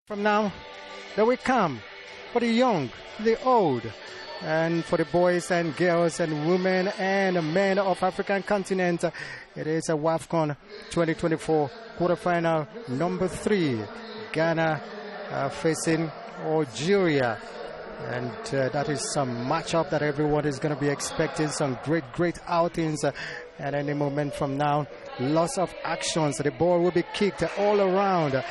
From now, there we come for the young, the old, and for the boys and girls and women and men of African continent. It is a WAFCON 2024 quarterfinal number 3. Ghana facing Algeria. And that is some matchup that everyone is going to be expecting. Some great outings. And any moment from now, lots of actions. The ball will be kicked all around.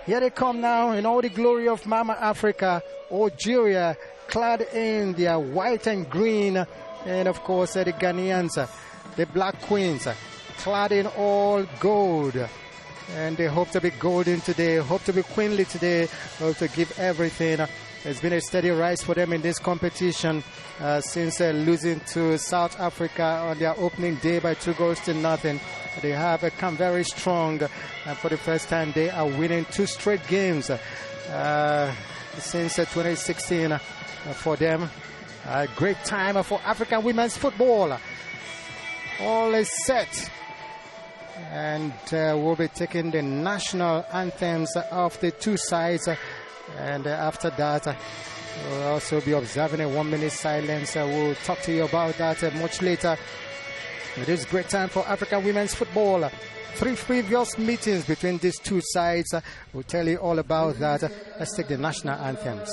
Here they come now in all the glory of Mama Africa. Algeria clad in their white and green. And of course the Ghanaians, the Black Queens, clad in all gold. And they hope to be golden today, hope to be queenly today, hope to give everything. It's been a steady rise for them in this competition since losing to South Africa on their opening day by 2-0. They have come very strong, and for the first time they are winning 2 straight games since 2016 for them. A great time for African women's football. All is set, and we'll be taking the national anthems of the 2 sides. And after that, we'll also be observing a 1-minute silence. We'll talk to you about that much later. It is a great time for African women's football. 3 previous meetings between these 2 sides. We'll tell you all about that. Let's take the national anthems.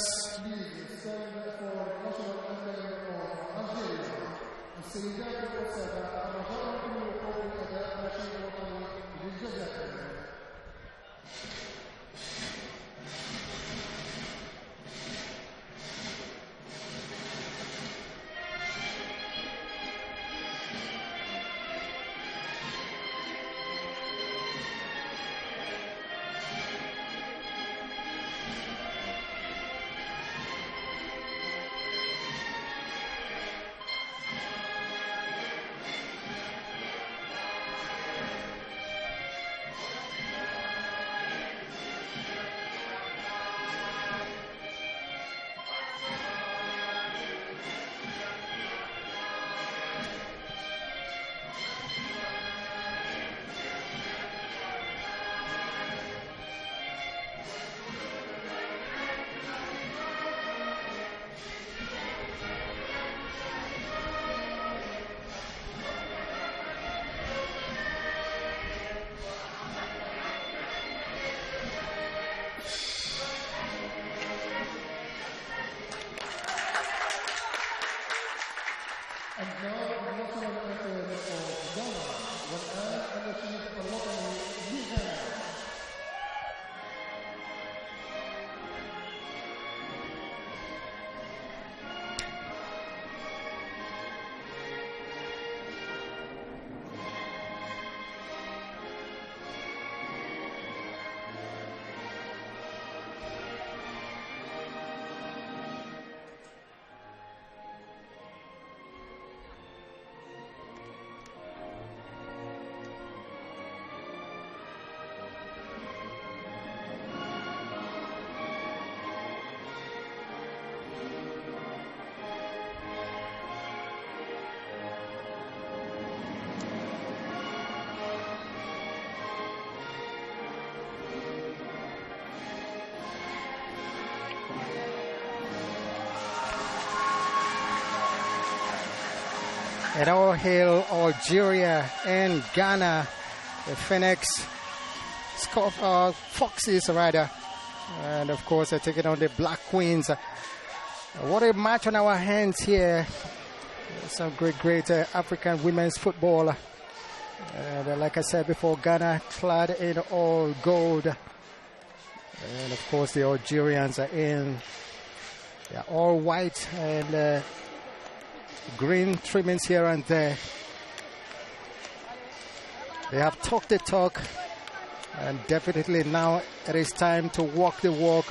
And now the national anthem of Ghana, when and the team for locally Ghana. And all hail Algeria and Ghana, the Phoenix Foxes rather, and of course they're taking on the Black Queens. What a match on our hands here. Some great African women's football. And like I said before, Ghana clad in all gold, and of course the Algerians are they're all white and green trimmings here and there. They have talked the talk, and definitely now it is time to walk the walk.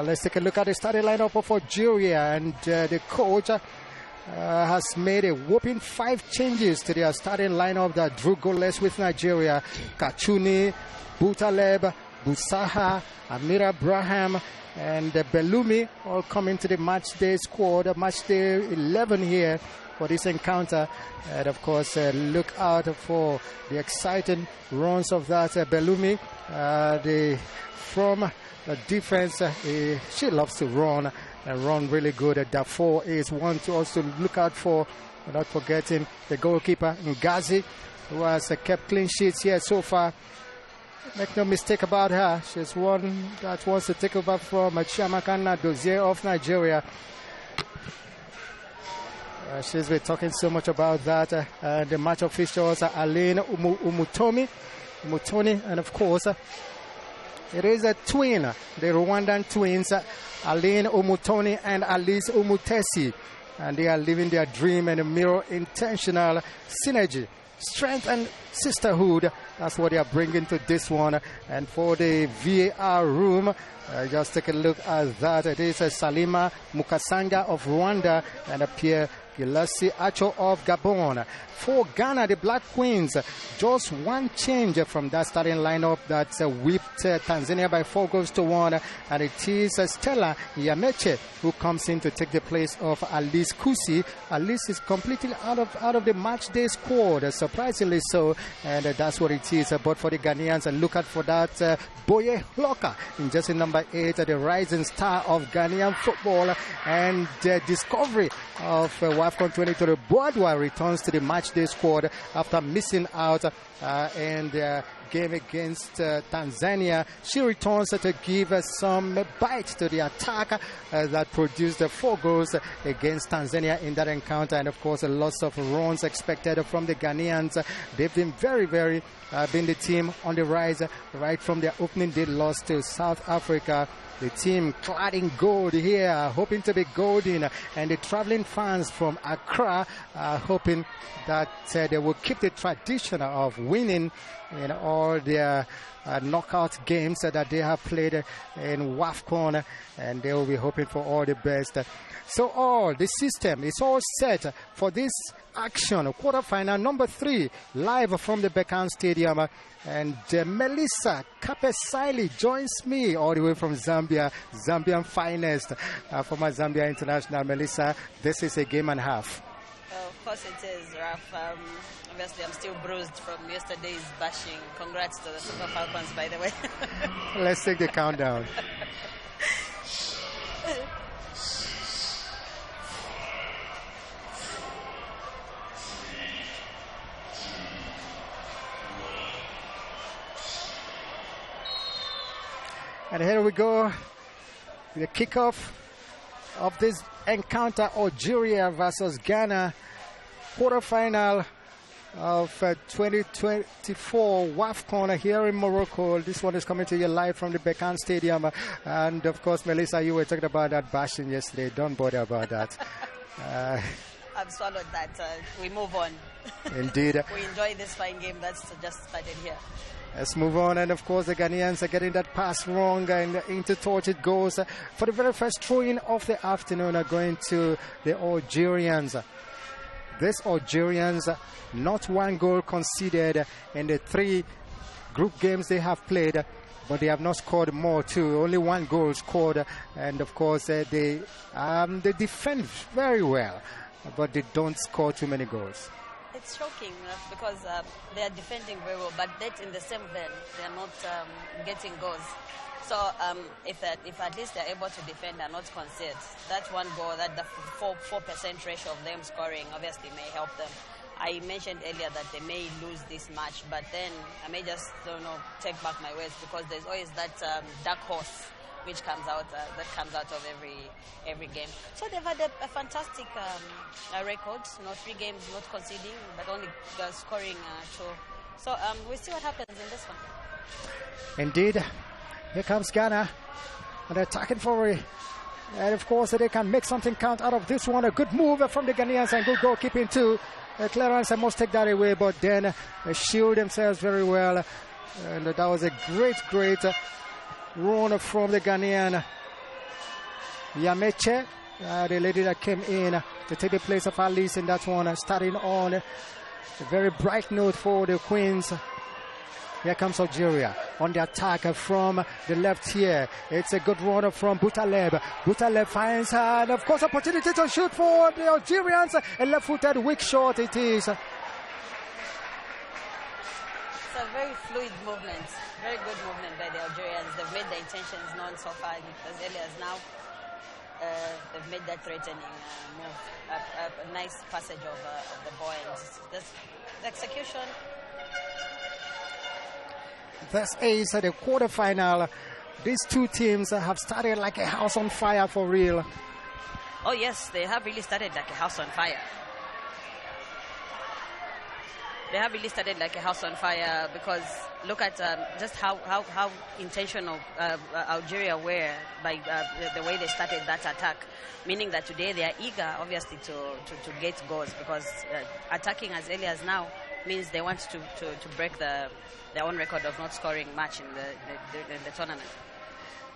Let's take a look at the starting lineup of Algeria, and the coach has made a whopping 5 changes to their starting lineup that drew goalless with Nigeria. Kachuni, Boutaleb, Busaha, Amira Braham, and Bellumi all coming to the match day squad, match day 11 here for this encounter. And of course, look out for the exciting runs of that Bellumi, from The defense, she loves to run and run really good. Darfur is one to also look out for, without forgetting the goalkeeper, Ngazi, who has kept clean sheets here so far. Make no mistake about her. She's one that wants to take over from Chiamaka Dozie of Nigeria. She's been talking so much about that. The match officials are Aline Umutoni, and of course, it is a twin, the Rwandan twins, Aline Umutoni and Alice Umutesi. And they are living their dream and mirror intentional synergy, strength and sisterhood. That's what they are bringing to this one. And for the VAR room, just take a look at that. It is Salima Mukasanga of Rwanda and Pierre Gilasi Acho of Gabon. For Ghana, the Black Queens, just one change from that starting lineup that whipped Tanzania by 4-1, and it is Stella Yameche who comes in to take the place of Alice Kusi. Alice is completely out of the match day squad, surprisingly so, and that's what it is. But for the Ghanaians, look out for that Boye Hloka in jersey number 8, the rising star of Ghanaian football and the discovery of WAFCON 2020. Boadwa returns to the match day squad after missing out in the game against Tanzania. She returns to give some bite to the attack that produced 4 goals against Tanzania in that encounter, and of course lots of runs expected from the Ghanaians. They've been very been the team on the rise right from their opening day loss to South Africa. The team clad in gold here, hoping to be golden, and the traveling fans from Accra are hoping that they will keep the tradition of winning in all their knockout games that they have played in WAFCON, and they will be hoping for all the best. So all the system is all set for this action, quarterfinal number 3, live from the Bekan Stadium. And Melissa Kapesile joins me all the way from Zambia, Zambian finest, former Zambia international. Melissa, this is a game and a half. Of course it is, Raf. Obviously, I'm still bruised from yesterday's bashing. Congrats to the Super Falcons, by the way. Let's take the countdown. And here we go, the kickoff of this encounter, Algeria versus Ghana, quarterfinal of 2024 WAFCON here in Morocco. This one is coming to you live from the Bekan Stadium. And of course, Melissa, you were talking about that bashing yesterday. Don't bother about that. I've swallowed that. We move on. Indeed. We enjoy this fine game that's just started here. Let's move on, and of course the Ghanaians are getting that pass wrong, and into touch it goes for the very first throw-in of the afternoon, are going to the Algerians. These Algerians, not one goal conceded in the 3 group games they have played, but they have not scored more too. Only 1 goal scored, and of course they defend very well, but they don't score too many goals. It's shocking because they are defending very well, but that in the same vein, they are not getting goals. So if at least they're able to defend and not concede, that 1 goal, that the 4% ratio of them scoring obviously may help them. I mentioned earlier that they may lose this match, but then I may just, take back my words, because there's always that dark horse which comes out of every game. So they've had a fantastic record, 3 games not conceding, but only scoring 2. So we'll see what happens in this one. Indeed, here comes Ghana, and they're attacking for it. And of course, they can make something count out of this one. A good move from the Ghanaians and good goalkeeping too. Clarence must take that away, but then shield themselves very well. And that was a great run from the Ghanaian Yameche, the lady that came in to take the place of Alice in that one, starting on a very bright note for the Queens. Here comes Algeria on the attack from the left here. It's a good run from Boutaleb. Boutaleb finds her, and of course opportunity to shoot for the Algerians. A left-footed weak shot it is. It's a very fluid movement, very good movement by the Algerians. They've made their intentions known so far as early as now. They've made that threatening move, a nice passage of the ball, and just the execution. This is the quarterfinal. These two teams have started like a house on fire for real. Oh yes, they have really started like a house on fire. They have really started like a house on fire, because look at just how intentional Algeria were by the way they started that attack. Meaning that today they are eager, obviously, to get goals, because attacking as early as now means they want to break their own record of not scoring much in the tournament.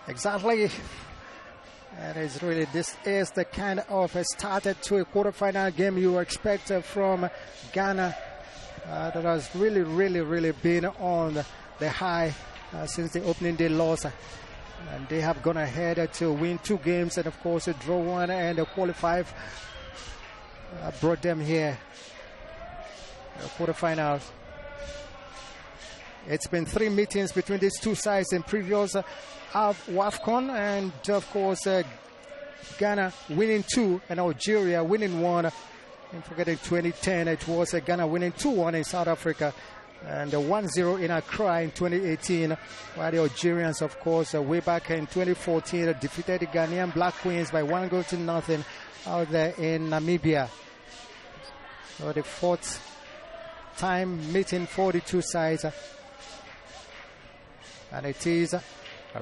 Exactly. And it's really, this is the kind of a started to a quarterfinal game you expect from Ghana. That has really been on the high since the opening day loss. And they have gone ahead to win 2 games and, of course, draw 1 and qualify. Brought them here. Quarterfinals. It's been 3 meetings between these two sides in previous WAFCON, and, of course, Ghana winning 2 and Algeria winning 1. Don't forget, in 2010, it was Ghana winning 2-1 in South Africa and 1-0 in Accra in 2018, while the Algerians, of course, way back in 2014, defeated the Ghanaian Black Queens by 1-0 out there in Namibia. So the 4th time meeting for the two sides, and it is a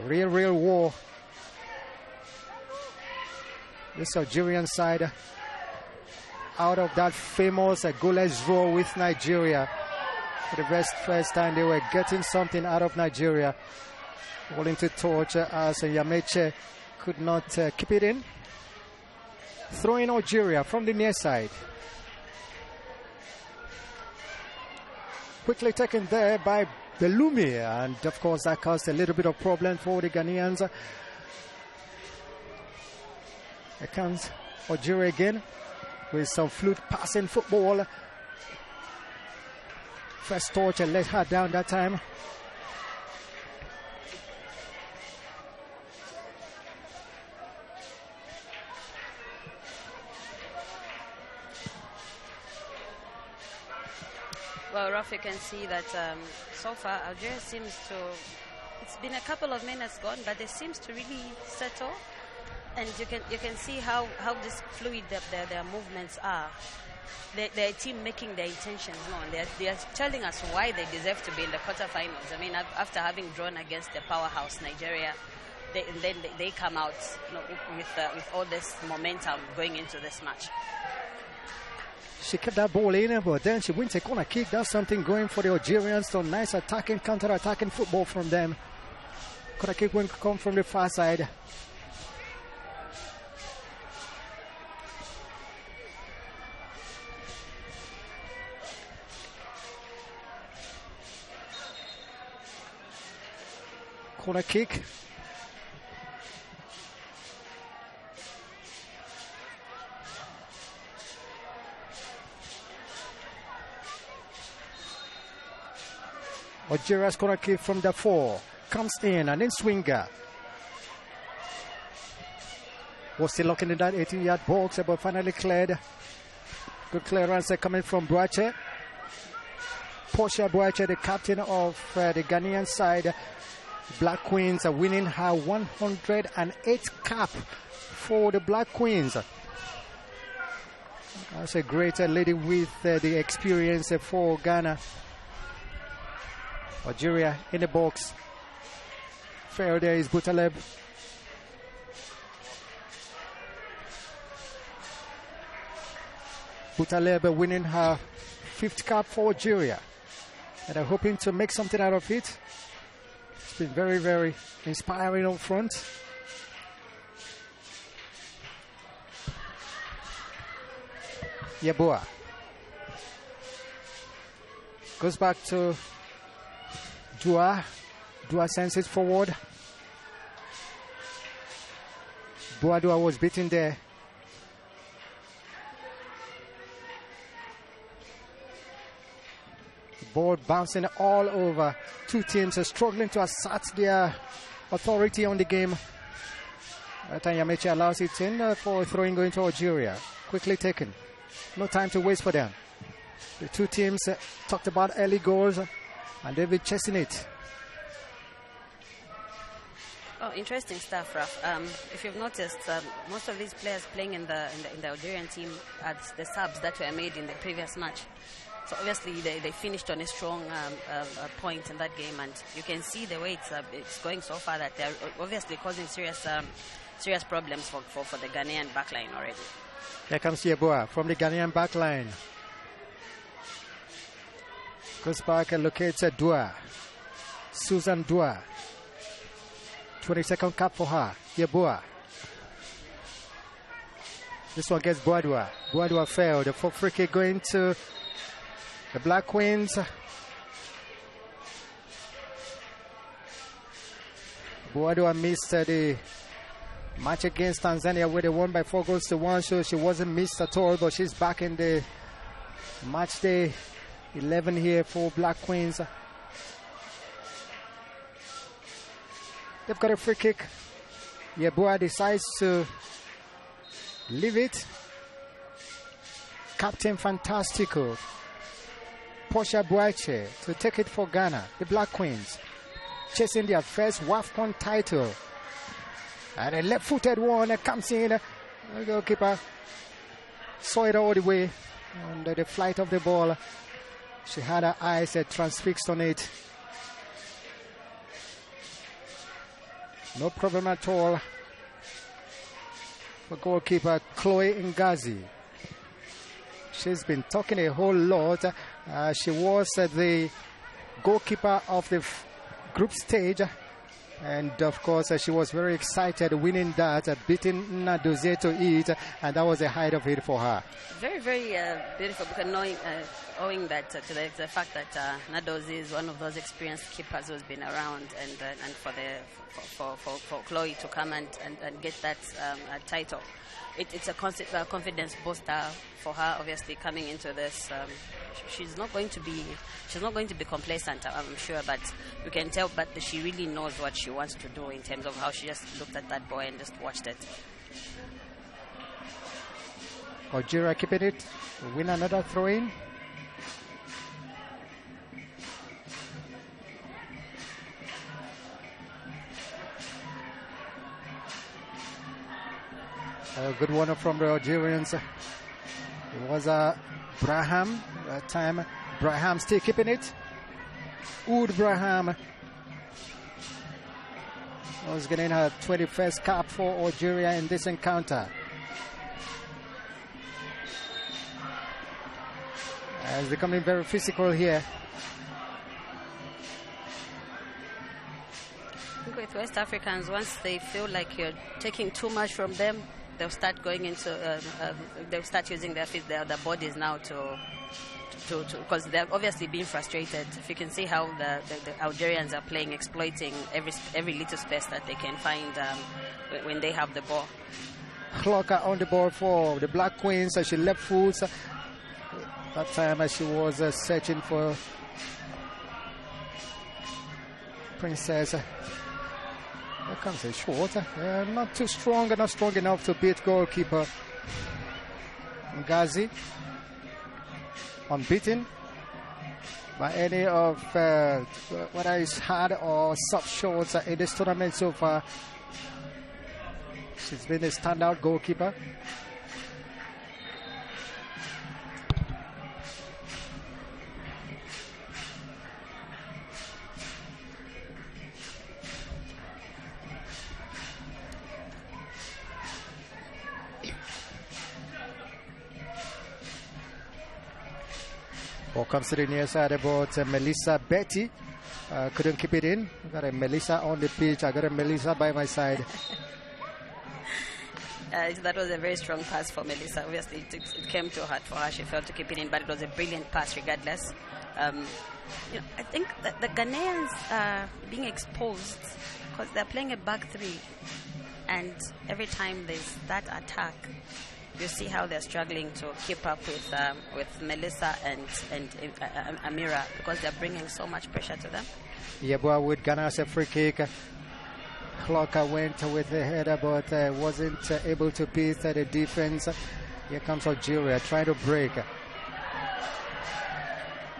real war. This Algerian side, out of that famous goalless draw with Nigeria, for the first time they were getting something out of Nigeria. Holding to torch as Yameche could not keep it in. Throwing Algeria from the near side. Quickly taken there by Belumi, and of course that caused a little bit of problem for the Ghanaians. Here comes Algeria again with some fluid passing football. First touch and let her down that time. Well, Ralph, you can see that so far Algeria seems to, it's been a couple of minutes gone, but it seems to really settle. And you can see how this fluid their movements are. They're a team making their intentions known. They are telling us why they deserve to be in the quarterfinals. I mean, after having drawn against the powerhouse Nigeria, they come out, you know, with all this momentum going into this match. She kept that ball in, but then she wins a corner kick. That's something going for the Algerians. So nice attacking, counter-attacking football from them. Corner kick will come from the far side. Corner kick. Algeria's corner kick from the 4 comes in, and then Swinger was still looking in that 18-yard box, but finally cleared. Good clearance coming from Boache. Portia Boache, the captain of the Ghanaian side. Black Queens are winning her 108th cap for the Black Queens. That's a great lady with the experience for Ghana. Algeria in the box. Fair there is Boutaleb. Boutaleb winning her 5th cap for Algeria. And they're hoping to make something out of it. It's been very inspiring on front. Yeboah goes back to Dua. Dua sends it forward. Boadua was beaten there. Ball bouncing all over. Two teams are struggling to assert their authority on the game. Yamechi allows it in for throwing going to Algeria. Quickly taken. No time to waste for them. The two teams talked about early goals, and they've been chasing it. Oh, interesting stuff, Raf. If you've noticed, most of these players playing in the Algerian team are the subs that were made in the previous match. So obviously they finished on a strong point in that game, and you can see the way it's going so far that they're obviously causing serious problems for the Ghanaian backline already. Here comes Yeboah from the Ghanaian backline. Goes back and locates Dua. Susan Dua. 22nd cap for her. Yeboah. This one gets Boadua. Boadua failed. For free kick going to the Black Queens. Boadua missed the match against Tanzania where they won by 4-1, so she wasn't missed at all, but she's back in the match day 11 here for Black Queens. They've got a free kick. Yeboah decides to leave it. Captain Fantastico, Portia Boache, to take it for Ghana. The Black Queens chasing their first WAFCON title. And a left-footed one comes in. The goalkeeper saw it all the way. Under the flight of the ball, she had her eyes transfixed on it. No problem at all for goalkeeper Chloe Ngazi. She's been talking a whole lot. She was the goalkeeper of the group stage. And of course, she was very excited winning that, beating Nadoze to it, and that was the height of it for her. Very, very beautiful, because owing that to the fact that Nadoze is one of those experienced keepers who's been around, and for Chloe to come and get that title, it's a confidence booster for her. Obviously, coming into this, she's not going to be complacent, I'm sure, but you can tell. But she really knows what she wants to do in terms of how she just looked at that boy and just watched it. Algeria keeping it, win another throw-in. A good one from the Algerians. It was Braham that time. Braham still keeping it. Oud Braham was getting her 21st cap for Algeria in this encounter. It's becoming very physical here. I think with West Africans, once they feel like you're taking too much from them, they'll start going into, they'll start using their feet, their bodies now to because they're obviously being frustrated. If you can see how the Algerians are playing, exploiting every little space that they can find when they have the ball. Clocker on the ball for the Black Queens as she left foot. That time as she was searching for Princess. Here comes a short. Not too strong, not strong enough to beat goalkeeper Ngazi. Unbeaten by any of whether it's hard or soft shots in this tournament so far. She's been a standout goalkeeper. Ball comes to the near side about Melissa Betty. Couldn't keep it in. Got a Melissa on the pitch. I got a Melissa by my side. That was a very strong pass for Melissa. Obviously, it came too hard for her. She failed to keep it in, but it was a brilliant pass regardless. I think that the Ghanaians are being exposed because they're playing a back three. And every time there's that attack, you see how they're struggling to keep up with Melissa and Amira, because they're bringing so much pressure to them. Yeboah with Ghana's free kick. Clocker went with the header, but wasn't able to piece the defense. Here comes Algeria trying to break.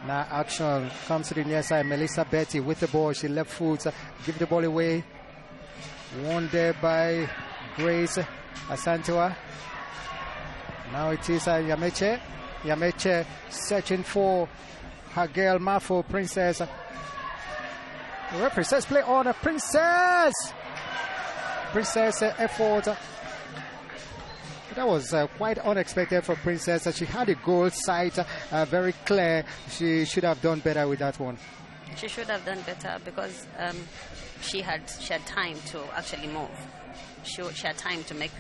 Now action comes to the near side. Melissa Betty with the ball. She left foot, give the ball away. Won there by Grace Asantua. Now it is Yameche. Yameche searching for her girl Mafo, Princess. The referee says play on a Princess. Princess effort. That was quite unexpected for Princess. She had a goal sight very clear. She should have done better with that one. She should have done better because she had time to actually move. She had time to make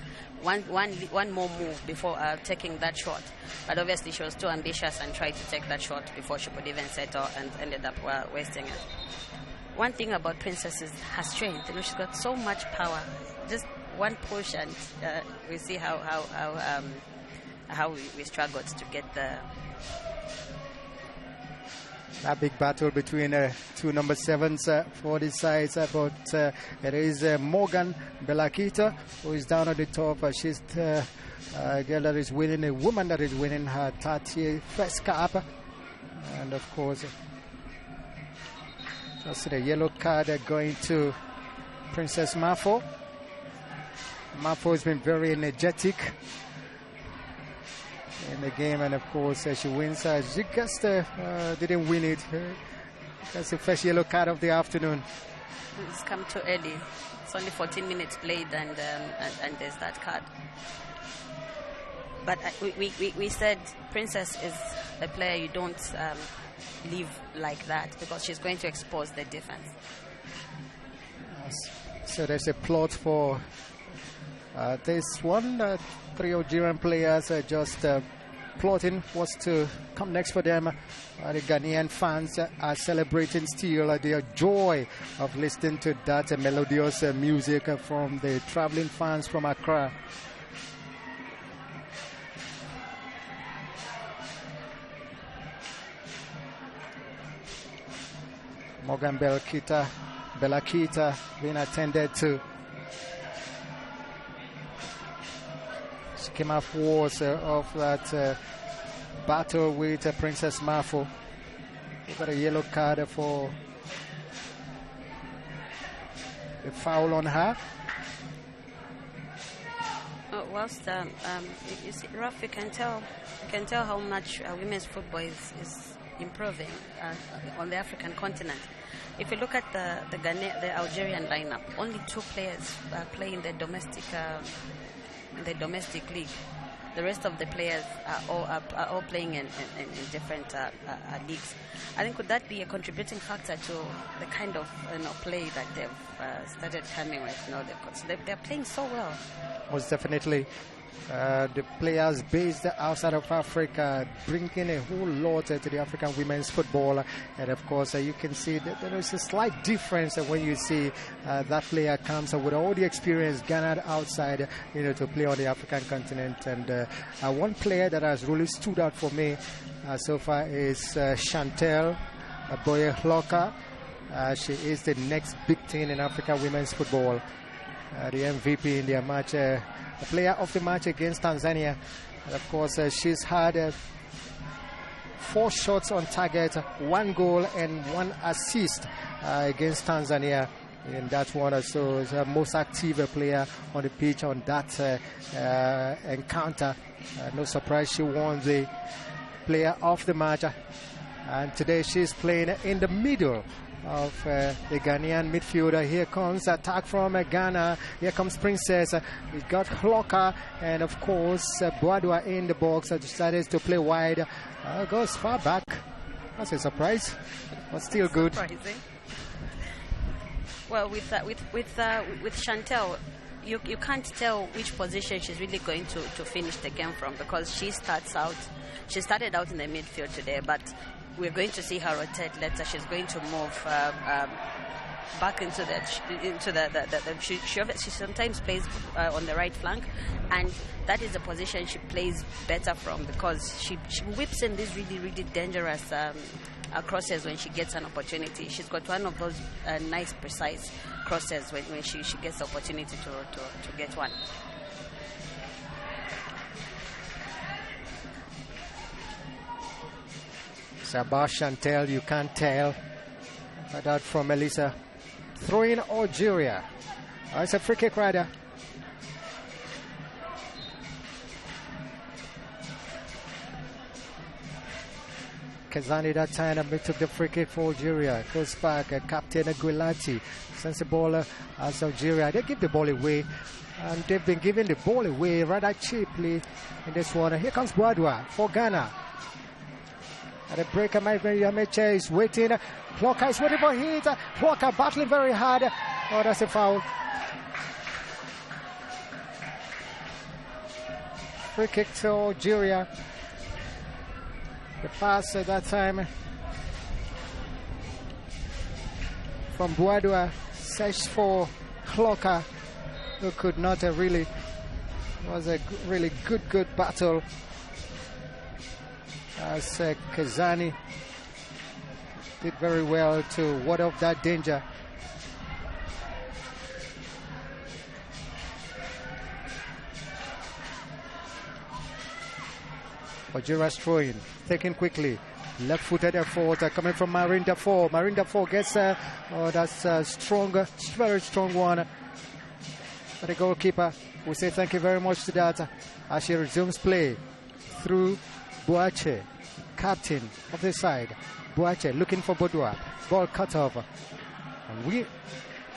one more move before taking that shot. But obviously she was too ambitious and tried to take that shot before she could even settle and ended up wasting it. One thing about Princess is her strength. You know, she's got so much power. Just one push and we see how we struggled to get the. A big battle between two number 7s for the sides, but it is Morgan Belakita who is down at the top. She's a girl that is winning, a woman that is winning her 31st cap, and of course, just the yellow card going to Princess Mafo. Mafo has been very energetic in the game, and of course she wins. She just didn't win it. That's the first yellow card of the afternoon. It's come too early. It's only 14 minutes played, and there's that card. But we said Princess is a player you don't leave like that because she's going to expose the defense. Yes. So there's a plot for this one. 3 Algerian players just plotting what's to come next for them. The Ghanaian fans are celebrating still their joy of listening to that melodious music from the traveling fans from Accra. Morgan Belakita being attended to. She came afterwards of that battle with Princess Mafo. We got a yellow card for the foul on her. Whilst you see, Ralph, you can tell how much women's football is improving on the African continent. If you look at the Algerian lineup, only 2 players play in the domestic league. The rest of the players are all playing in different leagues. I think could that be a contributing factor to the kind of play that they've started coming with? They're playing so well. Most definitely. The players based outside of Africa bringing a whole lot to the African women's football, and of course you can see that there is a slight difference when you see that player comes with all the experience garnered outside, to play on the African continent. And one player that has really stood out for me so far is Chantel Boye-Hloka. She is the next big thing in African women's football. The MVP in their match, the player of the match against Tanzania. And of course, she's had 4 shots on target, 1 goal and 1 assist against Tanzania in that one. So it's the most active player on the pitch on that encounter. No surprise she won the player of the match. And today she's playing in the middle of the Ghanaian midfielder. Here comes attack from Ghana. Here comes Princess. We got Hloka, and of course Boadua in the box. Decided to play wide. Goes far back. That's a surprise, but still good. Surprising. Well, with Chantel, you can't tell which position she's really going to finish the game from, because she started out in the midfield today, but we're going to see her rotate later. She's going to move back into she sometimes plays on the right flank, and that is the position she plays better from, because she whips in these really, really dangerous crosses when she gets an opportunity. She's got one of those nice, precise crosses when she gets the opportunity to get one. Sebastian tell, you can't tell. That from Melissa. Throwing Algeria. It's a free kick rider. Kazani that time took the free kick for Algeria. Goes back, Captain Guilati sends the ball as Algeria. They give the ball away, and they've been giving the ball away rather cheaply in this one. Here comes Bwadwa for Ghana. At the break, Yameche is waiting. Clocker is waiting for hit. Clocker battling very hard. Oh, that's a foul. Free kick to Algeria. The pass at that time from Bwadwa, searched for Clocker, who could not really. It was a really good battle. As Kazani did very well to ward off that danger. Algeria's throwing, taken quickly. Left-footed effort coming from Marine Dafoe. Marine Dafoe gets that's a strong, very strong one. But the goalkeeper will say thank you very much to that as she resumes play through Boache, captain of the side. Boache looking for Bwadwa. Ball cut off. And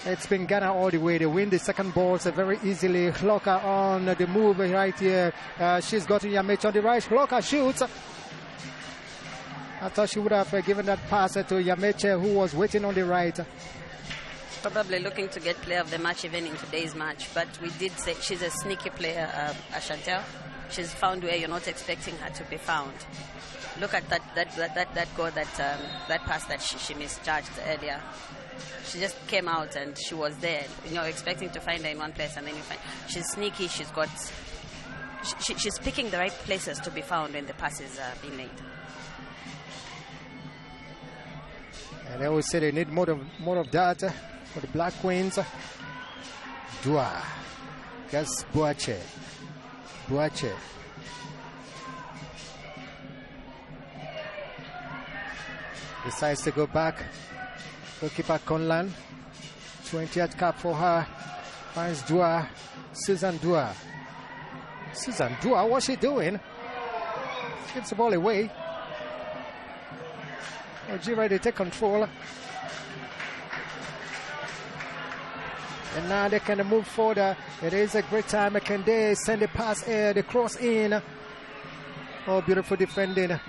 it's been Ghana all the way. They win the second ball so very easily. Clocker on the move right here. She's got Yameche on the right. Clocker shoots. I thought she would have given that pass to Yameche, who was waiting on the right. Probably looking to get player of the match even in today's match. But we did say she's a sneaky player, Ashantel. She's found where you're not expecting her to be found. Look at that goal, that pass that she misjudged earlier. She just came out and she was there. Expecting to find her in one place, and then you find she's sneaky. She's picking the right places to be found when the passes are being made. And I always say they need more of that for the Black Queens. Dua, Gas Boache. Decides to go back. Goalkeeper Conlan, 20th cap for her. Finds Dua, Susan Dua. What's she doing? Gives the ball away. Algeria, they take control. And now they can move forward. It is a great time. Can they send the pass, the cross in? Oh, beautiful defending.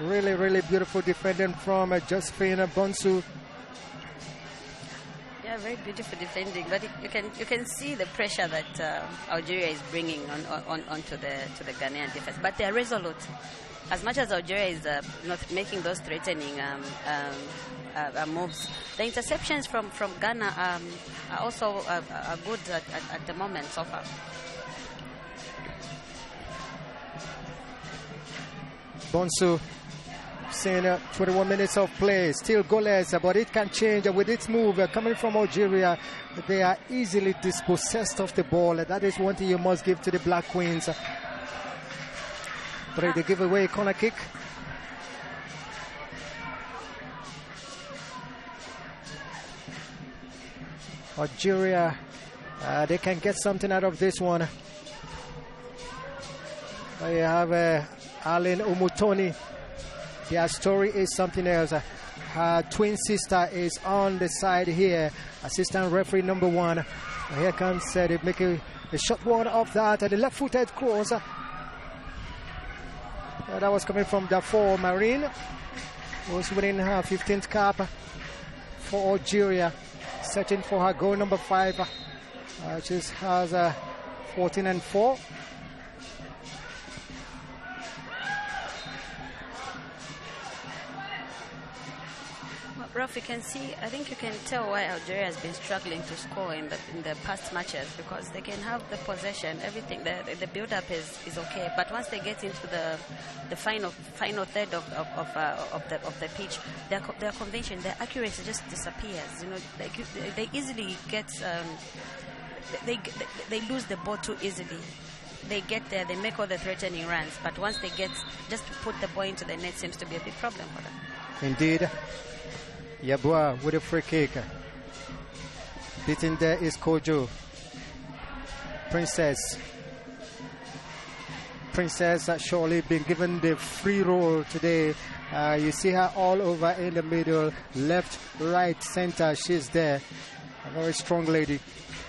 Really, really beautiful defending from Josephine Bonsu. Yeah, very beautiful defending. But you can see the pressure that Algeria is bringing onto the Ghanaian defense. But they are resolute. As much as Algeria is not making those threatening moves, the interceptions from Ghana are also good at the moment so far. Bonsu saying 21 minutes of play, still goalless, but it can change with its move coming from Algeria. They are easily dispossessed of the ball. That is one thing you must give to the Black Queens. But they give away a corner kick. Algeria, they can get something out of this one. You have Aline Umutoni. Their story is something else. Her twin sister is on the side here. Assistant referee number 1. Here comes they make a short one of that. The left-footed cross. That was coming from Dafoe Marine, who's winning her 15th cap for Algeria. Searching for her goal number 5. She has 14 and 4. Ralph, you can see, I think you can tell why Algeria has been struggling to score in the past matches, because they can have the possession, everything, the build-up is okay, but once they get into the final third of the pitch, their convention, their accuracy just disappears. You know, they easily get they lose the ball too easily. They get there, they make all the threatening runs, but once they get just to put the ball into the net seems to be a big problem for them. Indeed. Yeboah with a free kick. Beating there is Kojo. Princess has surely been given the free roll today. You see her all over in the middle, left, right, center. She's there. A very strong lady.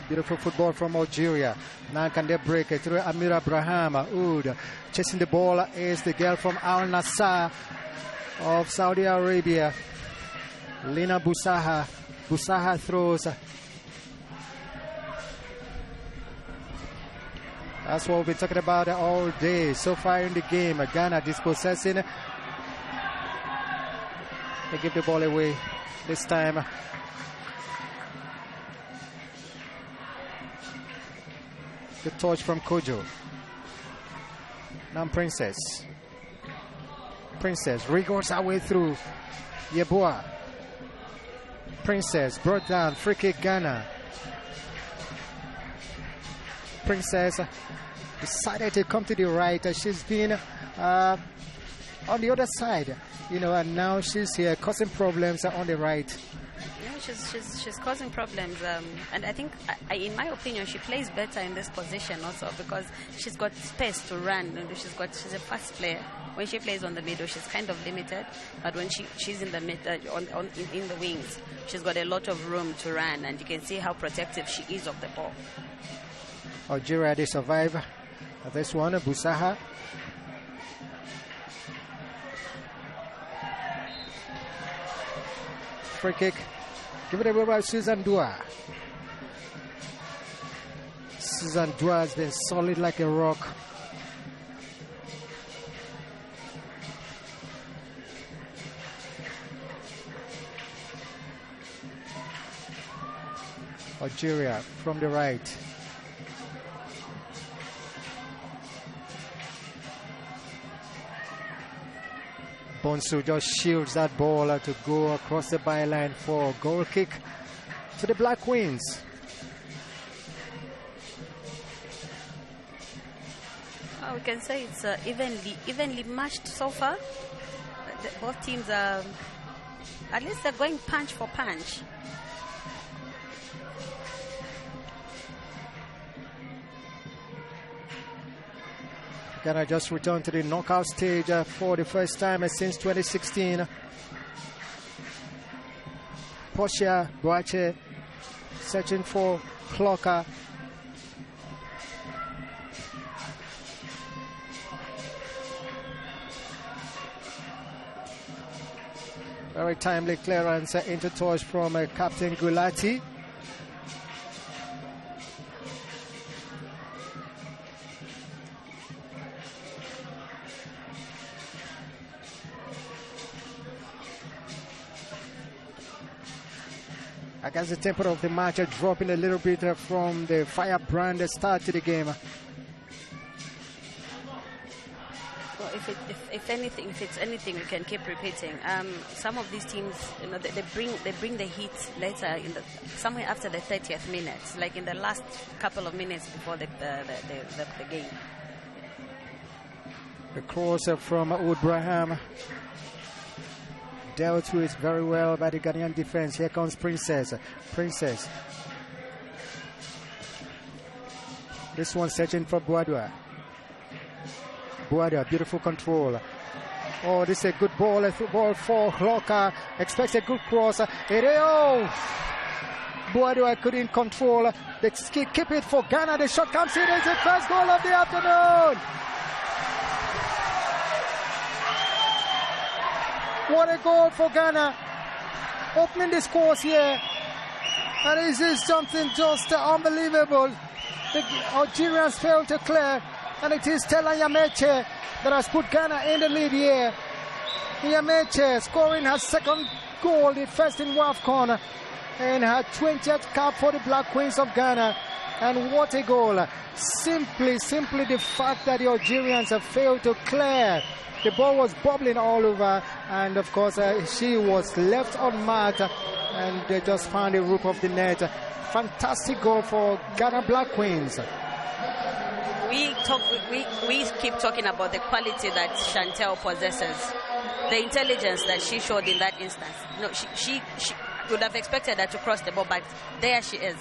Beautiful football from Algeria. Now can they break it through Amira Abraham? Oud. Chasing the ball is the girl from Al Nassr of Saudi Arabia. Lina Busaha. Busaha throws. That's what we've been talking about all day. So far in the game, Ghana dispossessing. They give the ball away this time. The touch from Kojo. Now Princess wriggles her way through. Yeboah. Princess brought down. Free kick Ghana. Princess decided to come to the right. She's been on the other side, you know, and now she's here causing problems on the right. She's causing problems, and I think, in my opinion, she plays better in this position also because she's got space to run. She's a fast player. When she plays on the middle, she's kind of limited, but when she's in the in the wings, she's got a lot of room to run, and you can see how protective she is of the ball. Algeria, they survive this one. Busaha. Free kick. Give it away by Susan Dua. Susan Dua has been solid like a rock. Algeria from the right. Bonsu just shields that ball to go across the byline for a goal kick to the Black Queens. We can say it's evenly matched so far. Both teams are, at least they're going punch for punch. Ghana just returned to the knockout stage for the first time since 2016. Portia Boache searching for Clocker. Very timely clearance into touch from Captain Gulati. I guess the tempo of the match are dropping a little bit from the firebrand start to the game. Well, if it's anything, we can keep repeating. Some of these teams, you know, they bring the heat later somewhere after the 30th minute, like in the last couple of minutes before the game. The cross from Oud Braham. Dealt with very well by the Ghanaian defense. Here comes Princess. This one searching for Boadua. Beautiful control. Oh, this is a good ball. A ball for Clocker. Expects a good cross. Boadua couldn't control. They keep it for Ghana. The shot comes in. It's the first goal of the afternoon. What a goal for Ghana. Opening the scores here. And this is something just unbelievable. The Algerians failed to clear. And it is Stella Yameche that has put Ghana in the lead here. Yameche scoring her second goal, the first in WAFCON, and her 20th cap for the Black Queens of Ghana. And what a goal. Simply the fact that the Algerians have failed to clear. The ball was bubbling all over, and of course she was left unmarked, and they just found the roof of the net. Fantastic goal for Ghana Black Queens. We keep talking about the quality that Chantel possesses, the intelligence that she showed in that instance. No, she would have expected her to cross the ball, but there she is.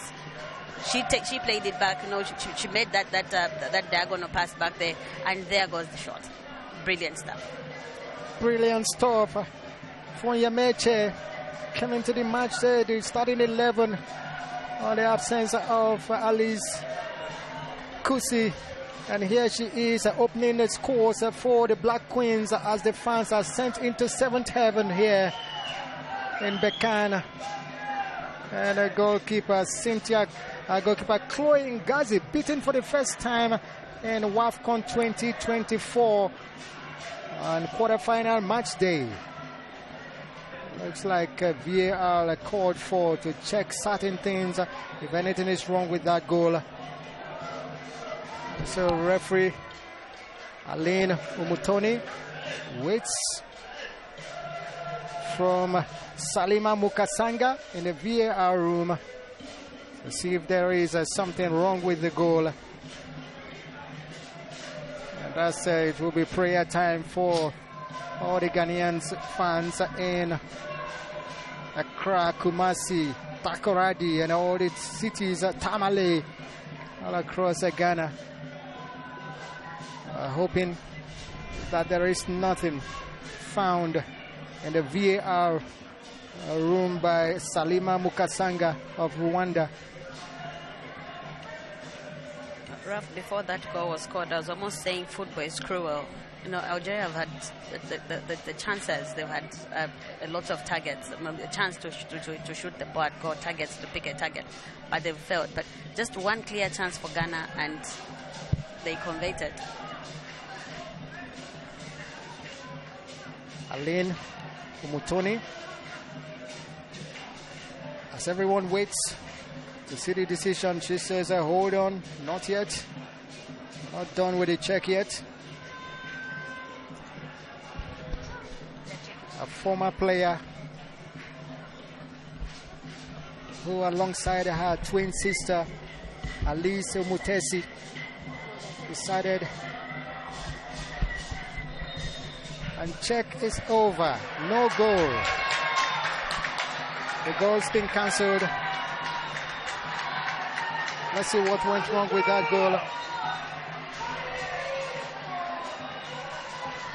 She played it back. No, she made that diagonal pass back there, and there goes the shot. Brilliant stuff. Brilliant stuff. Fonyameche came into the match there, the starting 11, on the absence of Alice Kusi. And here she is opening the scores for the Black Queens as the fans are sent into 7th heaven here in Bekan. And goalkeeper Chloe Ngazi beaten for the first time in WAFCON 2024 on quarterfinal match day. Looks like VAR called for to check certain things if anything is wrong with that goal. So referee Aline Umutoni waits from Salima Mukasanga in the VAR room to see if there is something wrong with the goal. And that's it will be prayer time for all the Ghanaian fans in Accra, Kumasi, Takoradi, and all the cities, Tamale, all across Ghana. Hoping that there is nothing found in the VAR room by Salima Mukasanga of Rwanda. Raf, before that goal was scored, I was almost saying football is cruel. You know, Algeria have had the chances. They've had a lot of targets, a chance to shoot the ball, go targets, to pick a target, but they've failed. But just one clear chance for Ghana, and they converted. Aline Umutoni, as everyone waits to see the decision, she says, hold on, not yet, not done with the check yet. A former player who, alongside her twin sister Alice Umutesi, decided, and check is over. No goal. The goal's been cancelled. Let's see what went wrong with that goal.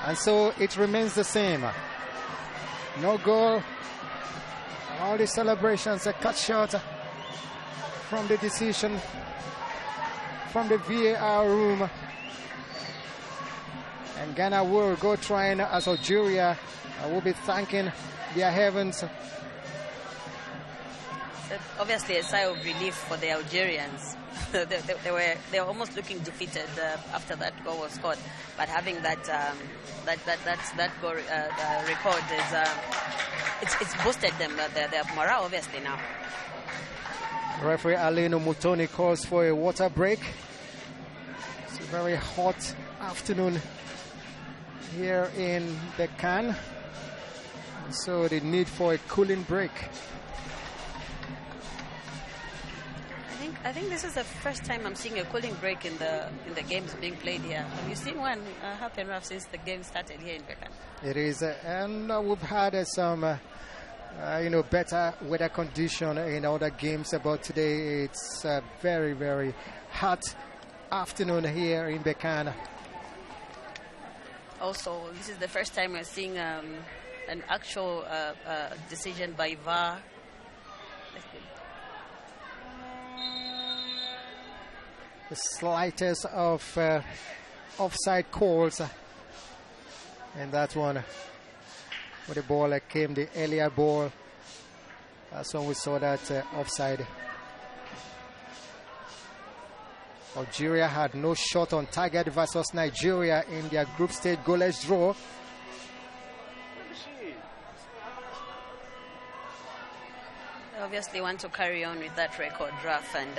And so it remains the same. No goal. All the celebrations are cut short from the decision from the VAR room. And Ghana will go trying as Algeria will be thanking their heavens. Obviously a sigh of relief for the Algerians. they were almost looking defeated after that goal was scored. But having that goal record is it's boosted them. Their morale obviously now. Referee Aline Umutoni calls for a water break. It's a very hot afternoon here in Bekan, so the need for a cooling break. I think this is the first time I'm seeing a cooling break in the games being played here. Have you seen one happen, Raf, since the game started here in Bekan? It is, and we've had some better weather condition in other games, but today it's a very, very hot afternoon here in Bekan. Also, this is the first time we're seeing an actual decision by VAR. The slightest of offside calls in that one. When the ball came, the earlier ball, that's when we saw that offside. Algeria had no shot on target versus Nigeria in their group stage goalless draw. obviously want to carry on with that record, Raf, and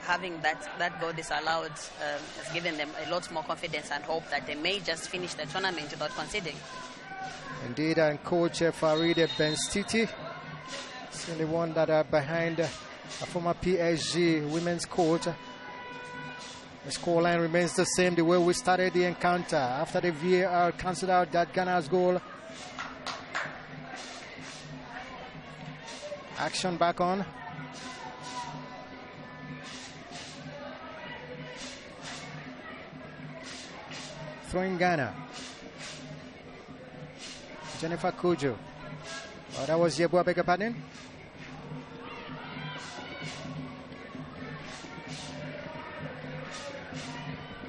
having that goal disallowed has given them a lot more confidence and hope that they may just finish the tournament without conceding. Indeed, and coach Farid Benstiti is the one that are behind a former PSG women's coach. The scoreline remains the same the way we started the encounter. After the VAR cancelled out that Ghana's goal. Action back on. Throwing Ghana. Jennifer Kujo. Oh, that was Yebu, I beg your pardon.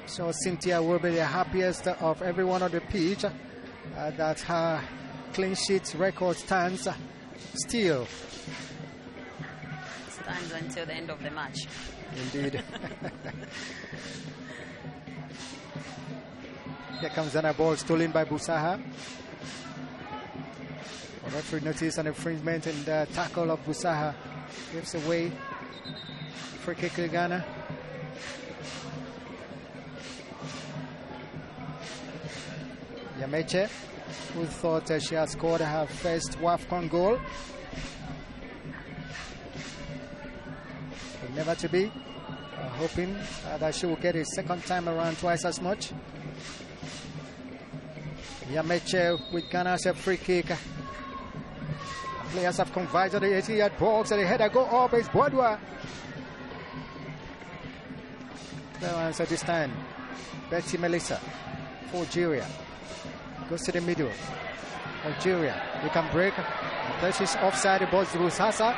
So Cynthia will be the happiest of everyone on the pitch that her clean sheet record stands still. Stands until the end of the match. Indeed. Here comes Zana ball stolen by Busaha. The referee noticed an infringement in the tackle of Busaha. Gives away. Free kick to Ghana. Yameche, who thought she had scored her first WAFCON goal. But never to be. Hoping that she will get it second time around twice as much. Yameche with Ghana's free kick. Players have converged on the 80-yard box and the header go up. It's Bodwa. Clearance at this time. Betty Melissa for Algeria. Goes to the middle. Algeria. They can break. Places offside the ball to Busaha.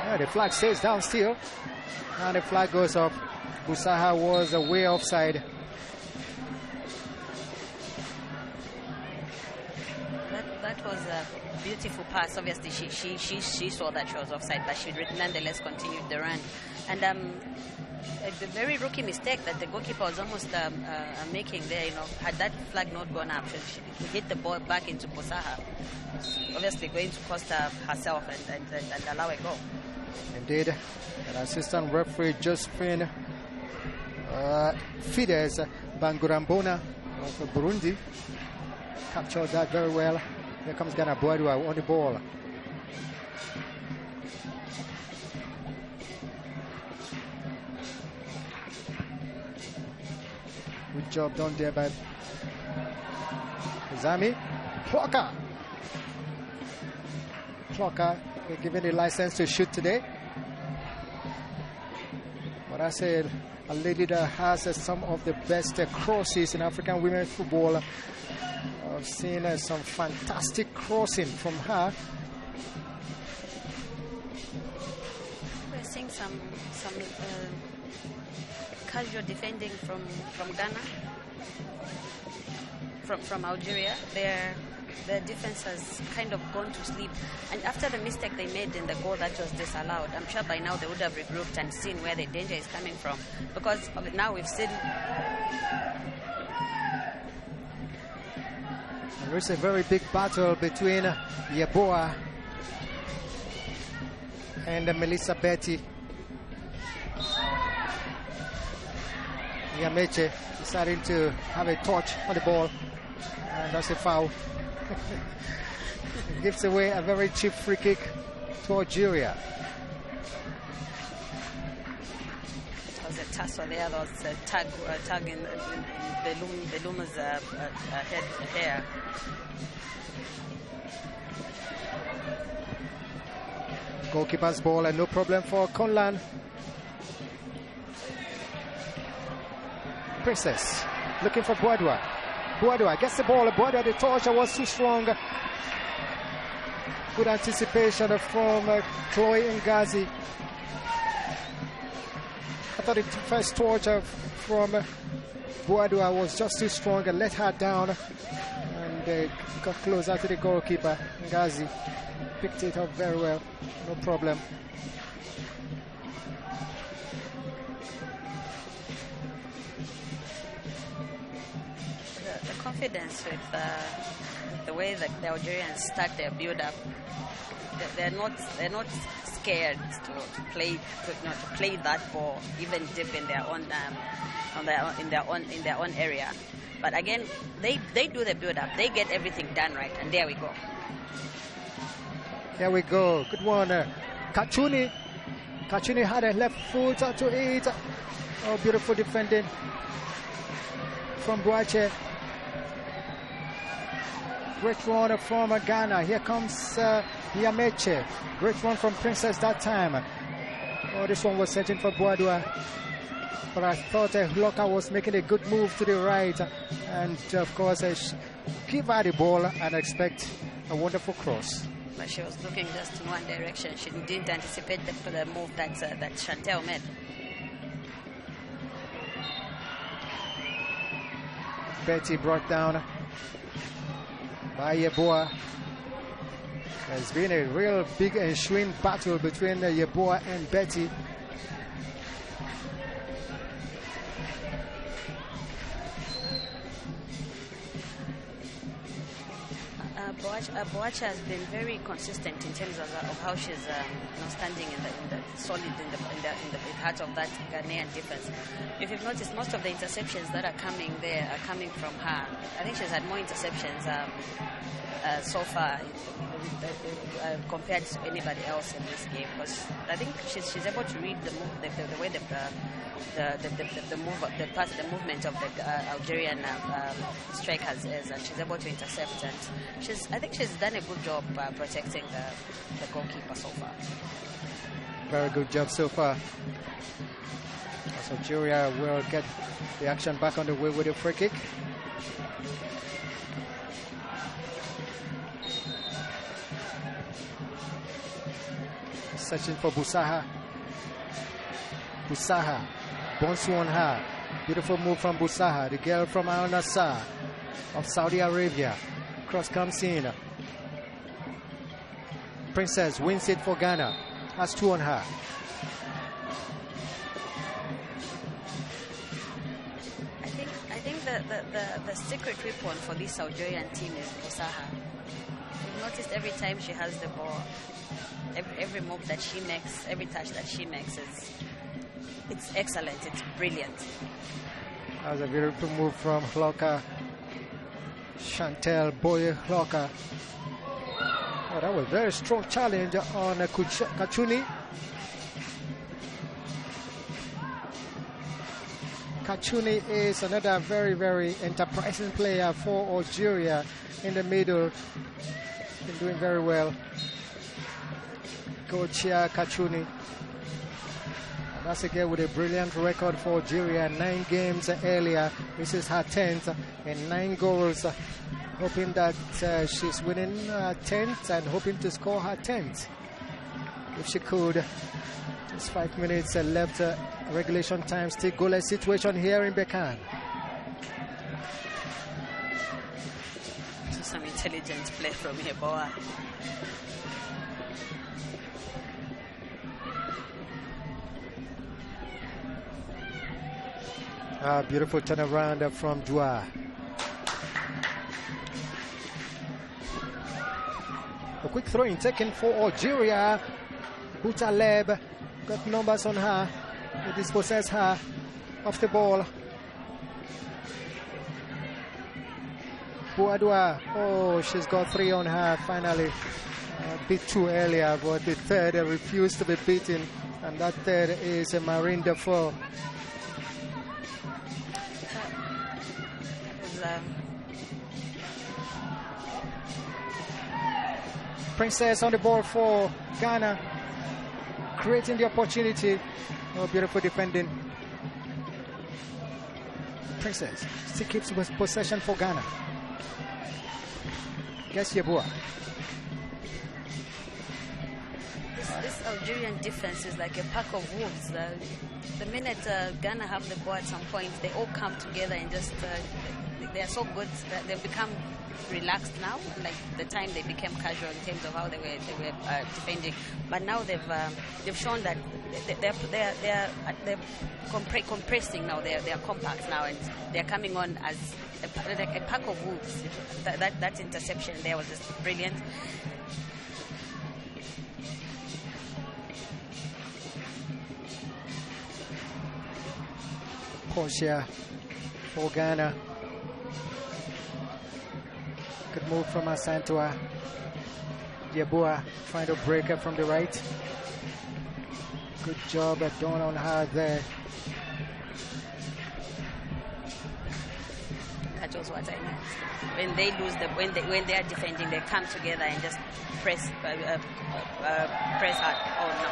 Yeah, the flag stays down still. And the flag goes up. Busaha was way offside. That was a beautiful pass. Obviously, she saw that she was offside, but she nonetheless continued the run. And a very rookie mistake that the goalkeeper was almost making there. You know, had that flag not gone up, she hit the ball back into Busaha. Obviously, going to cost her herself and allow a goal. Indeed, an assistant referee Josephine Fides Bangurambona of Burundi captured that very well. Here comes Ghana Boadua on the ball. Good job done there by Zami. Clocker, they're given the license to shoot today. But I said, a lady that has some of the best crosses in African women's football. I've seen some fantastic crossing from her. We're seeing some casual defending from Ghana, from Algeria. Their defense has kind of gone to sleep. And after the mistake they made in the goal that was disallowed, I'm sure by now they would have regrouped and seen where the danger is coming from. Because now we've seen... There is a very big battle between Yeboah and Melissa Betty. Yameche deciding to have a touch on the ball, and that's a foul. It gives away a very cheap free kick to Algeria. There was a tussle there. There was a tug in the Luma's hair. Goalkeeper's ball and no problem for Conlan. Princess looking for Boadua. Boadua gets the ball. Boadua, the torture was too strong. Good anticipation from Chloe Ngazi. I thought the first torture from Boadua was just too strong and let her down. And got closer to the goalkeeper. Ngazi picked it up very well. No problem. The confidence with the way that the Algerians start their build-up, they're not scared to play that ball even deep in their own in their own area. But again, they do the build-up, they get everything done right, and there we go. There we go. Good one. Kachuni. Kachuni had a left foot to it. Oh, beautiful defending from Boache. Great run from Ghana. Here comes Yameche. Great run from Princess that time. Oh, this one was setting for Boadua. But I thought Loka was making a good move to the right. And of course, give her the ball and expect a wonderful cross. But she was looking just in one direction. She didn't anticipate the move that Chantel made. Betty brought down by Yeboah. There's been a real big ensuing battle between Yeboah and Betty. Boache has been very consistent in terms of how she's standing in the solid in the heart of that Ghanaian defense. If you've noticed, most of the interceptions that are coming there are coming from her. I think she's had more interceptions so far compared to anybody else in this game, because I think she's able to read the move, the way the movement of the Algerian strikers is, and she's able to intercept. And I think she's done a good job protecting the goalkeeper so far. Very good job so far. So Algeria will get the action back on the way with a free kick. Searching for Busaha. Busaha. Bonsu on her. Beautiful move from Busaha, the girl from Al Nassr of Saudi Arabia. Cross comes in. Princess wins it for Ghana. Has 2 on her. I think the secret weapon for this Algerian team is Busaha. You've noticed every time she has the ball, every move that she makes, every touch that she makes it's excellent, it's brilliant. That was a beautiful move from Loka. Chantel Boye Loka. Oh, that was a very strong challenge on Kachuni. Kachuni is another very, very enterprising player for Algeria in the middle. Been doing very well. Gochia Kachuni. That's a girl with a brilliant record for Algeria. 9 games earlier. This is her 10th and 9 goals. Hoping that she's winning 10th and hoping to score her 10th. If she could. Just 5 minutes left. Regulation time. Still goalless situation here in Bekan. So some intelligent play from Yeboah. Beautiful turnaround from Dua. A quick throw-in taken for Algeria. Boutaleb got numbers on her. He dispossess her of the ball. Boadua, oh, she's got 3 on her finally. A bit too earlier, but the third refused to be beaten. And that third is Marine Defoe. Princess on the ball for Ghana, creating the opportunity. Oh, beautiful defending. Princess still keeps possession for Ghana. Guess Yeboah. This Algerian defense is like a pack of wolves. The minute Ghana have the ball at some point, they all come together and just they are so good that they've become relaxed now. Like the time they became casual in terms of how they were defending, but now they've shown that they're compressing now. They're compact now, and they're coming on as like a pack of wolves. That interception there was just brilliant. Portia for Ghana. Good move from Asantua. Yabua trying to break her from the right. Good job done on her there. That was what I meant. When they lose when they are defending, they come together and just press hard. Oh no,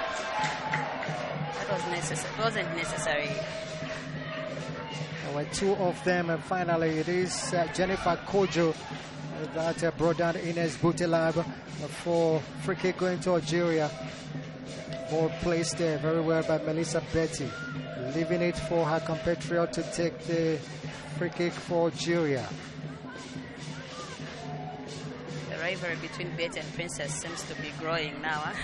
that was necessary. It wasn't necessary. Well, two of them, and finally it is Jennifer Kojo that brought down Ines Butelab for free kick going to Algeria. Ball placed there very well by Melissa Betty, leaving it for her compatriot to take the free kick for Algeria. The rivalry between Betty and Princess seems to be growing now.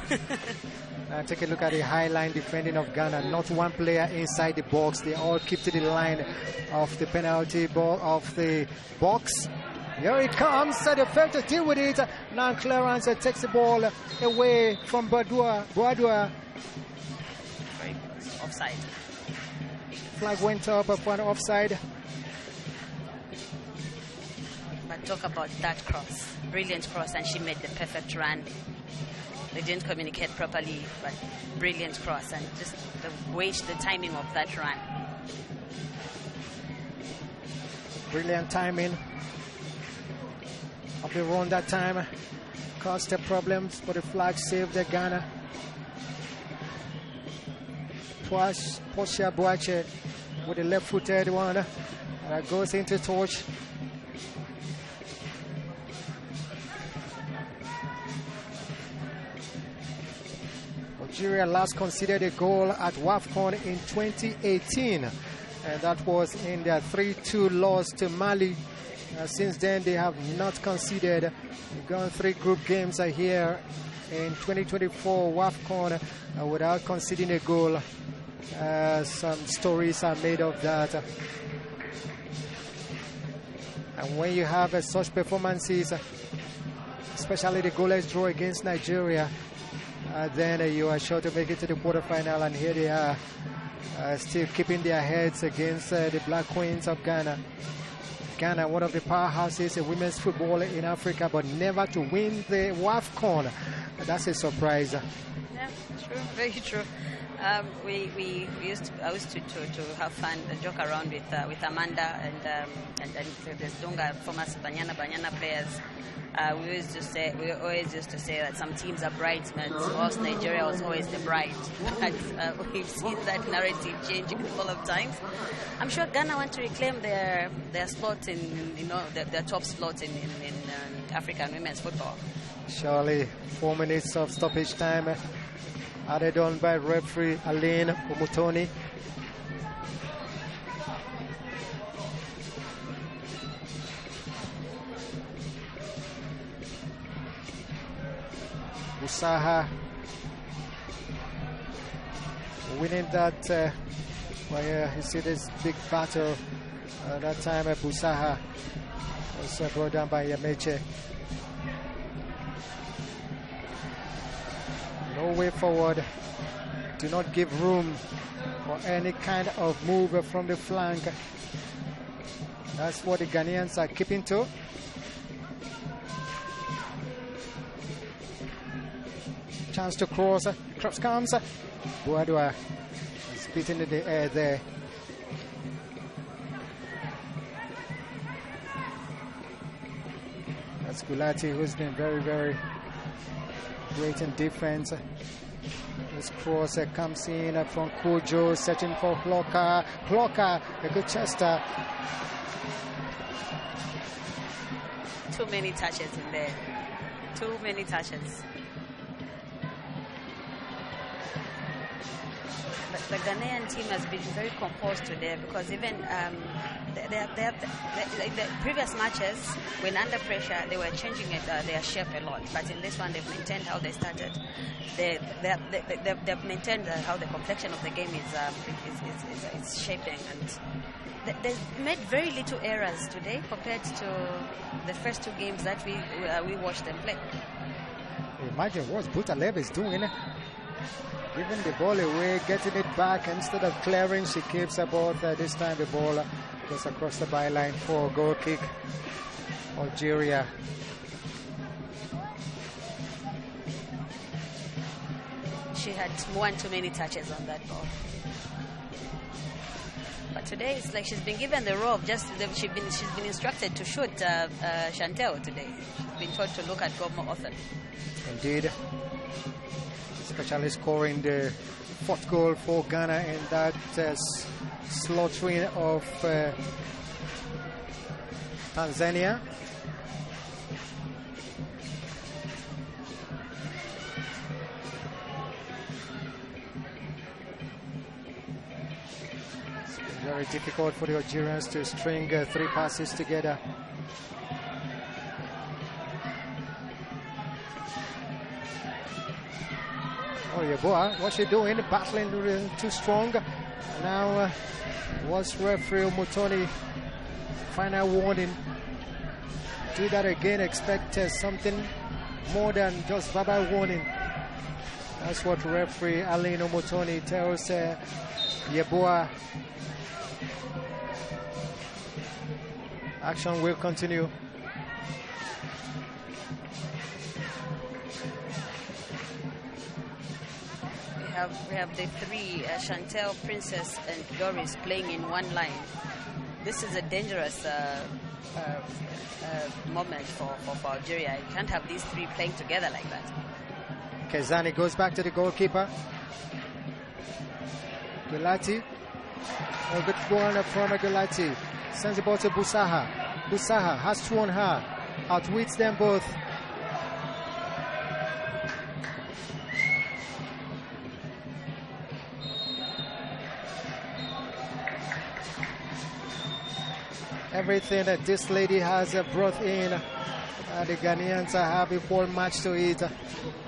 Huh? Take a look at the high line defending of Ghana. Not one player inside the box. They all keep to the line of the penalty ball of the box. Here it comes. They fail to deal with it. Now Clarence takes the ball away from Boadua. Offside. Flag went up for an offside. But talk about that cross. Brilliant cross, and she made the perfect run. They didn't communicate properly, but brilliant cross, and just the timing of that run. Brilliant timing of the run that time. Caused the problems, but the flag saved the Ghana. Portia Boache with the left-footed one that goes into touch. Algeria last conceded a goal at WAFCON in 2018, and that was in their 3-2 loss to Mali. Since then, they have not conceded. They've gone 3 group games here in 2024 WAFCON without conceding a goal. Some stories are made of that. And when you have such performances, especially the goalless draw against Nigeria, then you are sure to make it to the quarterfinal, and here they are, still keeping their heads against the Black Queens of Ghana. Ghana, one of the powerhouses in women's football in Africa, but never to win the WAFCON. That's a surprise. Yeah, true, very true. I used to have fun and joke around with Amanda and there's Dunga, former Banyana players. We always used to say that some teams are bridesmaids, whilst Nigeria was always the bride. But we've seen that narrative change a couple of times. I'm sure Ghana want to reclaim their spot in their top slot in African women's football. Surely, 4 minutes of stoppage time added on by referee Alain Umutoni. Busaha winning that. You see this big battle. That time Busaha was brought down by Yameche. No way forward. Do not give room for any kind of move from the flank. That's what the Ghanaians are keeping to. Chance to cross. Cross comes. Boadua is beaten in the air there. That's Gulati, who's been very, very great in defense. This cross comes in from Kojo, searching for Hloka. Hloka, a good chester. Too many touches in there. Too many touches. the Ghanaian team has been very composed today, because even in the previous matches, when under pressure, they were changing their shape a lot. But in this one, they've maintained how they started. They've maintained how the complexion of the game is shaping, and they've made very little errors today compared to the first two games that we watched them play. Imagine what Butalev is doing. Giving the ball away, getting it back instead of clearing. She keeps the ball. This time the ball goes across the byline for a goal kick. Algeria. She had one too many touches on that ball. But today it's like she's been given the role of she's been instructed to shoot Chantel today. She's been told to look at goal more often. Indeed. Especially scoring the fourth goal for Ghana in that slaughtering of Tanzania. It's been very difficult for the Algerians to string three passes together. Oh, Yeboah, what's she doing? Battling too strong. Now, was referee Mutoni final warning? Do that again. Expect something more than just verbal warning. That's what referee Alino Mutoni tells Yeboah. Action will continue. We have the three, Chantel, Princess, and Doris playing in one line. This is a dangerous moment for Algeria. You can't have these three playing together like that. Kezani goes back to the goalkeeper. Gulati. A good one from Gulati. Sends the ball to Busaha. Busaha has two on her. Outwits them both. Everything that this lady has brought in, the Ghanaians have a full match to it.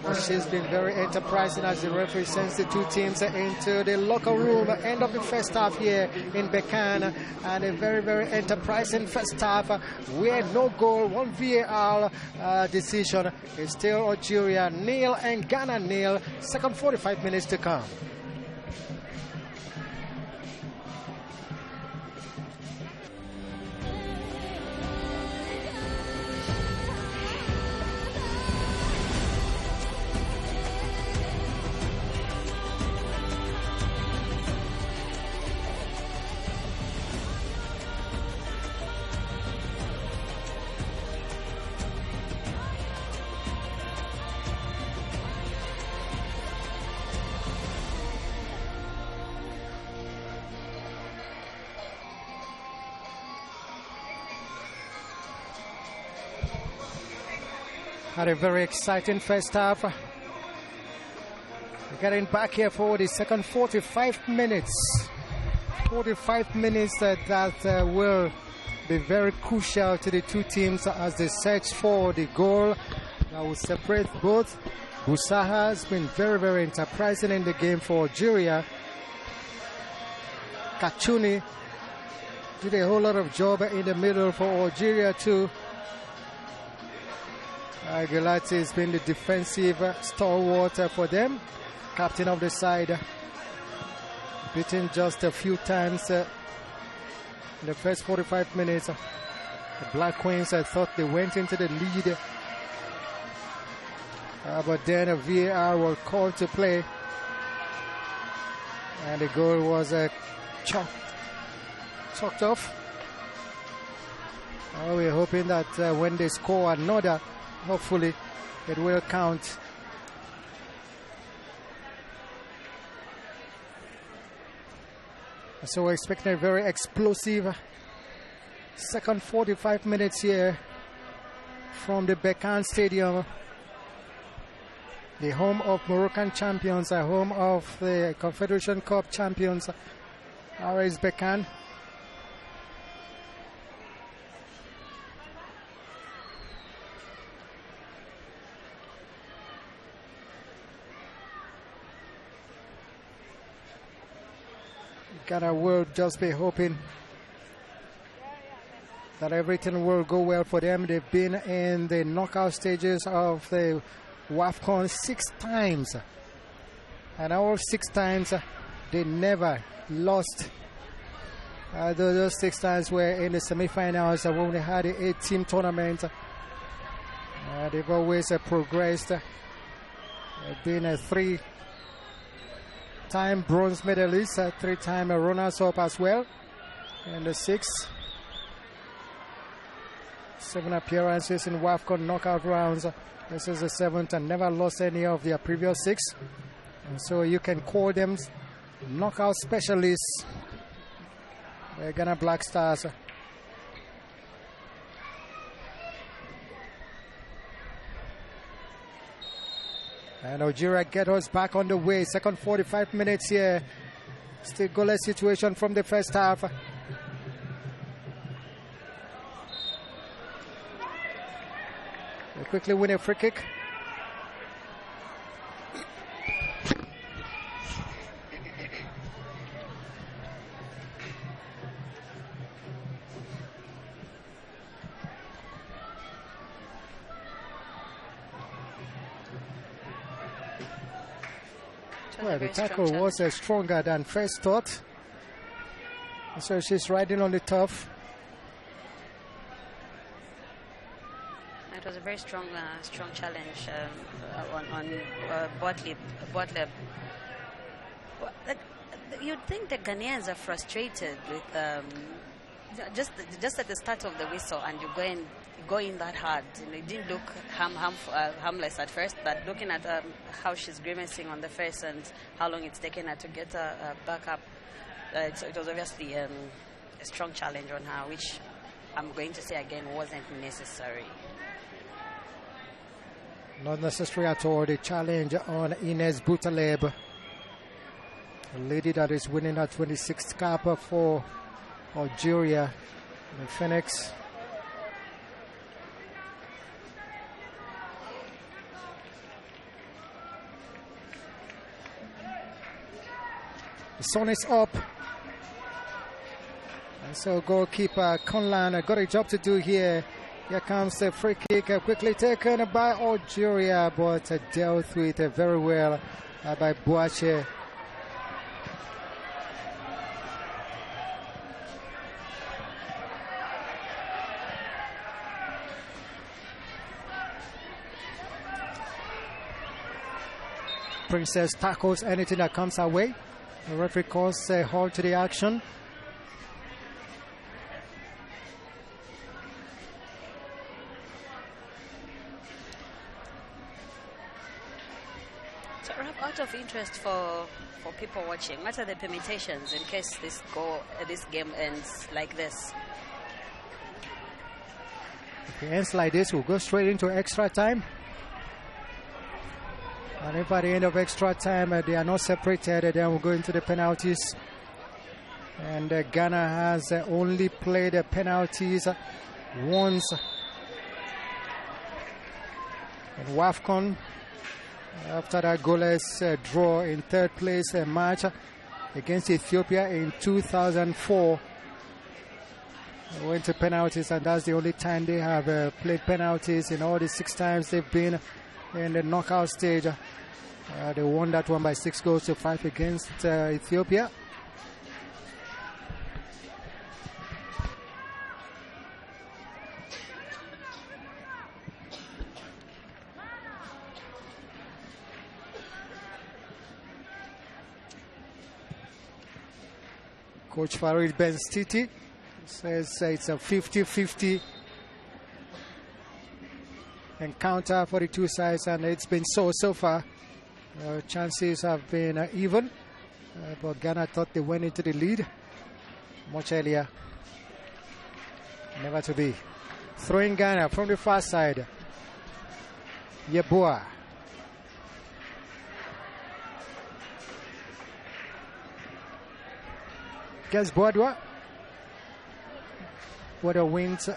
But she's been very enterprising as the referee sends the two teams into the locker room. End of the first half here in Bekan, and a very, very enterprising first half. We had no goal, one VAR decision. It's still Algeria nil and Ghana nil. Second 45 minutes to come. Had a very exciting first half. We're getting back here for the second 45 minutes. 45 minutes that will be very crucial to the two teams as they search for the goal that will separate both. Busaha has been very, very enterprising in the game for Algeria. Kachuni did a whole lot of job in the middle for Algeria too. Gulati has been the defensive stalwart for them. Captain of the side. Beaten just a few times in the first 45 minutes. The Black Queens, I thought they went into the lead. But then a VAR was called to play. And the goal was chalked off. We're hoping that when they score another, hopefully it will count. So we're expecting a very explosive second 45 minutes here from the Bekan Stadium. the home of Moroccan champions, the home of the Confederation Cup champions, RS Berkane. Ghana will just be hoping that everything will go well for them. They've been in the knockout stages of the WAFCON 6 times, and all 6 times they never lost. Those 6 times were in the semi-finals when they had the 8-team tournament. They've always progressed. They've been a 3-time bronze medalist, 3-time runners-up as well, and the 7 appearances in WAFCON knockout rounds. This is the 7th and never lost any of their previous 6. And so you can call them knockout specialists. The Ghana Black Stars. And Algeria get us back on the way. Second 45 minutes here. Still goalless situation from the first half. They quickly win a free kick. Well, the tackle was stronger than first thought. So she's riding on the tough. It was a very strong challenge on Botley. You'd think the Ghanaians are frustrated with just at the start of the whistle, and you go in that hard. It didn't look harmless at first, but looking at how she's grimacing on the face and how long it's taken her to get back up, it was obviously a strong challenge on her, which I'm going to say again wasn't necessary. Not necessary at all. The challenge on Ines Boutaleb, a lady that is winning her 26th cap for Algeria, the Phoenix. The sun is up. And so goalkeeper Conlan got a job to do here. Here comes the free kick, quickly taken by Algeria, but dealt with very well by Boache. Princess tackles anything that comes her way. The referee calls a halt to the action. Out of interest for people watching, what are the permutations in case this game ends like this? If it ends like this, we'll go straight into extra time. And if at the end of extra time they are not separated, then we'll go into the penalties. And Ghana has only played the penalties once in WAFCON. After that goalless draw in third place match against Ethiopia in 2004. They went to penalties, and that's the only time they have played penalties in all the 6 times they've been in the knockout stage. They won that one by 6-5 against Ethiopia. Coach Farid Ben-Stiti says it's a 50-50 encounter for the two sides, and it's been so far. Chances have been even, but Ghana thought they went into the lead much earlier. Never to be. Throwing Ghana from the far side. Yeboah. Gets Boadua. Boadua wins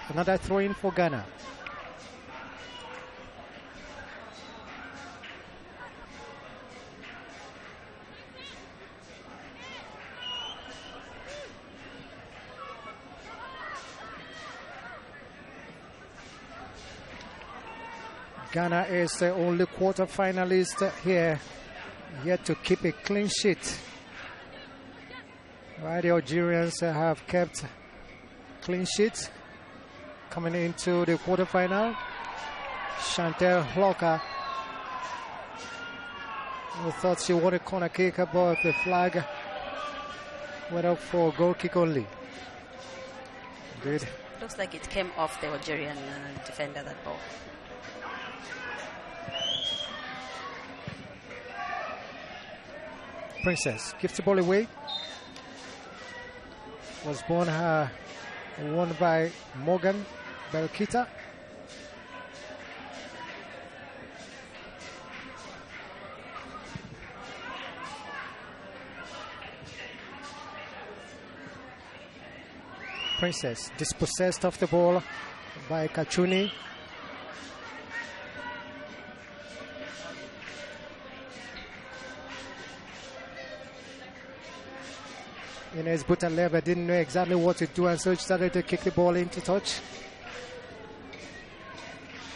another throw-in for Ghana. Ghana is the only quarter-finalist here, yet to keep a clean sheet. While the Algerians have kept clean sheets coming into the quarter-final. Chantel Hloka, who thought she wanted corner kick, but the flag went up for goal kick only. Indeed. Looks like it came off the Algerian defender, that ball. Princess gives the ball away. Was won by Morgan Belkita. Princess dispossessed of the ball by Kachuni. Ines Butaleba didn't know exactly what to do, and so she started to kick the ball into touch.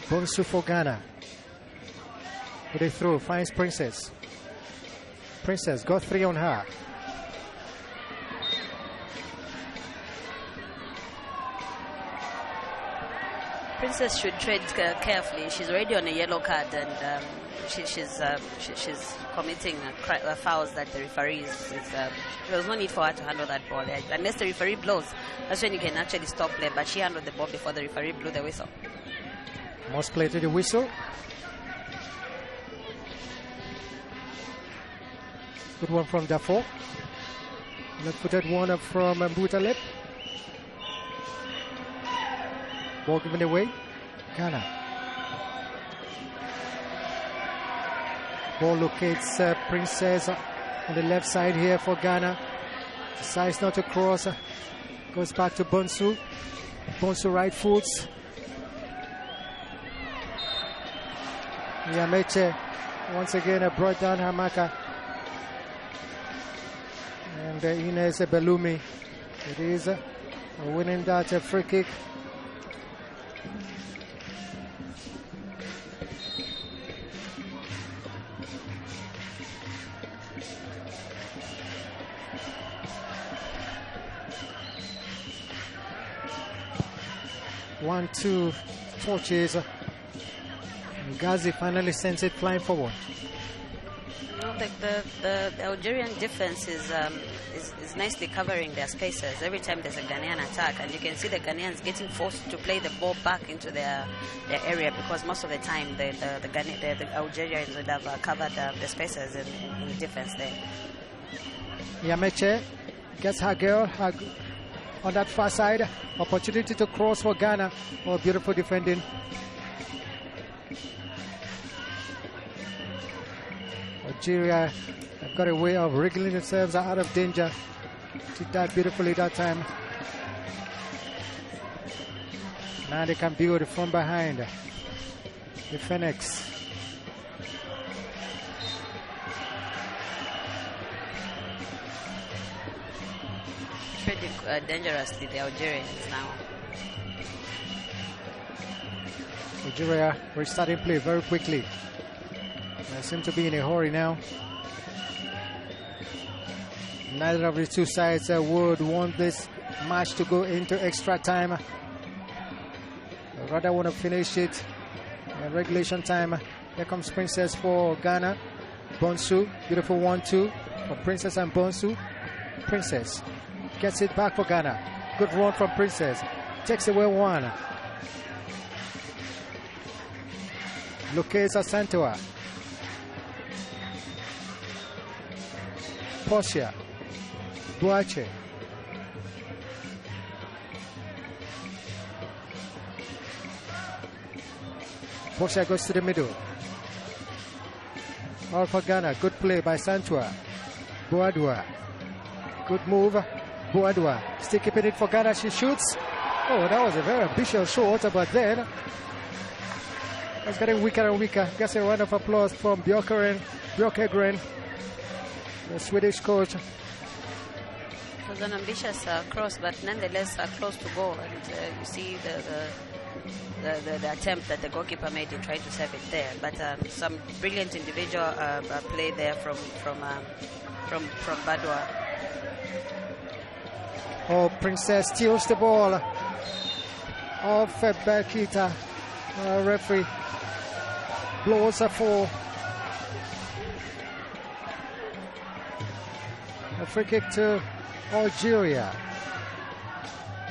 Bonsu for Ghana. With a throw, finds Princess. Princess got 3 on her. Princess should tread carefully. She's already on a yellow card, and she's committing fouls that the referee there was no need for her to handle that ball. Unless the referee blows, that's when you can actually stop play. But she handled the ball before the referee blew the whistle. Must play to the whistle. Good one from Dafoe. Left-footed one from Mbutaleb. Ball given away. Ghana. Ball locates Princess on the left side here for Ghana. Decides not to cross. Goes back to Bonsu. Bonsu right foots. Yameche once again brought down Hamaka. And Ines Belumi. It is winning that free kick. One, two touches. Ghazi finally sends it flying forward. The Algerian defense is nicely covering their spaces every time there's a Ghanaian attack, and you can see the Ghanaians getting forced to play the ball back into their area, because most of the time the Algerians would have covered the spaces in the defense there. Yameche gets her girl on that far side. Opportunity to cross for Ghana. Oh, beautiful defending. Algeria have got a way of wriggling themselves out of danger. Did that beautifully that time. Now they can build from behind. The Phoenix. Trading dangerously, the Algerians now. Algeria restarting play very quickly. They seem to be in a hurry now. Neither of the two sides would want this match to go into extra time. They rather want to finish it in regulation time. Here comes Princess for Ghana. Bonsu, beautiful 1-2 for Princess and Bonsu. Princess gets it back for Ghana. Good run from Princess. Takes away one. Locates Asantua. Portia. Boache. Portia goes to the middle. All for Ghana. Good play by Santua. Boadua Good move. Boadua still keeping it for Ghana. She shoots. Oh, that was a very ambitious shot, but then it's getting weaker and weaker. Gets a round of applause from Björkegren, the Swedish coach. It was an ambitious cross, but nonetheless close to goal. And you see the attempt that the goalkeeper made in trying to save it there. But some brilliant individual play there from Badua. Oh, Princess steals the ball off Berkita. Referee blows a foul. A free kick to Algeria.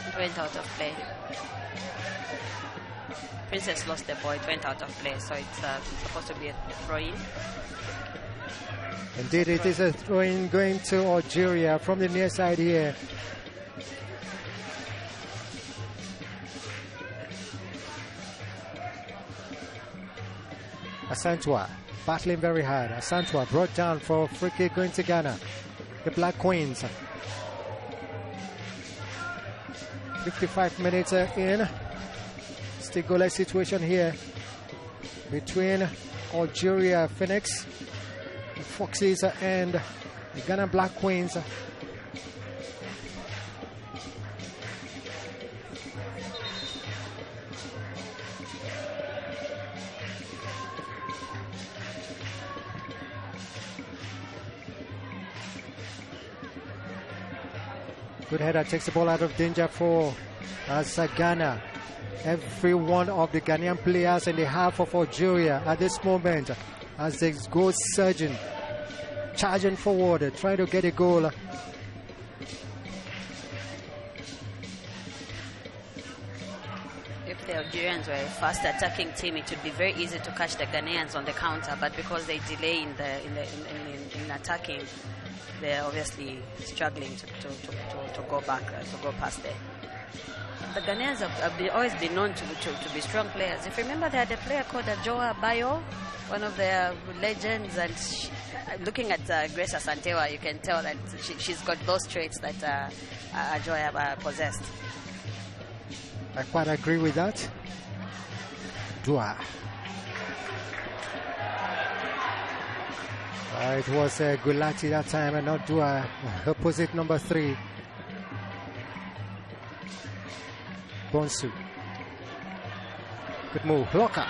It went out of play. Princess lost the ball. It went out of play, so it's supposed to be a throw-in. Indeed, it is a throw-in going to Algeria from the near side here. Asantwa battling very hard. Asantwa brought down for free kick going to Ghana. The Black Queens. 55 minutes in. Still goalless situation here between Algeria Phoenix, the Foxes, and the Ghana Black Queens. Good header, takes the ball out of danger for Ghana. Every one of the Ghanaian players in the half of Algeria at this moment, as they go surging, charging forward, trying to get a goal. If the Algerians were a fast attacking team, it would be very easy to catch the Ghanaians on the counter. But because they delay in attacking, they're obviously struggling to go back, to go past there. The Ghanaians have always been known to be strong players. If you remember, they had a player called Joa Bayo, one of their legends, and looking at Grace Asantewa, you can tell that she's got those traits that Joa possessed. I quite agree with that. Dua. It was Gulati that time and not Dua, opposite number 3. Bonsu. Good move. Blocker.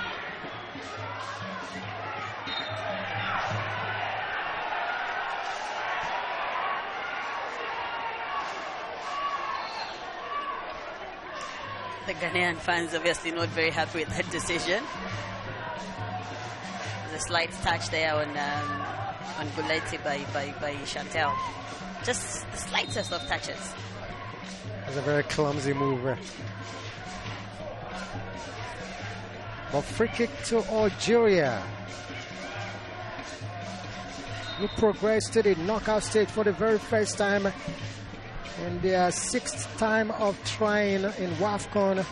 The Ghanaian fans obviously not very happy with that decision. There's a slight touch there on Gulati by Chantel. Just the slightest of touches. It's a very clumsy move. But free kick to Algeria. We progress to the knockout stage for the very first time in their 6th time of trying in WAFCON.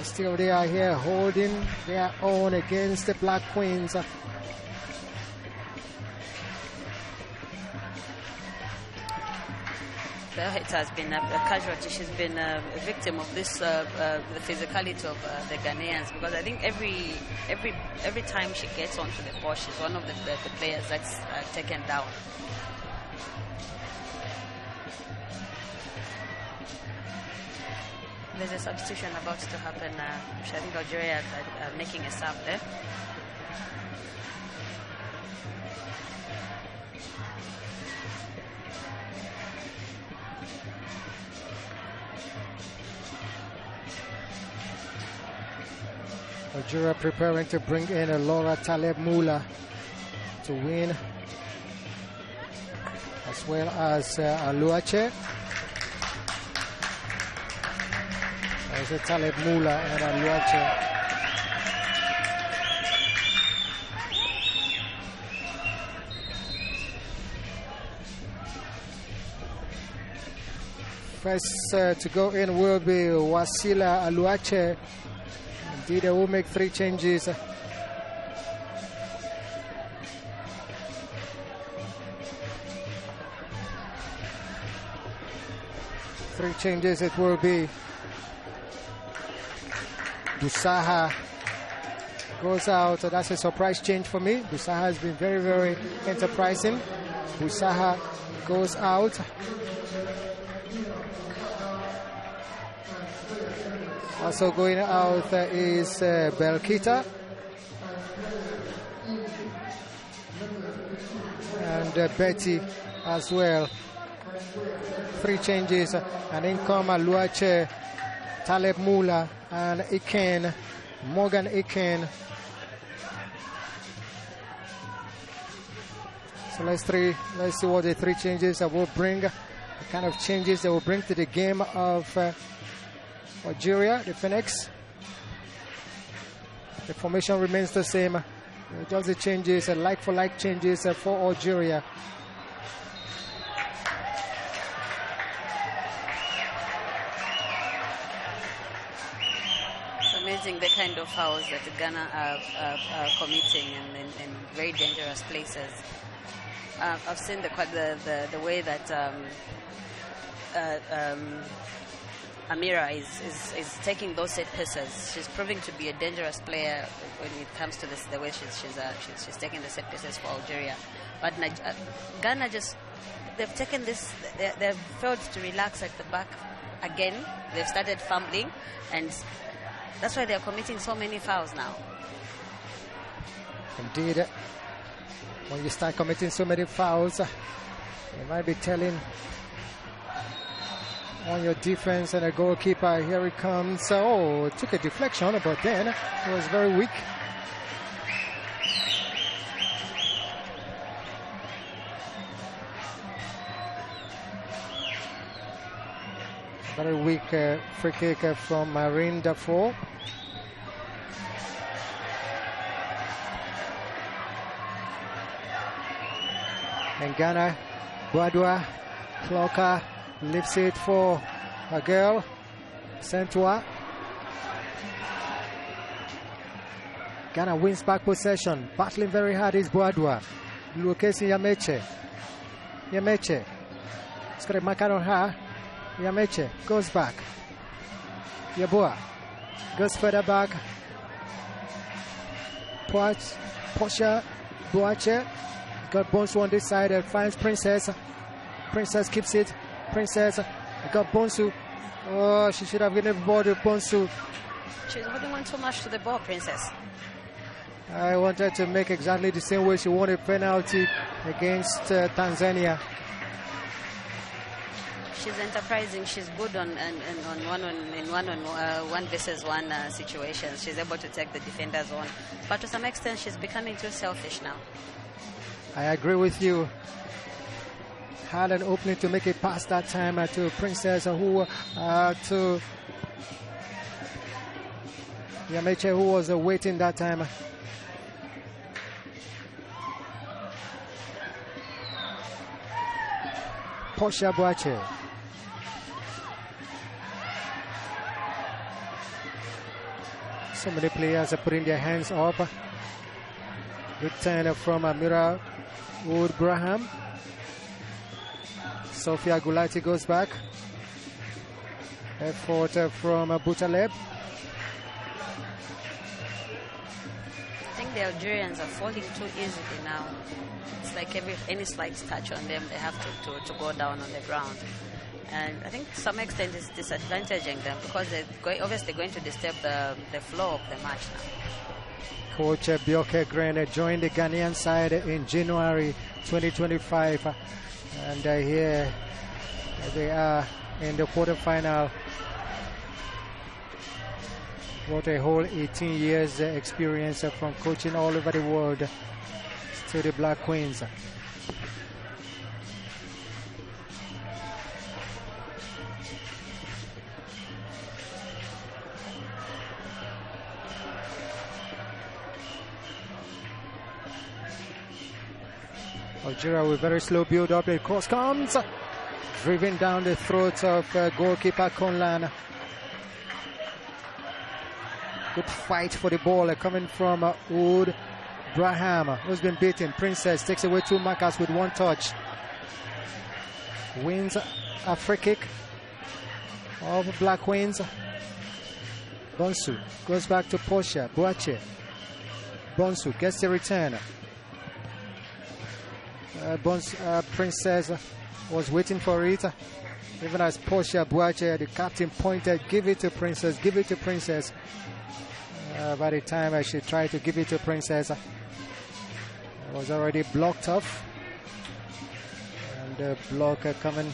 Still they are here holding their own against the Black Queens. It has been a casualty. She's been a victim of this the physicality of the Ghanaians, because I think every time she gets onto the ball, she's one of the players that's taken down. There's a substitution about to happen. I think Algeria are making a sub there. Algeria preparing to bring in a Laura Taleb Mula to win, as well as Aluache. There's a Taleb Mula and Aluache. First to go in will be Wasila Aluache. Indeed, they will make 3 changes. 3 changes it will be. Busaha goes out. That's a surprise change for me. Busaha has been very, very enterprising. Busaha goes out. Also going out is Belkita. And Betty as well. 3 changes. And in come Luache, Taleb Mula, and Iken, Morgan Iken. So let's see what the 3 changes will bring. The kind of changes they will bring to the game of Algeria, the Phoenix. The formation remains the same. Just the changes, like-for-like changes for Algeria. It's amazing the kind of fouls that Ghana are committing in very dangerous places. I've seen the way that Amira is taking those set pieces. She's proving to be a dangerous player when it comes to this, the way she's taking the set pieces for Algeria. But Ghana they've taken this. They've failed to relax at the back again. They've started fumbling, and that's why they're committing so many fouls now. Indeed, when you start committing so many fouls, you might be telling on your defense and a goalkeeper. Here it comes. Oh, it took a deflection, but then it was very weak. Very weak free kick from Marine Dafoe. And Ghana, Guadua, Clocker lifts it for a girl, Sentua. Ghana wins back possession. Battling very hard is Guadua. Lukesi Yameche. Yameche. It's got a mark on her. Yameche goes back. Yabua goes further back. Posha Boache got Bonsu on this side and finds Princess. Princess keeps it. Princess got Bonsu. Oh, she should have given the ball to Bonsu. She's holding on too much to the ball, Princess. I wanted to make exactly the same way. She won a penalty against Tanzania. She's enterprising. She's good on one versus one situations. She's able to take the defenders on, but to some extent, she's becoming too selfish now. I agree with you. Had an opening to make it pass that time to Princess, who to Yameche, who was waiting that time. Posha Boache. So many players are putting their hands up. Good turn from Amira Wood-Braham. Sophia Gulati goes back. Effort from Butaleb. I think the Algerians are falling too easily now. It's like any slight touch on them, they have to go down on the ground. And I think to some extent it's disadvantaging them because they're obviously going to disturb the flow of the match now. Coach Bioke Grene joined the Ghanaian side in January 2025. And here they are in the quarterfinal. What a whole 18 years experience from coaching all over the world. Still the Black Queens. Algeria with very slow build up. The cross comes, driven down the throat of goalkeeper Conlan. Good fight for the ball coming from Wood Braham, who's been beaten. Princess takes away 2 markers with 1 touch. Wins a free kick. of Black Wings. Bonsu goes back to Portia Boache. Bonsu gets the return. Princess was waiting for it. Even as Portia Boache, the captain, pointed, give it to Princess, give it to Princess. By the time she tried to give it to Princess, it was already blocked off. And the block coming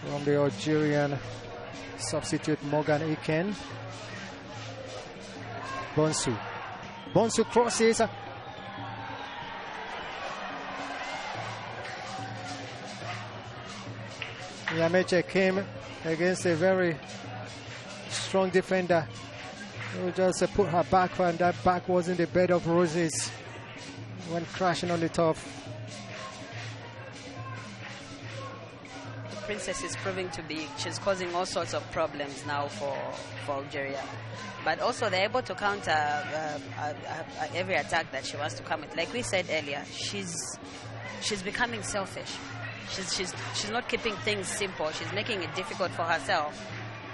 from the Algerian substitute Morgan Iken. Bonsu crosses. Yameche came against a very strong defender who just put her back, and that back was in the bed of roses. Went crashing on the top. Princess is proving to be, she's causing all sorts of problems now for Algeria. But also they're able to counter every attack that she wants to come with. Like we said earlier, she's becoming selfish. She's not keeping things simple. She's making it difficult for herself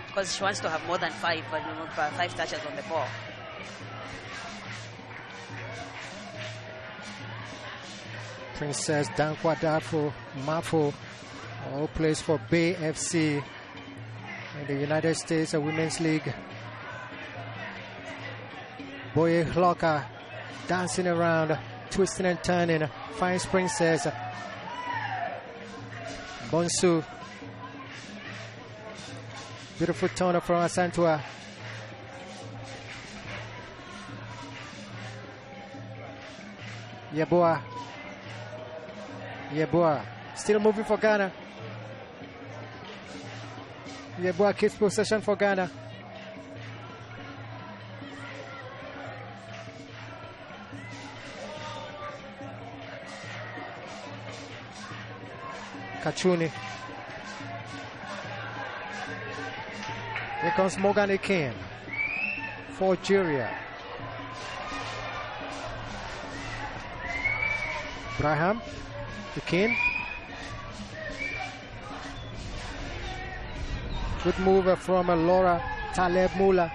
because she wants to have more than five touches on the ball. Princess Dankwa Mafo, who plays for Bay FC in the United States Women's League. Boye Hloka dancing around, twisting and turning, finds Princess. Bonsu, beautiful turner from Asantua. Yeboah, still moving for Ghana. Yeboah keeps possession for Ghana. Kachuni. Here comes Morgan Iken for Algeria. Braham, Iken. Good move from Laura Taleb Mula.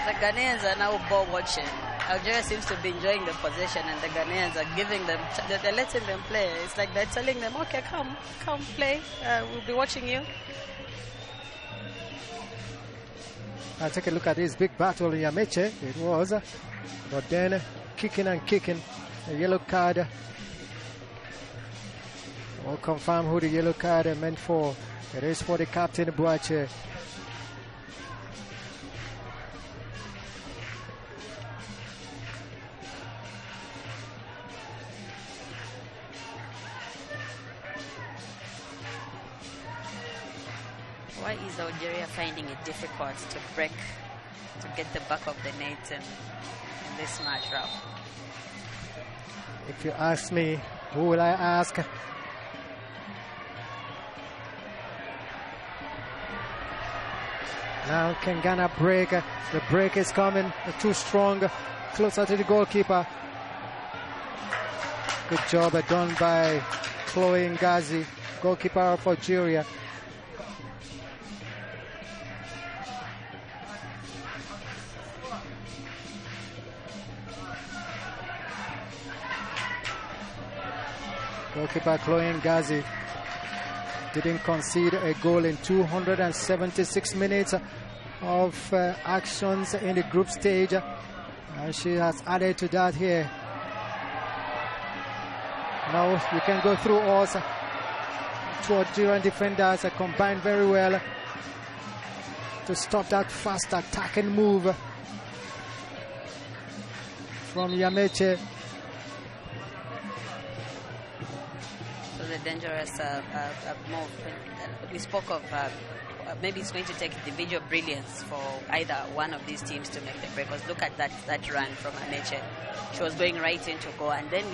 The Ghanaians are now ball watching. Algeria seems to be enjoying the possession, and the Ghanaians are giving them, they're letting them play. It's like they're telling them, okay, come play. We'll be watching you. I'll take a look at this big battle in Yameche. It was, but then kicking. A yellow card. We'll confirm who the yellow card meant for. It is for the captain, Boache. Why is Algeria finding it difficult to break, to get the back of the net in this match, Ralph? If you ask me, who will I ask? Now can Ghana break? The break is coming. Too strong. Closer to the goalkeeper. Good job done by Chloe Ngazi, goalkeeper of Algeria. Goalkeeper Chloe Ngazi didn't concede a goal in 276 minutes of actions in the group stage, and she has added to that here. Now you can go through all two Algerian defenders combined very well to stop that fast attacking move from Yameche. The dangerous move. We spoke of maybe it's going to take individual brilliance for either one of these teams to make the break. Because look at that run from Aneche. She was going right into goal, and then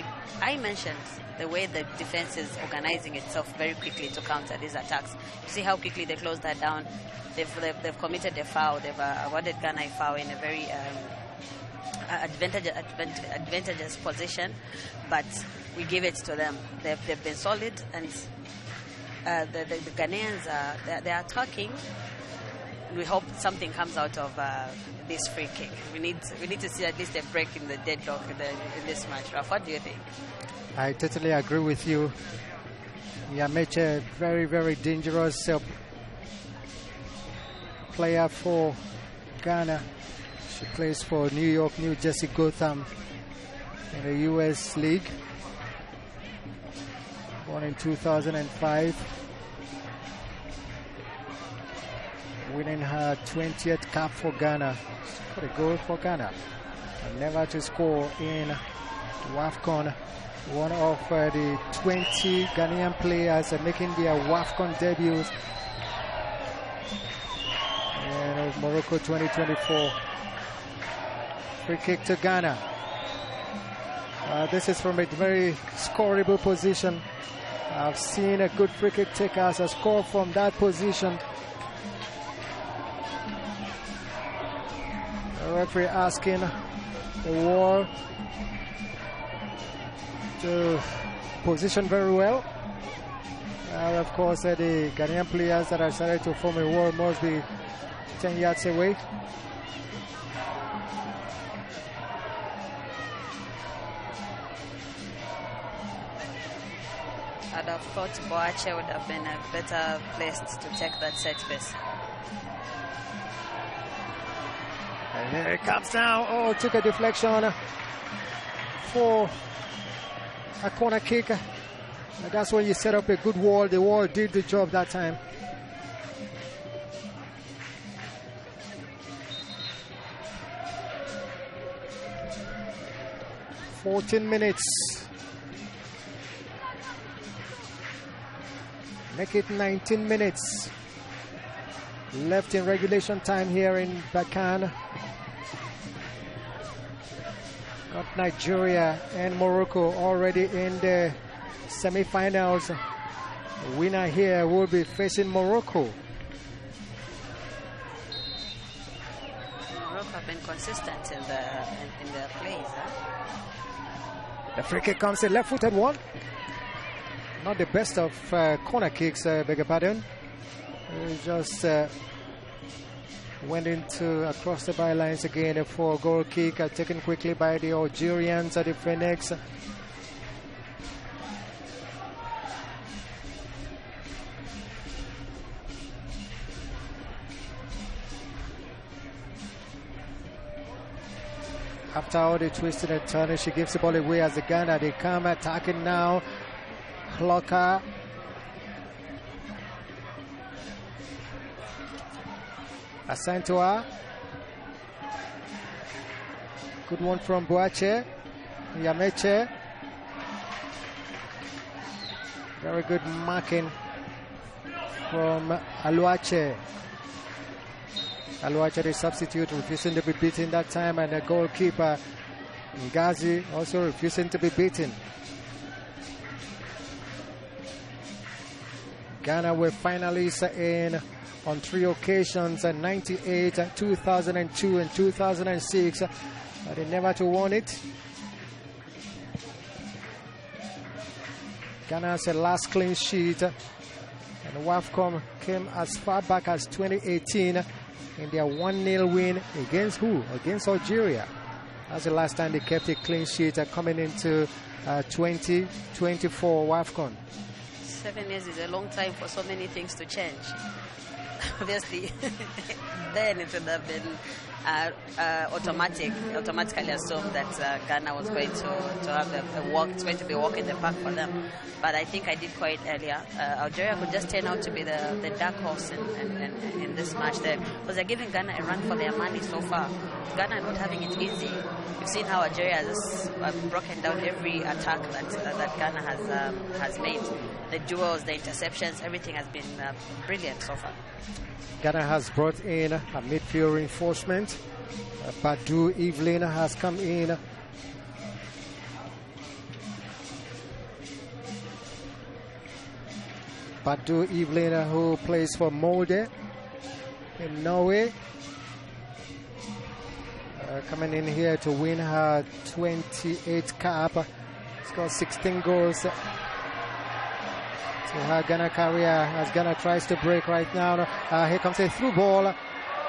I mentioned the way the defense is organizing itself very quickly to counter these attacks. You see how quickly they closed that down. They've committed a foul. They've awarded Ghana a foul in a very advantageous position, but we give it to them. They've been solid, and the Ghanaians they are attacking. We hope something comes out of this free kick. We need to see at least a break in the deadlock in this match. Raf, what do you think? I totally agree with you. Yameche, very, very dangerous player for Ghana. She plays for New York, New Jersey, Gotham in the U.S. League. Born in 2005. Winning her 20th cap for Ghana. What a goal for Ghana. And never to score in WAFCON. One of the 20 Ghanaian players making their WAFCON debuts in Morocco 2024. Free kick to Ghana. This is from a very scoreable position. I've seen a good free kick takers score from that position. The referee asking the wall to position very well. Of course, the Ghanaian players that are started to form a wall must be 10 yards away. I'd have thought Boache would have been a better placed to take that set piece. And here it comes now. Oh, took a deflection for a corner kick. And that's when you set up a good wall. The wall did the job that time. .14 minutes. Make it 19 minutes. Left in regulation time here in Bakan. Got Nigeria and Morocco already in the semi-finals. The winner here will be facing Morocco. Morocco have been consistent in their plays. The free kick comes in, left-footed one. Not the best of corner kicks, beg your pardon. Just went into across the bylines again. A 4-goal kick taken quickly by the Algerians at the Phoenix. After all the twisting and turning, she gives the ball away as the Ghana. They come attacking now. Clocker. Assigned to her. Good one from Boache. Yameche. Very good marking from Aluache. Aluache, the substitute, refusing to be beaten that time, and the goalkeeper Ngazi also refusing to be beaten. Ghana were finalists on 3 occasions, 98, 2002 and 2006, but they never to won it. Ghana's last clean sheet, and WAFCON came as far back as 2018 in their 1-0 win against who? Against Algeria. That's the last time they kept a clean sheet coming into 2024 WAFCON. 7 years is a long time for so many things to change. Obviously, then it would have been automatically assumed that Ghana was going to have a walk. It's going to be a walk in the park for them. But I think I did quite earlier. Algeria could just turn out to be the dark horse in this match there, because they're giving Ghana a run for their money so far. Ghana not having it easy. We've seen how Algeria has broken down every attack that Ghana has made. The duels, the interceptions, everything has been brilliant so far. Ghana has brought in a midfield reinforcement. Badu Evelyn has come in. Badu Evelyn, who plays for Molde in Norway. coming in here to win her 28th cap. Scored 16 goals to her Ghana career as Ghana tries to break right now. Here comes a through ball.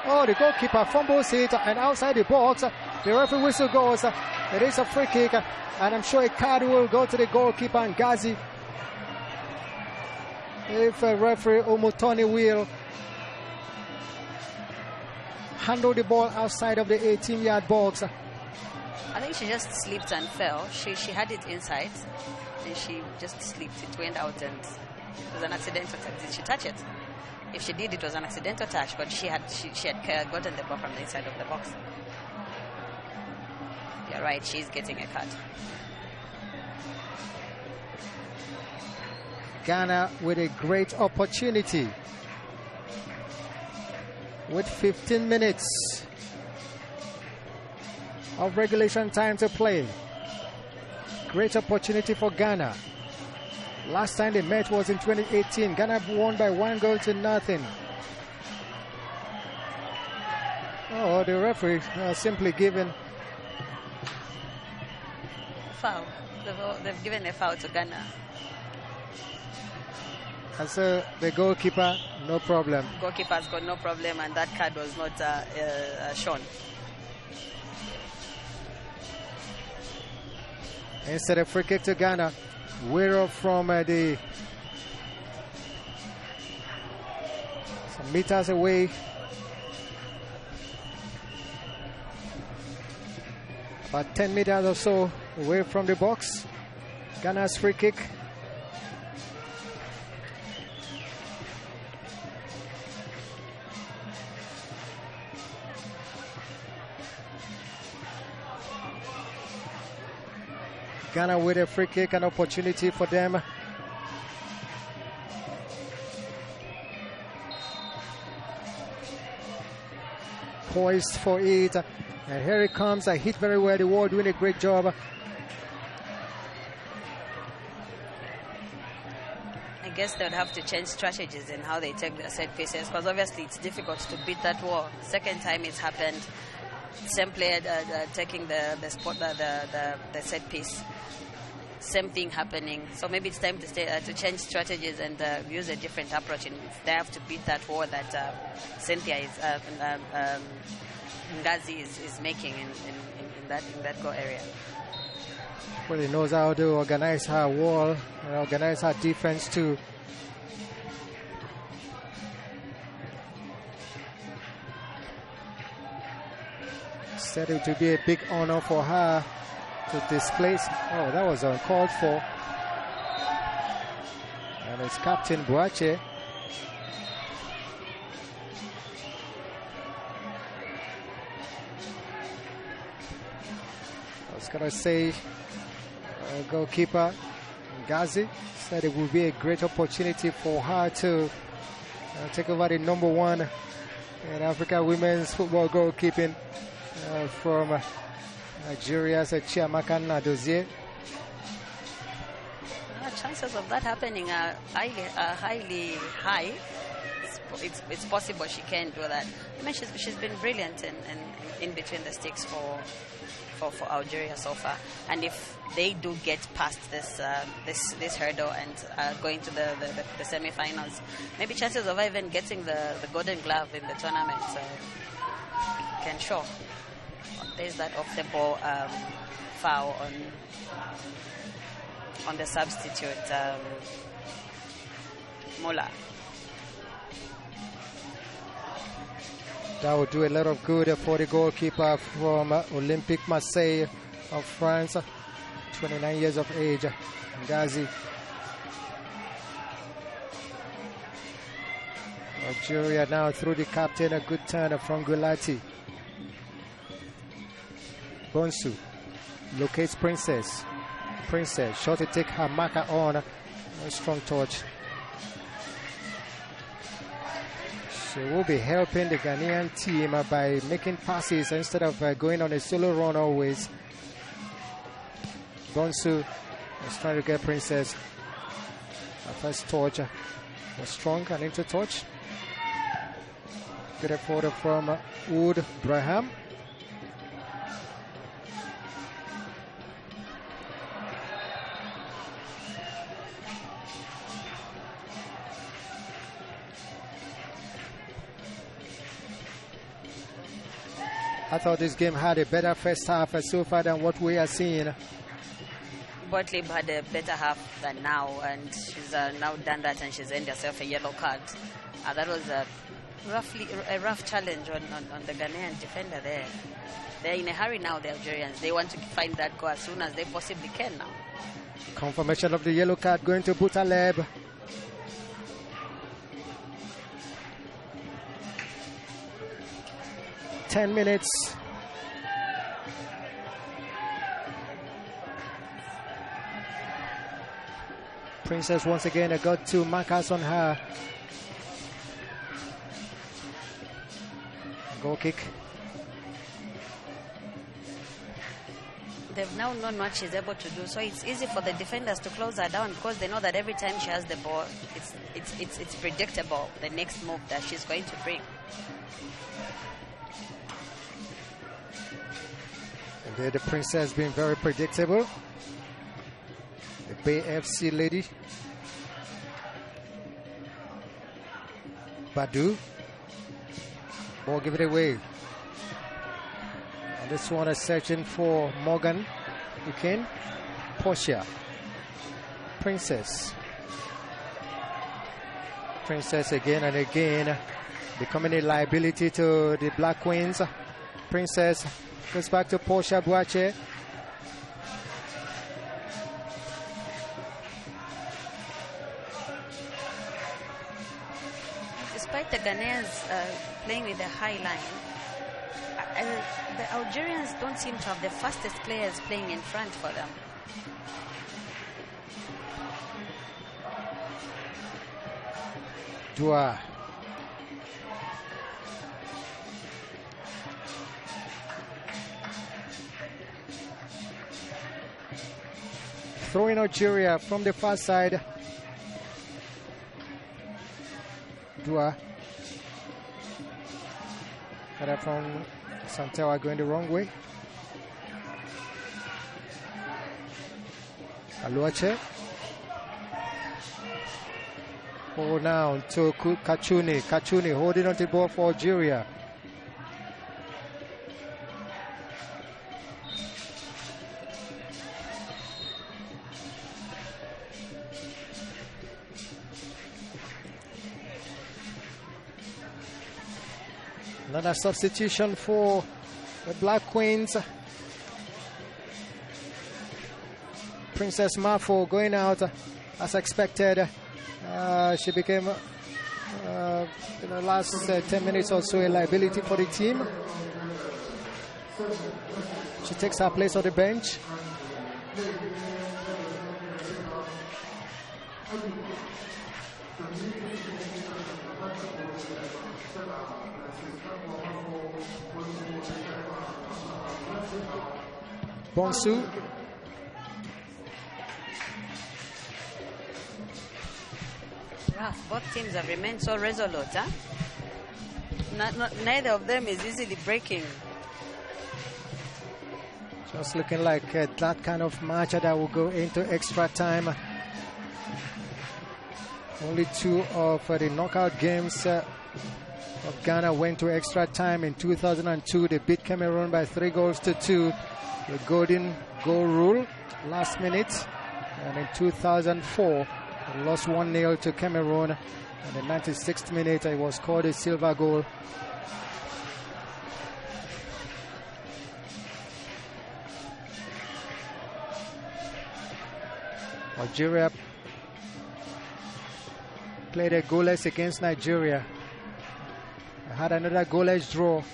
Oh, the goalkeeper fumbles it, and outside the box, the referee whistle goes. It is a free kick, and I'm sure a card will go to the goalkeeper and Gazi. If referee Omotoni will handle the ball outside of the 18-yard box. I think she just slipped and fell. She had it inside, and she just slipped. It went out, and it was an accidental touch. Did she touch it? If she did, it was an accidental touch, but she had gotten the ball from the inside of the box. You're right, she's getting a card. Ghana with a great opportunity. With 15 minutes of regulation time to play. Great opportunity for Ghana. Last time they met was in 2018. Ghana won by 1-0. Oh, the referee simply given foul. They've given a foul to Ghana. And so the goalkeeper, no problem. Goalkeeper's got no problem, and that card was not shown. Instead of free kick to Ghana, Wero from some meters away. About 10 meters or so away from the box. Ghana's free kick. Ghana with a free kick, an opportunity for them. Poised for it. And here it comes. I hit very well. The wall doing a great job. I guess they would have to change strategies in how they take their set pieces, because obviously it's difficult to beat that wall. Second time it's happened. Same player taking the set piece. Same thing happening. So maybe it's time to change strategies and use a different approach. And they have to beat that wall that Cynthia is Ngazi is making in that goal area. Well, he knows how to organize her wall and organize her defense too. Said it to be a big honor for her to displace. Oh, that was uncalled for. And it's Captain Boache. I was going to say, goalkeeper Ngazi said it would be a great opportunity for her to take over the #1 in Africa women's football goalkeeping from Nigeria's Chiamaka Nadozie. Chances of that happening are highly high. It's possible she can do that. I mean, she's been brilliant in between the sticks for Algeria so far. And if they do get past this hurdle and going to the semi-finals, maybe chances of even getting the Golden Glove in the tournament can show. There's that off-the-ball foul on the substitute, Mola. That would do a lot of good for the goalkeeper from Olympique Marseille of France, 29 years of age, Ngazi. Algeria now through the captain, a good turn from Gulati. Bonsu locates Princess. Princess, short to take her marker on. A strong touch. She will be helping the Ghanaian team by making passes instead of going on a solo run always. Bonsu is trying to get Princess. Her first touch was strong and into touch. Good effort from Wood Braham. I thought this game had a better first half so far than what we are seeing. Botlib had a better half than now, and she's now done that, and she's earned herself a yellow card. That was a rough challenge on the Ghanaian defender there. They're in a hurry now, the Algerians. They want to find that goal as soon as they possibly can now. Confirmation of the yellow card going to Butaleb. Ten minutes. Princess once again got two markers on her. Goal kick. They've now known what she's able to do, so it's easy for the defenders to close her down because they know that every time she has the ball, it's predictable the next move that she's going to bring. And there the Princess being very predictable. The Bay FC lady. Badu. Ball give it away. And this one is searching for Morgan. Again. Portia. Princess. Princess again and again. Becoming a liability to the Black Queens. Princess goes back to Portia Boache. Despite the Ghanaians playing with the high line, the Algerians don't seem to have the fastest players playing in front for them. Dua. Throwing Algeria from the far side. Dua. Got from Santewa going the wrong way. Aluache. Oh, now to Kachuni. Kachuni holding on to the ball for Algeria. Another substitution for the Black Queens. Princess Mafo going out as expected. She became, in the last 10 minutes or so, a liability for the team. She takes her place on the bench. Bonsu. Both teams have remained so resolute, huh? Neither of them is easily breaking. Just looking like that kind of match that will go into extra time. Only two of the knockout games of Ghana went to extra time. In 2002, they beat Cameroon by 3-2. The golden goal rule, last minute. And in 2004, they lost 1-0 to Cameroon. And in the 96th minute, it was called a silver goal. Algeria played a goalless against Nigeria. They had another goalless draw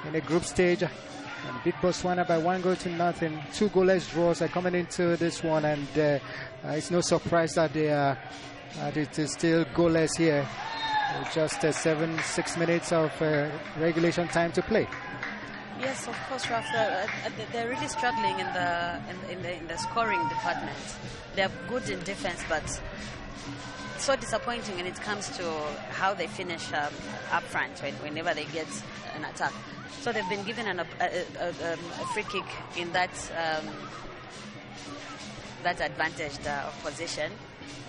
in the group stage and beat Botswana by 1-0. 2 goalless draws are coming into this one, and it's no surprise that it is still goalless here. Just 6 minutes of regulation time to play. Yes, of course, Raf. They're really struggling in the scoring department. They're good in defense, but so disappointing when it comes to how they finish up front whenever they get an attack. So they've been given a free kick in that that advantage of position.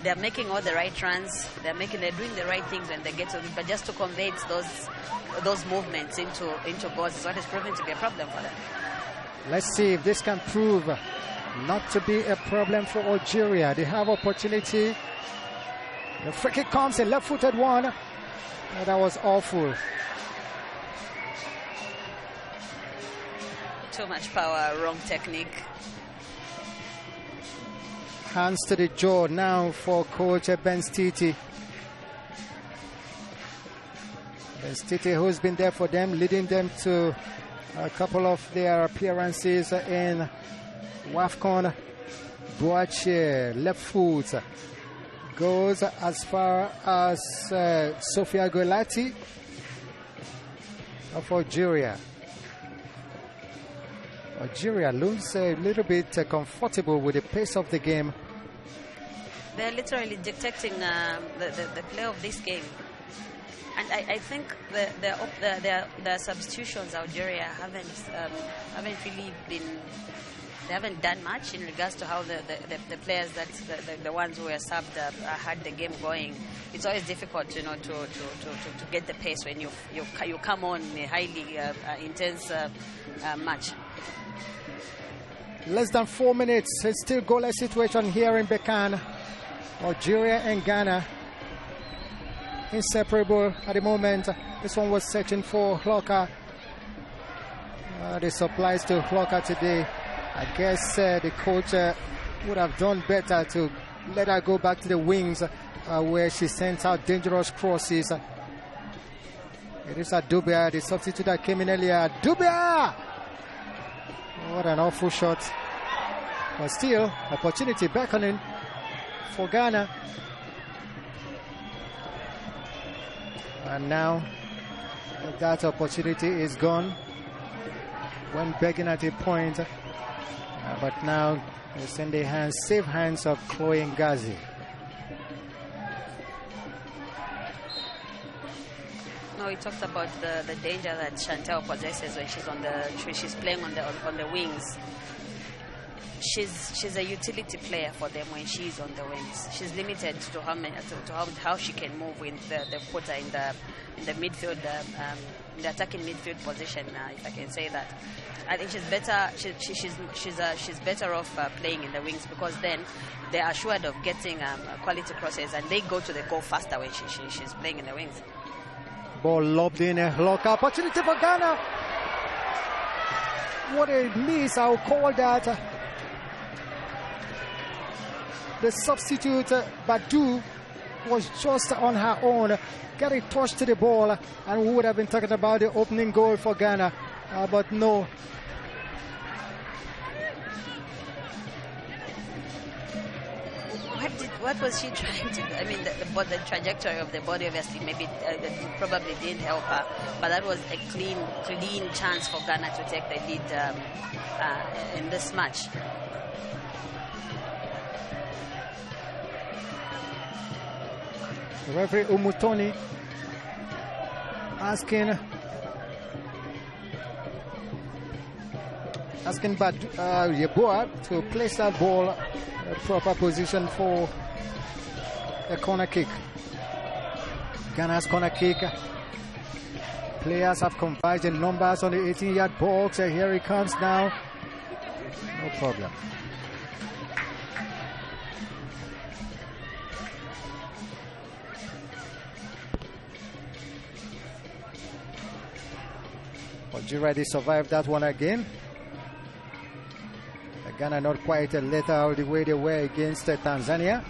They're making all the right runs. They're doing the right things when they get to it, but just to convert those movements into goals is what is proving to be a problem for them. Let's see if this can prove not to be a problem for Algeria. They have opportunity. The free kick comes, a left-footed one. Oh, that was awful. Too much power, wrong technique. Hands to the jaw now for coach Ben Stiti. Ben Stiti, who's been there for them, leading them to a couple of their appearances in WAFCON. Boache, left foot, goes as far as Sofia Golati of Algeria. Algeria looks a little bit comfortable with the pace of the game. They're literally dictating the play of this game. And I think the substitutions Algeria haven't really been. They haven't done much in regards to how the players the ones who were subbed had the game going. It's always difficult, to get the pace when you come on a highly intense match. Less than 4 minutes. It's still goalless situation here in Bekan. Algeria and Ghana inseparable at the moment. This one was searching for Hloka. The supplies to Hloka today. I guess the coach would have done better to let her go back to the wings where she sent out dangerous crosses. It is Adubia, the substitute that came in earlier. Adubia! What an awful shot. But still, opportunity beckoning for Ghana. And now that opportunity is gone when begging at a point. But now it's in the hands, safe hands of Chloe Ngazi. No, we talked about the danger that Chantel possesses when she's playing on the wings. She's a utility player for them when she's on the wings. She's limited to how she can move with the footer in the midfield, the attacking midfield position, if I can say that. I think she's better. She's better off playing in the wings, because then they are assured of getting quality crosses, and they go to the goal faster when she's playing in the wings. Ball lobbed in, a Hloka. Opportunity for Ghana. What a miss! I'll call that. The substitute, Badu, was just on her own, getting touched to the ball, and we would have been talking about the opening goal for Ghana, but no. What was she trying to do? I mean, the trajectory of the body obviously maybe probably didn't help her, but that was a clean chance for Ghana to take the lead in this match. Referee Umutoni asking Yeboah to place that ball in a proper position for a corner kick. Ghana's corner kick. Players have converged in numbers on the 18-yard box. Here he comes now. No problem. Algeria, they survived that one again. Ghana not quite let out the way they were against Tanzania.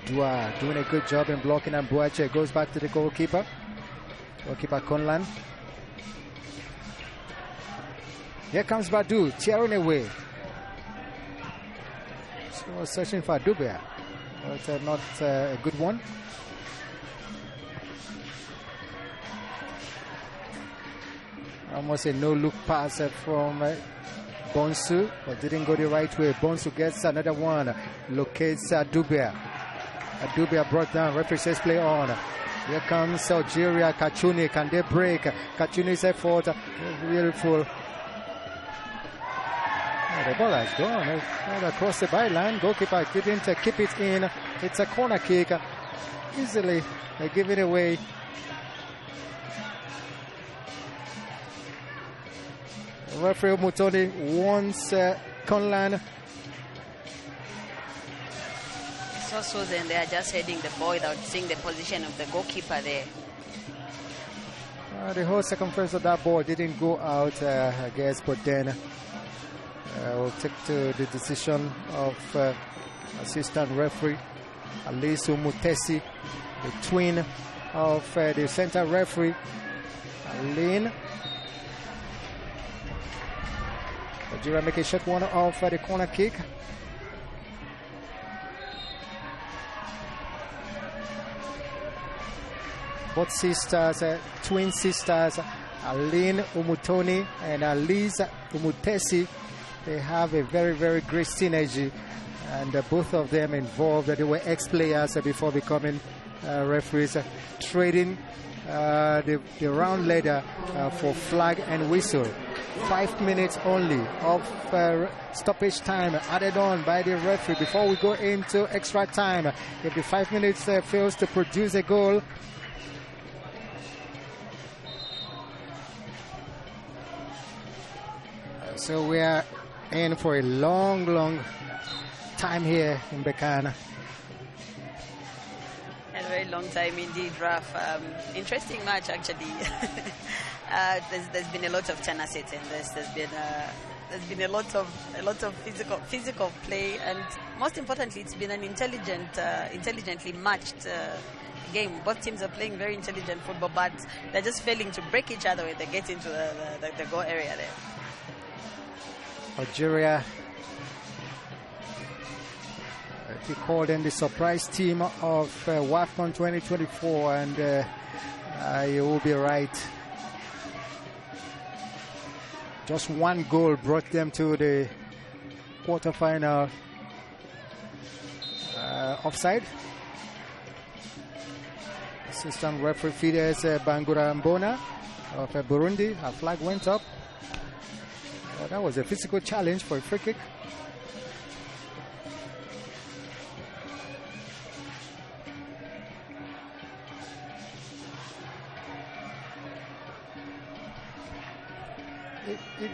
Dua doing a good job in blocking, and Boache goes back to the goalkeeper. Goalkeeper Conlan. Here comes Badu tearing away. She was searching for Adubia, but not a good one. Almost a no-look pass from Bonsu, but didn't go the right way. Bonsu gets another one, locates Adubia. Adubia brought down, referee says play on. Here comes Algeria, Kachuni, can they break? Kachuni's effort, beautiful. The ball has gone right across the byline. Goalkeeper didn't keep it in. It's a corner kick. Easily given away. Referee Mutoni wants Conlan. So then they are just heading the ball without seeing the position of the goalkeeper there. The whole circumference of that ball didn't go out, I guess, but then we'll take to the decision of assistant referee Alisu Mutesi, the twin of the center referee Aline. Algeria make a shot one off the corner kick. Both sisters, twin sisters, Aline Umutoni and Alice Umutesi, they have a very, very great synergy. And both of them involved, they were ex-players before becoming referees, trading the round ladder for flag and whistle. 5 minutes only of stoppage time added on by the referee before we go into extra time. If the 5 minutes fails to produce a goal, so we are in for a long, long time here in Bekana. A very long time indeed, Raf. Interesting match, actually. There's been a lot of tenacity in this. There's been a lot of physical play, and most importantly, it's been an intelligently matched game. Both teams are playing very intelligent football, but they're just failing to break each other when they get into the goal area there. Algeria, he called them the surprise team of WAFCON 2024, and you will be right. Just one goal brought them to the quarterfinal. Offside. Assistant referee Fides Bangura Mbona of Burundi. A flag went up. That was a physical challenge for a free kick.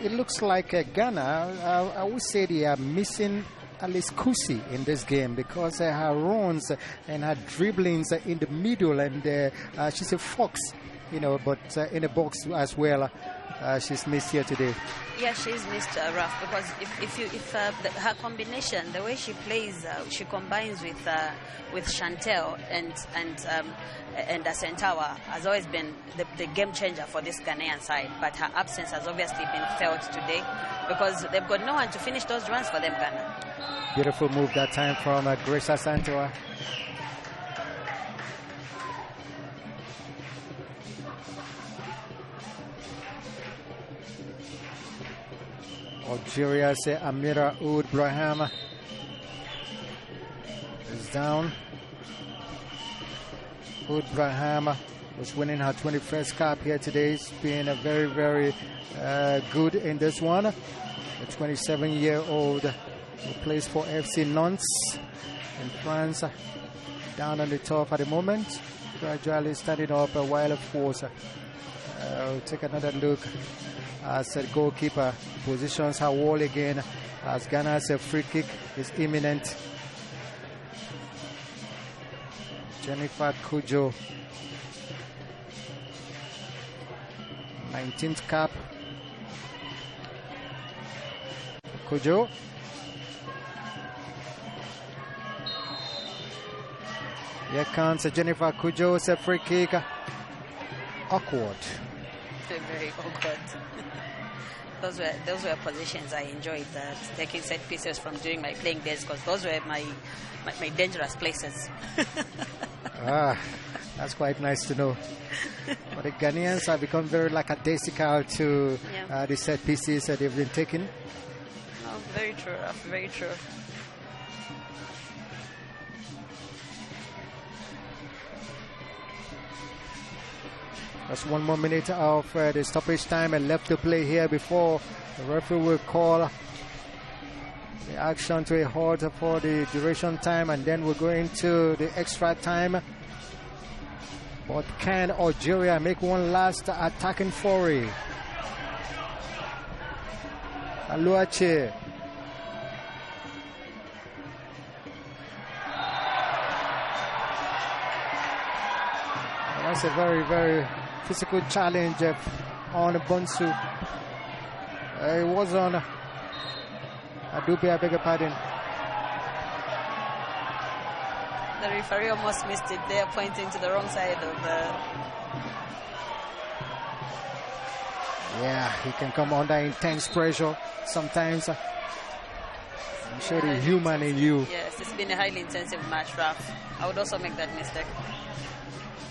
It looks like Ghana, I would say they are missing Alice Kusi in this game because her runs and her dribblings in the middle, and she's a fox, but in the box as well. She's missed here today. Yeah, she's missed Raf, because if her combination, the way she plays, she combines with Chantel and Asentawa has always been the game changer for this Ghanaian side. But her absence has obviously been felt today because they've got no one to finish those runs for them, Ghana. Beautiful move that time from Grace Asentawa. Algeria's Amira Oud Braham is down. Oud Braham was winning her 21st cap here today. She's been very, very good in this one. A 27-year-old who plays for FC Nantes in France. Down on the top at the moment. Gradually standing up a while of force. We'll take another look as the goalkeeper positions her wall again as Ghana's free kick is imminent. Jennifer Kujo, 19th cap. Kujo. Here comes Jennifer Kujo's free kick. Awkward. Very awkward. Those were positions I enjoyed, taking set pieces from during my playing days, because those were my dangerous places. That's quite nice to know. But the Ghanaians have become very lackadaisical to the set pieces that they've been taking. Oh, very true, very true. That's 1 more minute of the stoppage time and left to play here before the referee will call action to a halt for the duration time, and then we're going to the extra time. But can Algeria make one last attacking foray? Aluache. That's a very, very physical challenge on Bonsu. It was on Adubi, I beg your pardon. The referee almost missed it there, pointing to the wrong side of the... Yeah, he can come under intense pressure sometimes. I'm sure the human in you. Yes, it's been a highly intensive match, Raf. I would also make that mistake.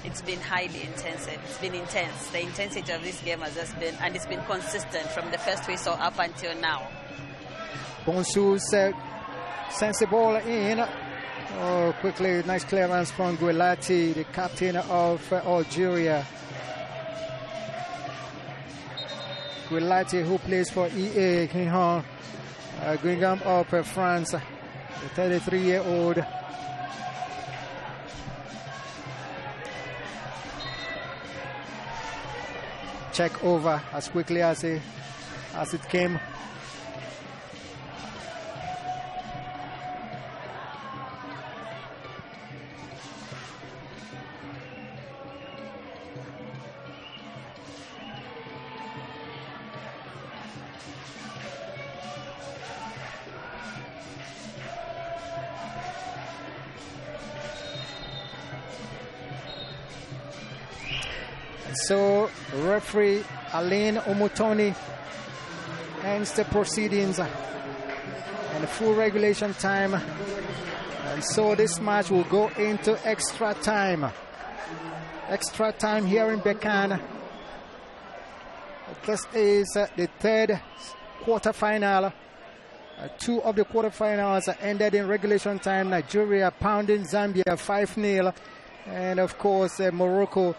It's been highly intensive. It's been intense. The intensity of this game has just been, and it's been consistent from the first whistle up until now. Bonsu sends the ball in. Oh, quickly, nice clearance from Guelati, the captain of Algeria. Guelati, who plays for EA Guingamp of France, the 33-year-old. Check over as quickly as it came. So, referee Alain Omotoni ends the proceedings and full regulation time. And so this match will go into extra time. Extra time here in Bekan. This is the third quarterfinal. Two of the quarterfinals ended in regulation time. Nigeria pounding Zambia 5-0. And of course, Morocco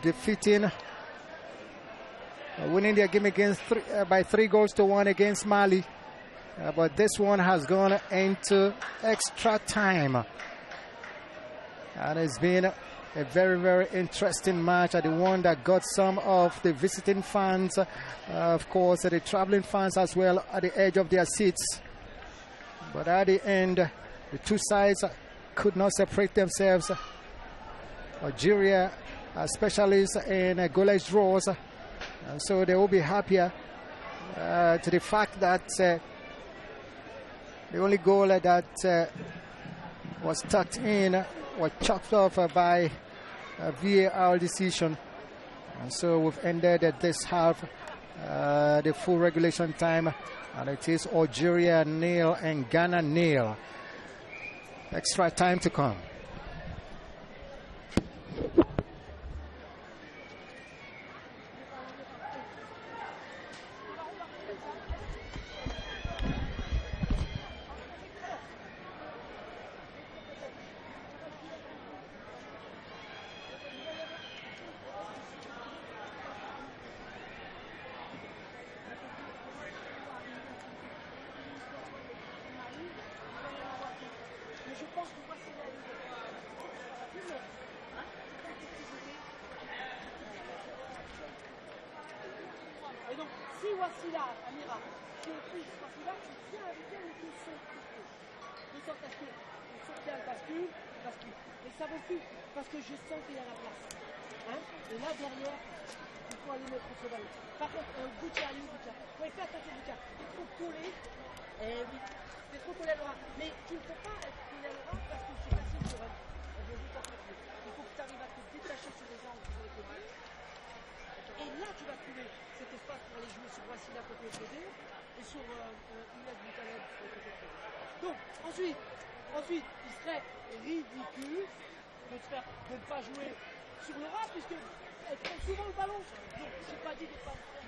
defeating, winning their game against by 3-1 against Mali. But this one has gone into extra time. And it's been a very, very interesting match. The one that got some of the visiting fans, of course, the traveling fans as well, at the edge of their seats. But at the end, the two sides could not separate themselves. Algeria specialists in goalless draws, so they will be happier to the fact that the only goal that was tucked in was chopped off by a VAR decision. And so we've ended this half, the full regulation time, and it is Algeria 0 and Ghana 0. Extra time to come. Parce que je sens qu'il y a la place. Hein? Et là derrière, il faut aller mettre ce ballon. Par contre, Goutia. Oui, fais attention, Goutia. Il faut coller. Oui, c'est trop coller à l'aura. Mais tu ne peux pas être collé à l'aura parce que c'est facile de run. Il faut que tu arrives à te détacher sur les angles pour les côtés. Et là, tu vas trouver cet espace pour aller jouer sur Wassila côté opposé et sur Inès Boutaleb côté opposé. Donc, ensuite, il serait ridicule de ne pas jouer sur le rat, puisque elle prend souvent le ballon. Donc, je n'ai pas dit de ne pas le faire.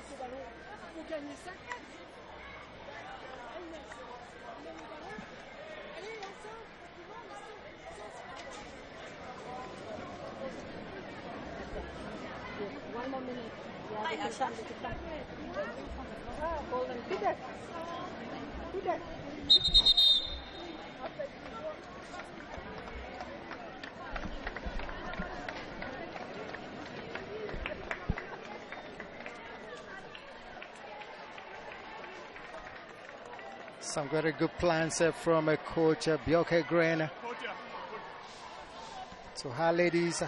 ce ballon. Il faut gagner 5-4. Allez, Max. On gagne le ballon. Allez, ensemble. One more minute. Hi, Asha. Golden. Do that. Do that. Some very good plans from Coach Bjoke Green. To her ladies,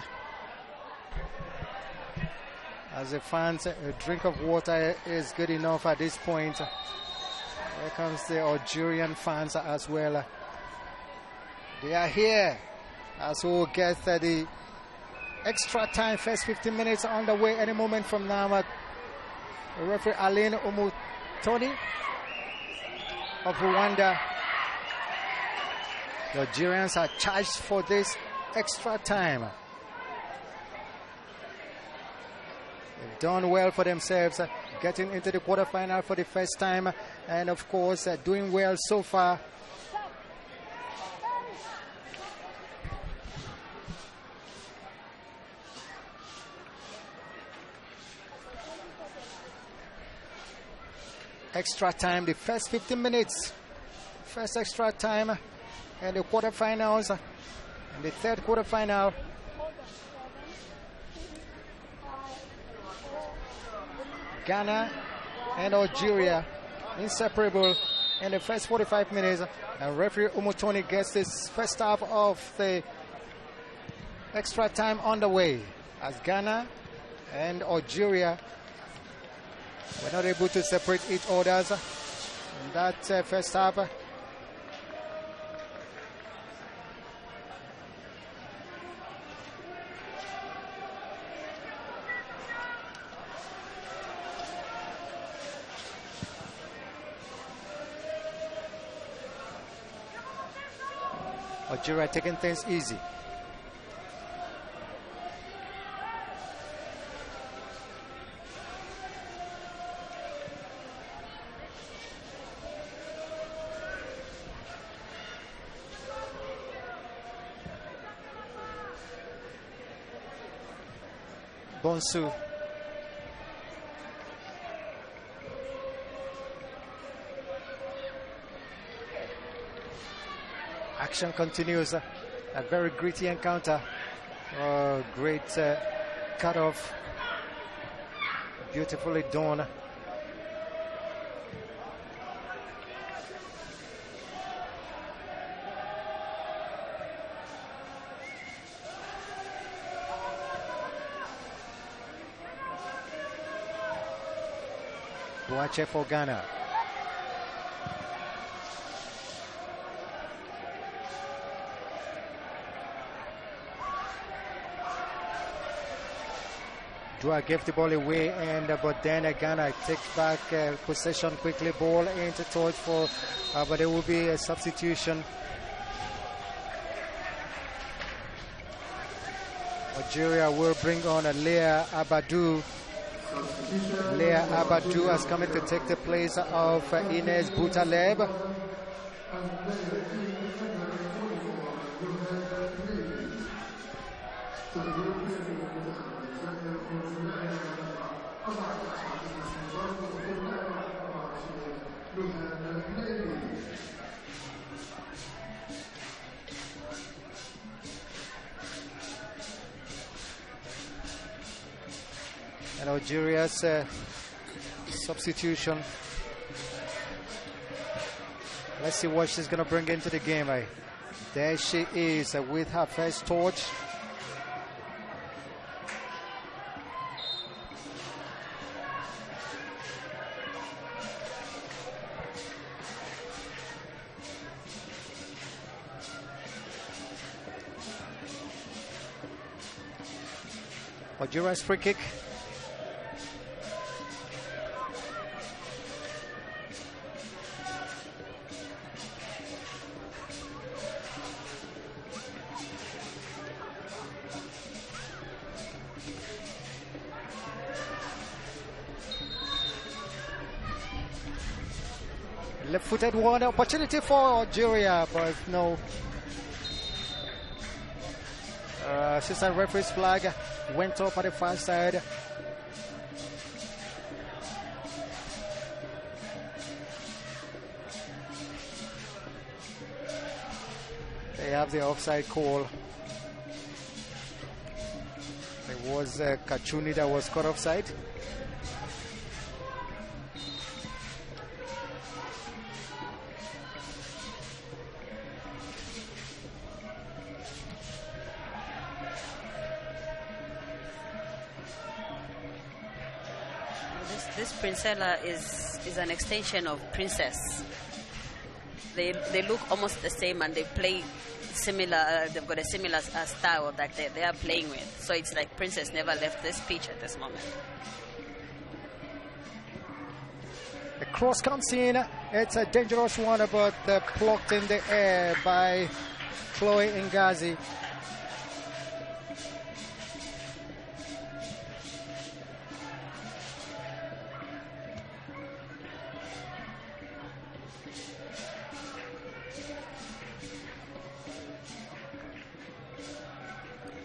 as a fans, a drink of water is good enough at this point. Here comes the Algerian fans as well. They are here as we'll get the extra time. First 15 minutes on the way any moment from now. Referee Alain Omutoni of Rwanda. The Algerians are charged for this extra time. They've done well for themselves, getting into the quarterfinal for the first time, and of course doing well so far. Extra time, the first 15 minutes, first extra time, and the quarterfinals, and the third quarterfinal. Ghana and Algeria inseparable in the first 45 minutes, and referee Omutoni gets this first half of the extra time underway as Ghana and Algeria were not able to separate each other in that first half. Algeria taking things easy. Bonsu. Action continues. A very gritty encounter. Great cutoff. Beautifully done. Boache for Ghana. Dua gave the ball away, and but then Ghana takes back possession quickly. Ball into touch for, but there will be a substitution. Algeria will bring on Leah Abadou. Leah Abadou has come in to take the place of Inez Boutaleb. And Algeria's substitution. Let's see what she's going to bring into the game. There she is with her first torch. Algeria's free kick. Left-footed one, opportunity for Algeria, but no. Assistant referee's flag went up at the far side. They have the offside call. There was Kachuni that was caught offside. This Princella is an extension of Princess. They look almost the same and they play similar. They've got a similar style that they are playing with. So it's like Princess never left this pitch at this moment. The cross comes in. It's a dangerous one, but plucked in the air by Chloe Ngazi.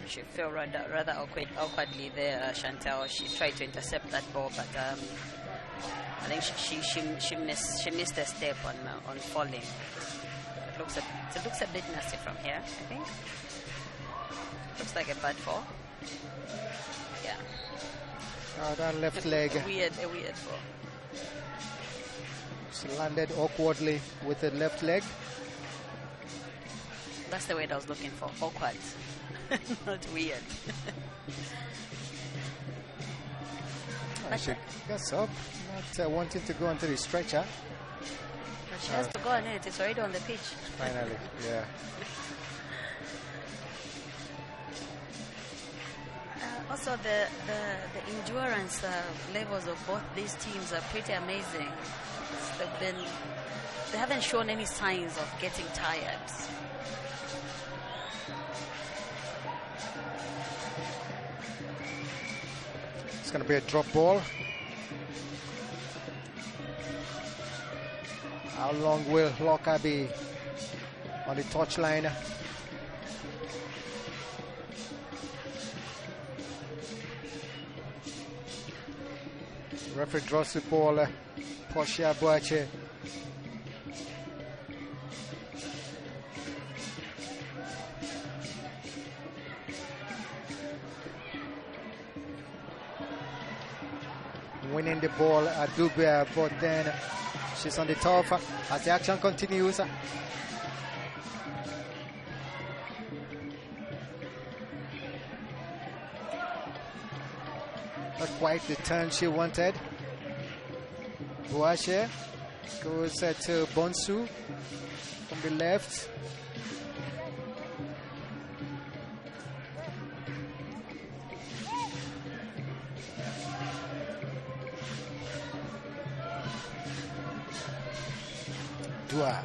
She fell rather awkwardly there, Chantal. She tried to intercept that ball, but I think she missed a step on falling. It looks a bit nasty from here. I think looks like a bad fall. Yeah. Oh, that left leg. A weird fall. She landed awkwardly with the left leg. That's the word I was looking for. Awkward. Not weird. She gets up, not wanting to go onto the stretcher. But she has to go on it. It's already on the pitch. Finally, yeah. Also, the endurance levels of both these teams are pretty amazing. They haven't shown any signs of getting tired. It's going to be a drop ball. How long will Loka be on the touchline? Referee draws the ball. Portia Boache. Winning the ball at Dubia, but then she's on the top as the action continues. Not quite the turn she wanted. Boache goes to Bonsu from the left. Dua.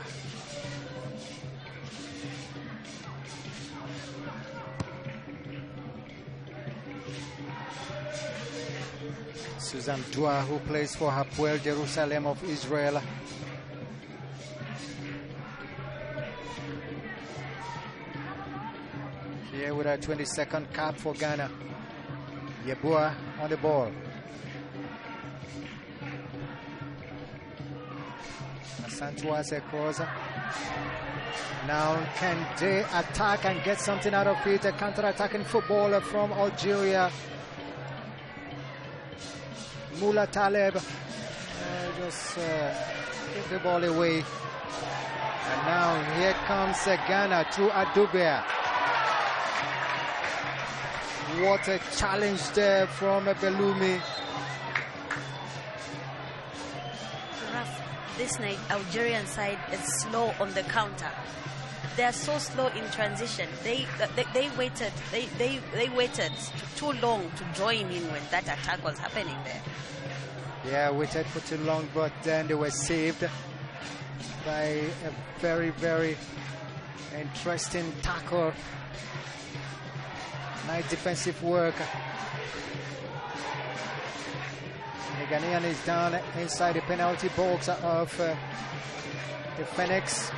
Suzanne Dua, who plays for Hapoel Jerusalem of Israel. Here with a 22nd cap for Ghana. Yeboah on the ball. Santuase across. Now can they attack and get something out of it? A counter-attacking footballer from Algeria. Mula Taleb just give the ball away. And now here comes Ghana through Adubia. What a challenge there from Belumi. This night, Algerian side is slow on the counter. They are so slow in transition. They waited. They waited too long to join in when that attack was happening there. Yeah, waited for too long, but then they were saved by a very, very interesting tackle. Nice defensive work. The Ghanaian is down inside the penalty box of the Phoenix.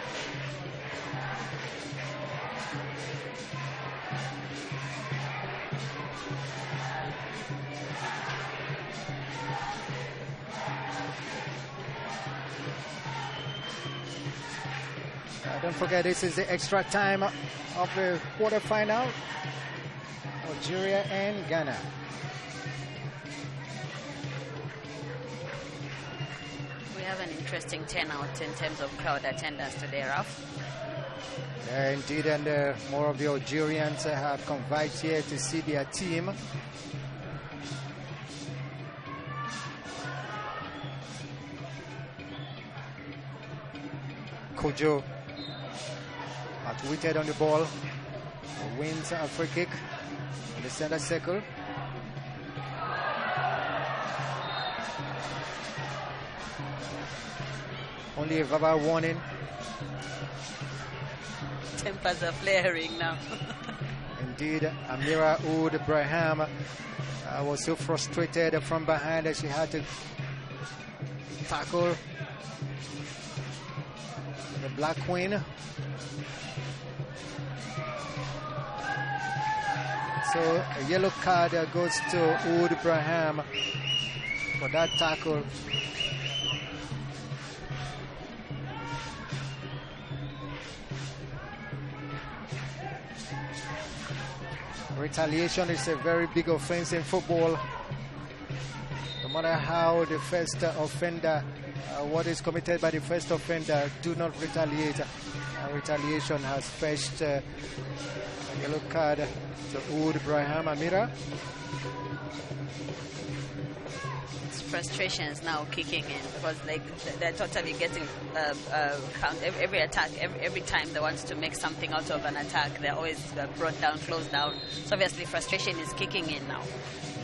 Don't forget, this is the extra time of the quarterfinal. Algeria and Ghana. We have an interesting turnout in terms of crowd attendance today, Ralph. Yeah, indeed, and more of the Algerians have converged here to see their team. Kojo outwitted on the ball, wins a free kick in the center circle. Only a verbal warning. Tempers are flaring now. Indeed, Amira Oud Braham was so frustrated from behind that she had to tackle the Black Queen. So a yellow card goes to Oud Braham for that tackle. Retaliation is a very big offense in football. No matter how the first offender, what is committed by the first offender, do not retaliate. Retaliation has fetched a yellow card to Oud Braham. Amira. It's frustrations now kicking in because they're totally getting count every attack. Every time they want to make something out of an attack, they're always brought down, closed down. So obviously frustration is kicking in now.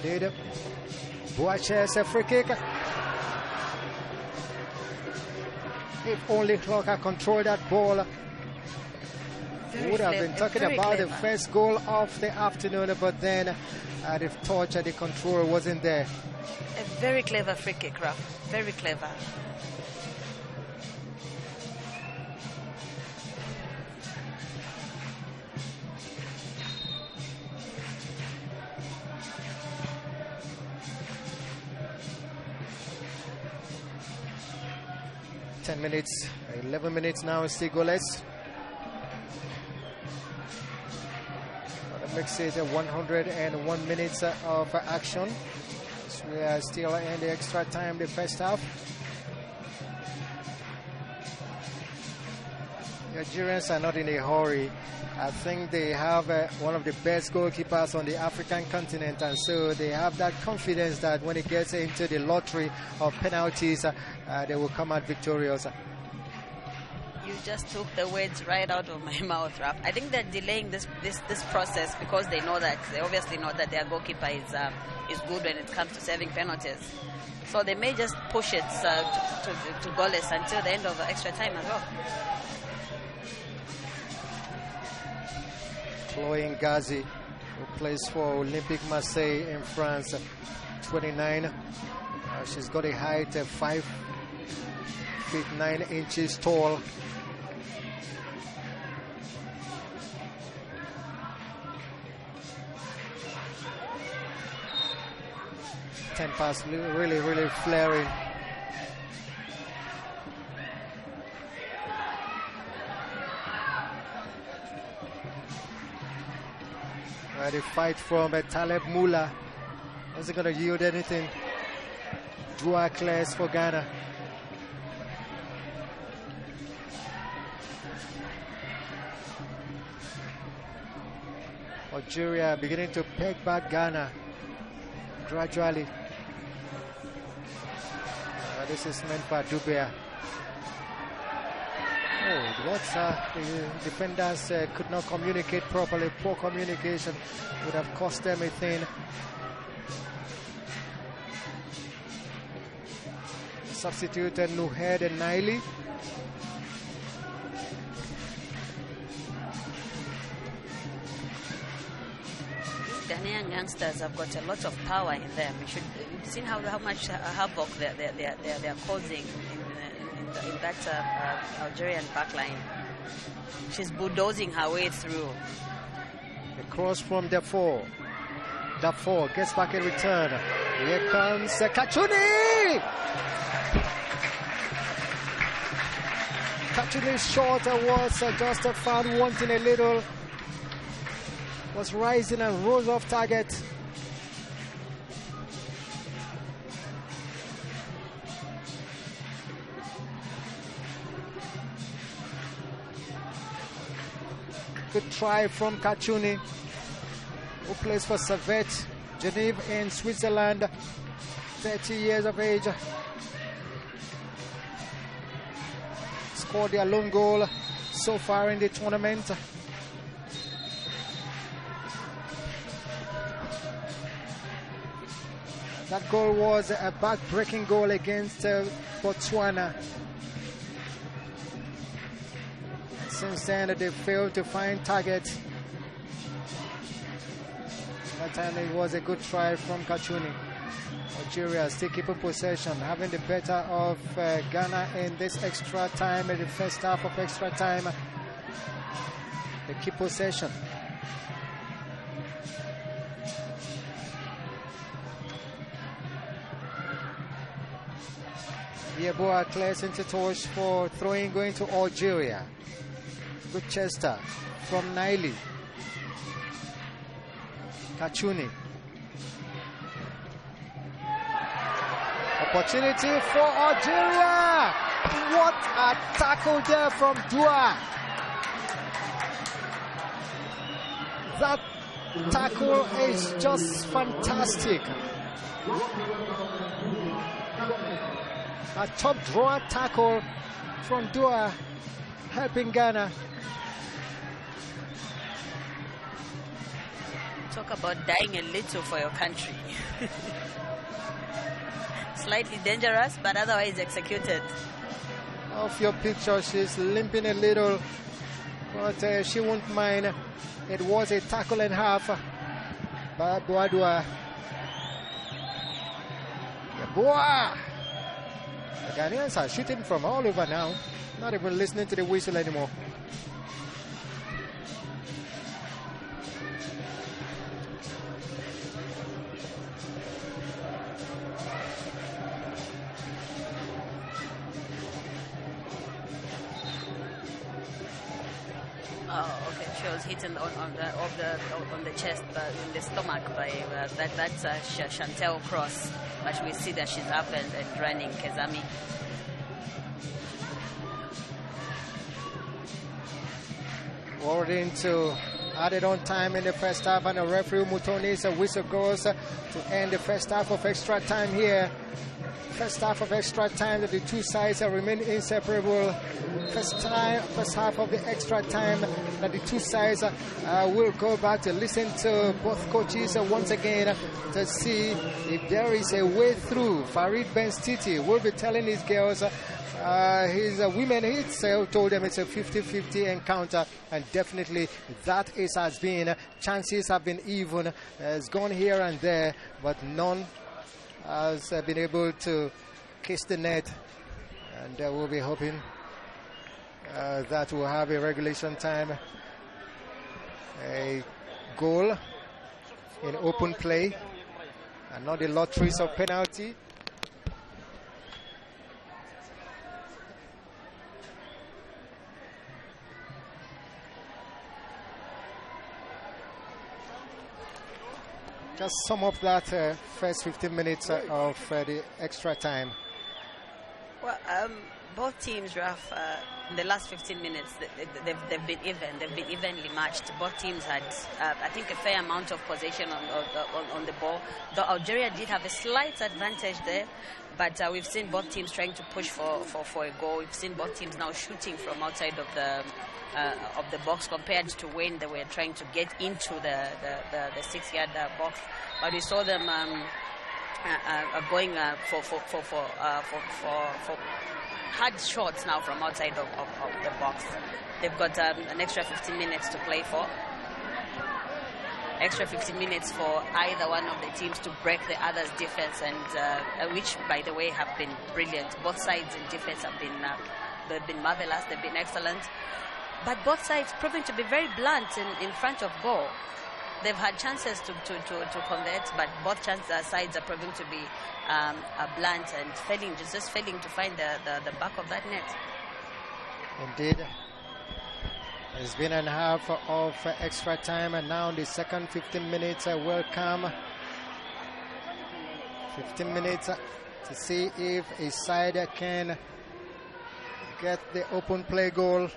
Indeed. Boaches a free kick. If only Clocker controlled that ball, we would have been talking about the first goal of the afternoon, but then the touch and the control wasn't there. A very clever free kick, Ralph. Very clever. Minutes, 11 minutes now, still goalless. That makes it 101 minutes of action. So we are still in the extra time, the first half. The Algerians are not in a hurry. I think they have one of the best goalkeepers on the African continent, and so they have that confidence that when it gets into the lottery of penalties, they will come out victorious. You just took the words right out of my mouth, Ralph. I think they're delaying this process because they obviously know that their goalkeeper is good when it comes to saving penalties. So they may just push it to goalless until the end of the extra time as well. Chloe Ngazi, who plays for Olympique Marseille in France, 29. She's got a height of 5 feet 9 inches tall. Tempers really flaring. The fight from Taleb Mula isn't going to yield anything. Droit class for Ghana. Algeria beginning to peg back Ghana gradually. This is meant for Dubia. Oh, what the defenders could not communicate properly. Poor communication would have cost them a thing. Substituted Nuhed and Naili. Ghanaian youngsters have got a lot of power in them. You've seen how much havoc they're causing in that Algerian backline. She's bulldozing her way through. The cross from Defoe. Defoe gets back in return. Here comes Kachuni! Kachuni's shot was just found wanting a little. Was rising and rose off target. Good try from Kachuni, who plays for Servette Genève in Switzerland, 30 years of age. Scored their lone goal so far in the tournament. That goal was a back-breaking goal against Botswana. Since then, they failed to find targets. That time it was a good try from Kachuni. Algeria still keeping possession, having the better of Ghana in this extra time, in the first half of extra time. They keep possession. Yeboah clears into touch for throwing going to Algeria. Good Chester from Naili. Kachuni. Opportunity for Algeria. What a tackle there from Dua. That tackle is just fantastic. A top draw tackle from Dua, helping Ghana. Talk about dying a little for your country. Slightly dangerous, but otherwise executed. Off your picture, she's limping a little, but she won't mind. It was a tackle and half by Boadua. Boa! The Ghanaians are shooting from all over now, not even listening to the whistle anymore. Oh, okay. She was hitting on the chest, but in the stomach by that's Chantel Cross. But we see that she's up and running. Kezami. Warding to added on time in the first half, and the referee Mutoni's whistle goes to end the first half of extra time here. First half of extra time, that the two sides remain inseparable. First half of the extra time, that the two sides will go back to listen to both coaches once again to see if there is a way through. Farid Ben-Stiti will be telling his girls, his women himself told them it's a 50-50 encounter, and definitely that has been. Chances have been even. It's gone here and there, but none has been able to kiss the net, and we'll be hoping that we'll have a regulation time, a goal in open play, and not the lotteries of penalty. Just sum up that first 15 minutes of the extra time. Well, both teams, Raf, in the last 15 minutes, they've been even. They've been evenly matched. Both teams had, I think, a fair amount of possession on the ball. Though Algeria did have a slight advantage there, but we've seen both teams trying to push for a goal. We've seen both teams now shooting from outside of the box compared to when they were trying to get into the 6-yard box. But we saw them going for hard shots now from outside of the box. They've got an extra 15 minutes to play for. extra 15 minutes for either one of the teams to break the other's defense, and which, by the way, have been brilliant. Both sides in defense have been they've been marvelous, they've been excellent. But both sides proving to be very blunt in front of goal. They've had chances to convert, but both sides are proving to be blunt and just failing to find the back of that net. Indeed. It's been a half of extra time, and now the second 15 minutes will come. 15 minutes to see if a side can get the open play goal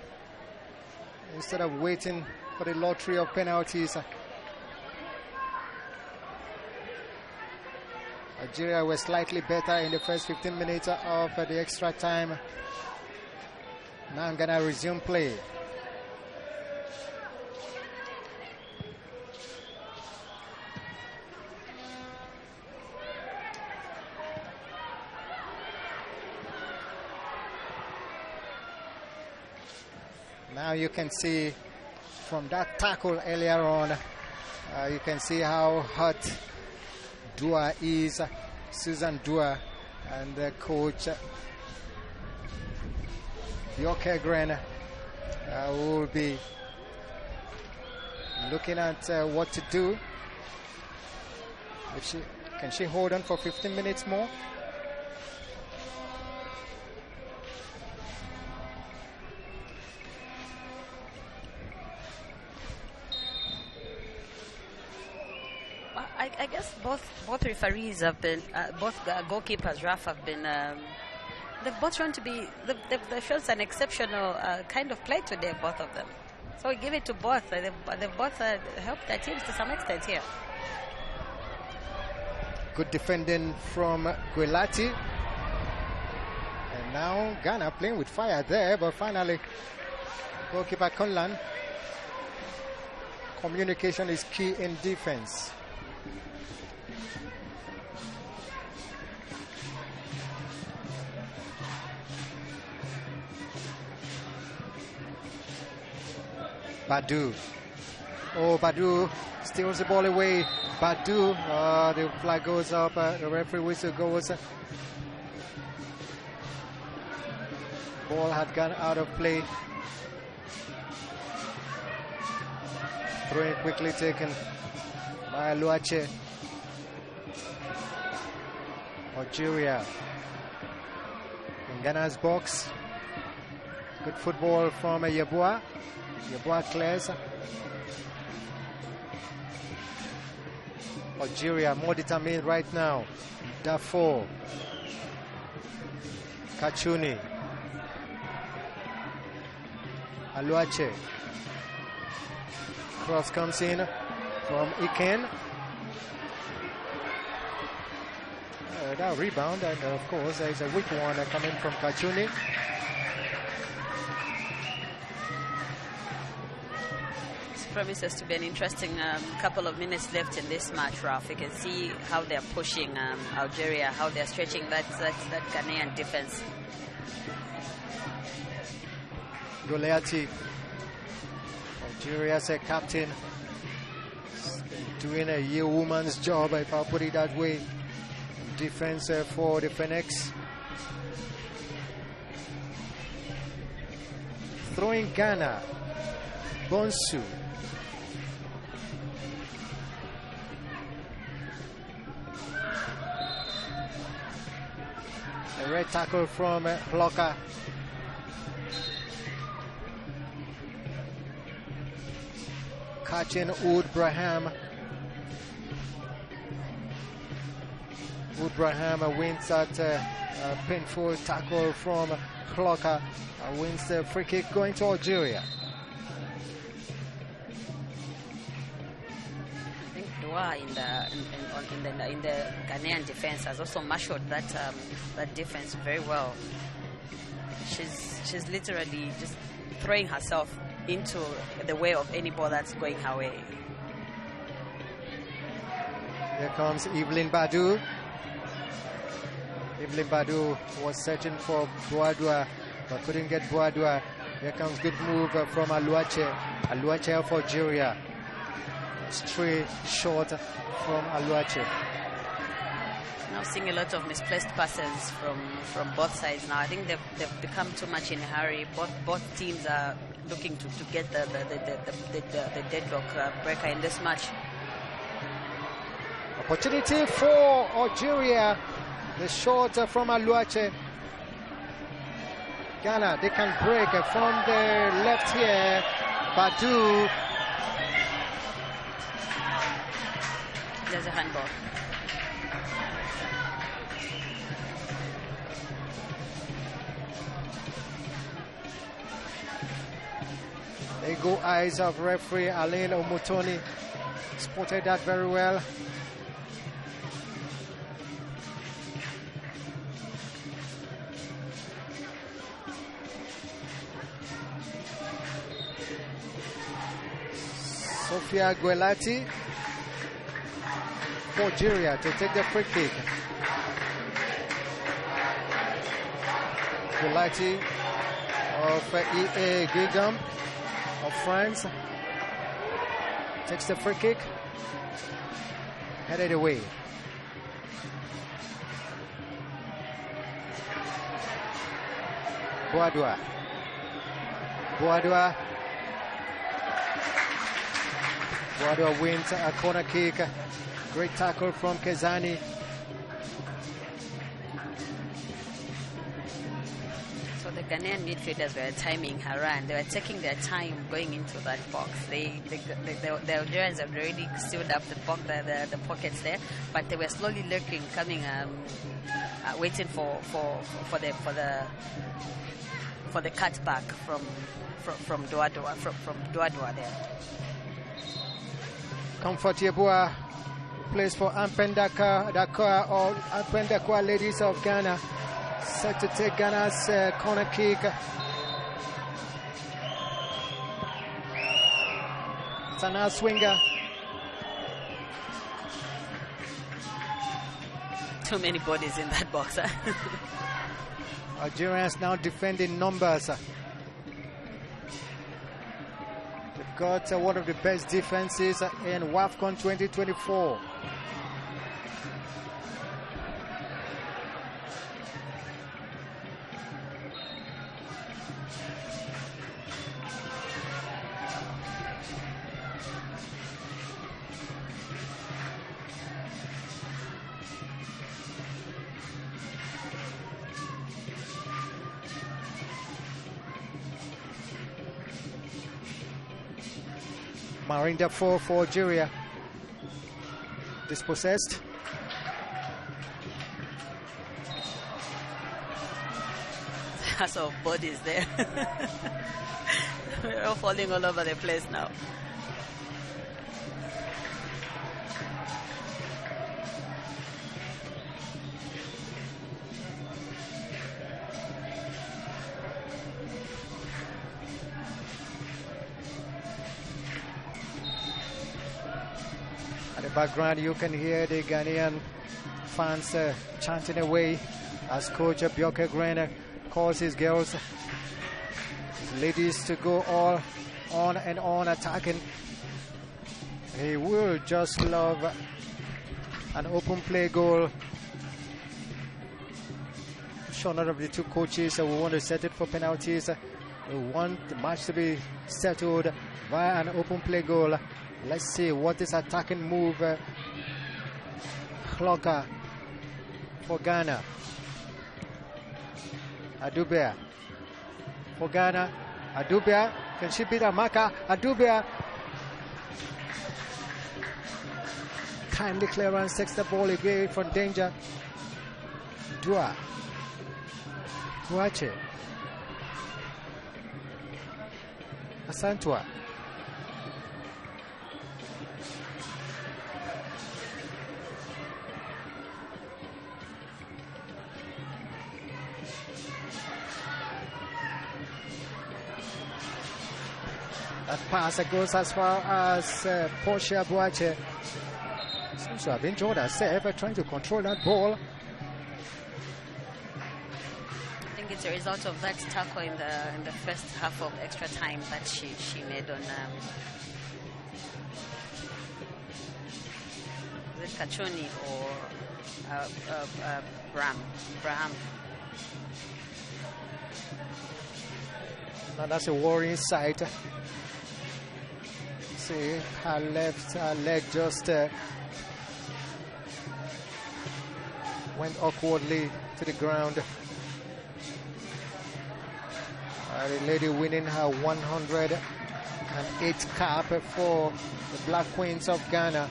instead of waiting for the lottery of penalties. Algeria was slightly better in the first 15 minutes of the extra time. Now I'm gonna resume play. Now you can see from that tackle earlier on, you can see how hot Dua is, Susan Dua, and the coach Bjorkegren will be looking at what to do. Can she hold on for 15 minutes more? I guess both referees have been, both goalkeepers, Raf, have been, they've both shown to be, they've shown an exceptional kind of play today, both of them. So we give it to both. They've both helped their teams to some extent here. Good defending from Guelati. And now Ghana playing with fire there, but finally, goalkeeper Conlan. Communication is key in defense. Badu. Oh, Badu steals the ball away. Badu. The flag goes up. The referee whistle goes. Ball had gone out of play. Throw-in quickly taken by Luache. Algeria in Ghana's box. Good football from Yeboah. Yeboah clears. Algeria more determined right now. Darfour. Kachuni. Aluache. Cross comes in from Iken. That rebound, and of course there's a weak one coming from Kachuni. Promises to be an interesting couple of minutes left in this match, Ralph. You can see how they're pushing Algeria, how they're stretching that Ghanaian defense. Goliati, Algeria's captain, doing a yeoman's job, if I put it that way. Defense for the Phoenix. Throwing Ghana, Bonsu. A red tackle from Blocker. Catching Oud Braham. Oud Braham wins that painful tackle from Blocker. Wins the free kick going to Algeria. In the Ghanaian defense has also marshaled that defense very well. She's literally just throwing herself into the way of any ball that's going her way. Here comes Evelyn Badu. Evelyn Badu was searching for Boadua but couldn't get Boadua. Here comes good move from Aluache. Aluache for Algeria. stray short from Aluache. Now seeing a lot of misplaced passes from both sides now. I think they've become too much in a hurry. Both teams are looking to get the deadlock breaker in this match. Opportunity for Algeria. The shot from Aluache. Ghana, they can break from the left here. Badu. There's a handball. There you go, eyes of referee Alain Omotoni. Spotted that very well. Sofia Guelati for Algeria to take the free kick. Guelati of EA Guigam of France takes the free kick, headed away. Boadua wins a corner kick. Great tackle from Kezani. So the Ghanaian midfielders were timing her run. They were taking their time going into that box. The Algerians have already sealed up the pockets there, but they were slowly lurking, coming, waiting for the cutback from Douadoua there. Comfort Yeboah plays for Dakar or Dakar Ladies of Ghana. Set to take Ghana's corner kick. It's an out swinger. Too many bodies in that box. Algerians now defending numbers. They've got one of the best defenses in WAFCON 2024. Marinda for Algeria. Dispossessed. Lots of bodies there. We're all falling all over the place now. Background, you can hear the Ghanaian fans chanting away as coach Bjoke Grena calls his girls, his ladies, to go all on and on attacking. He will just love an open play goal. Sure, none of the two coaches will want to set it for penalties. We want the match to be settled via an open play goal. Let's see what this attacking move Clocker for Ghana. Adubea for Ghana. Adubea, can she beat Amaka? Adubea. Timely clearance, takes the ball away from danger. Duache. Asantua. That pass goes as far as Portia Boache. Seems to have enjoyed herself trying to control that ball. I think it's a result of that tackle in the first half of extra time that she made on it Kachuni or Braham? Now that's a worrying sight. See, her left leg just went awkwardly to the ground. The lady winning her 108th cap for the Black Queens of Ghana.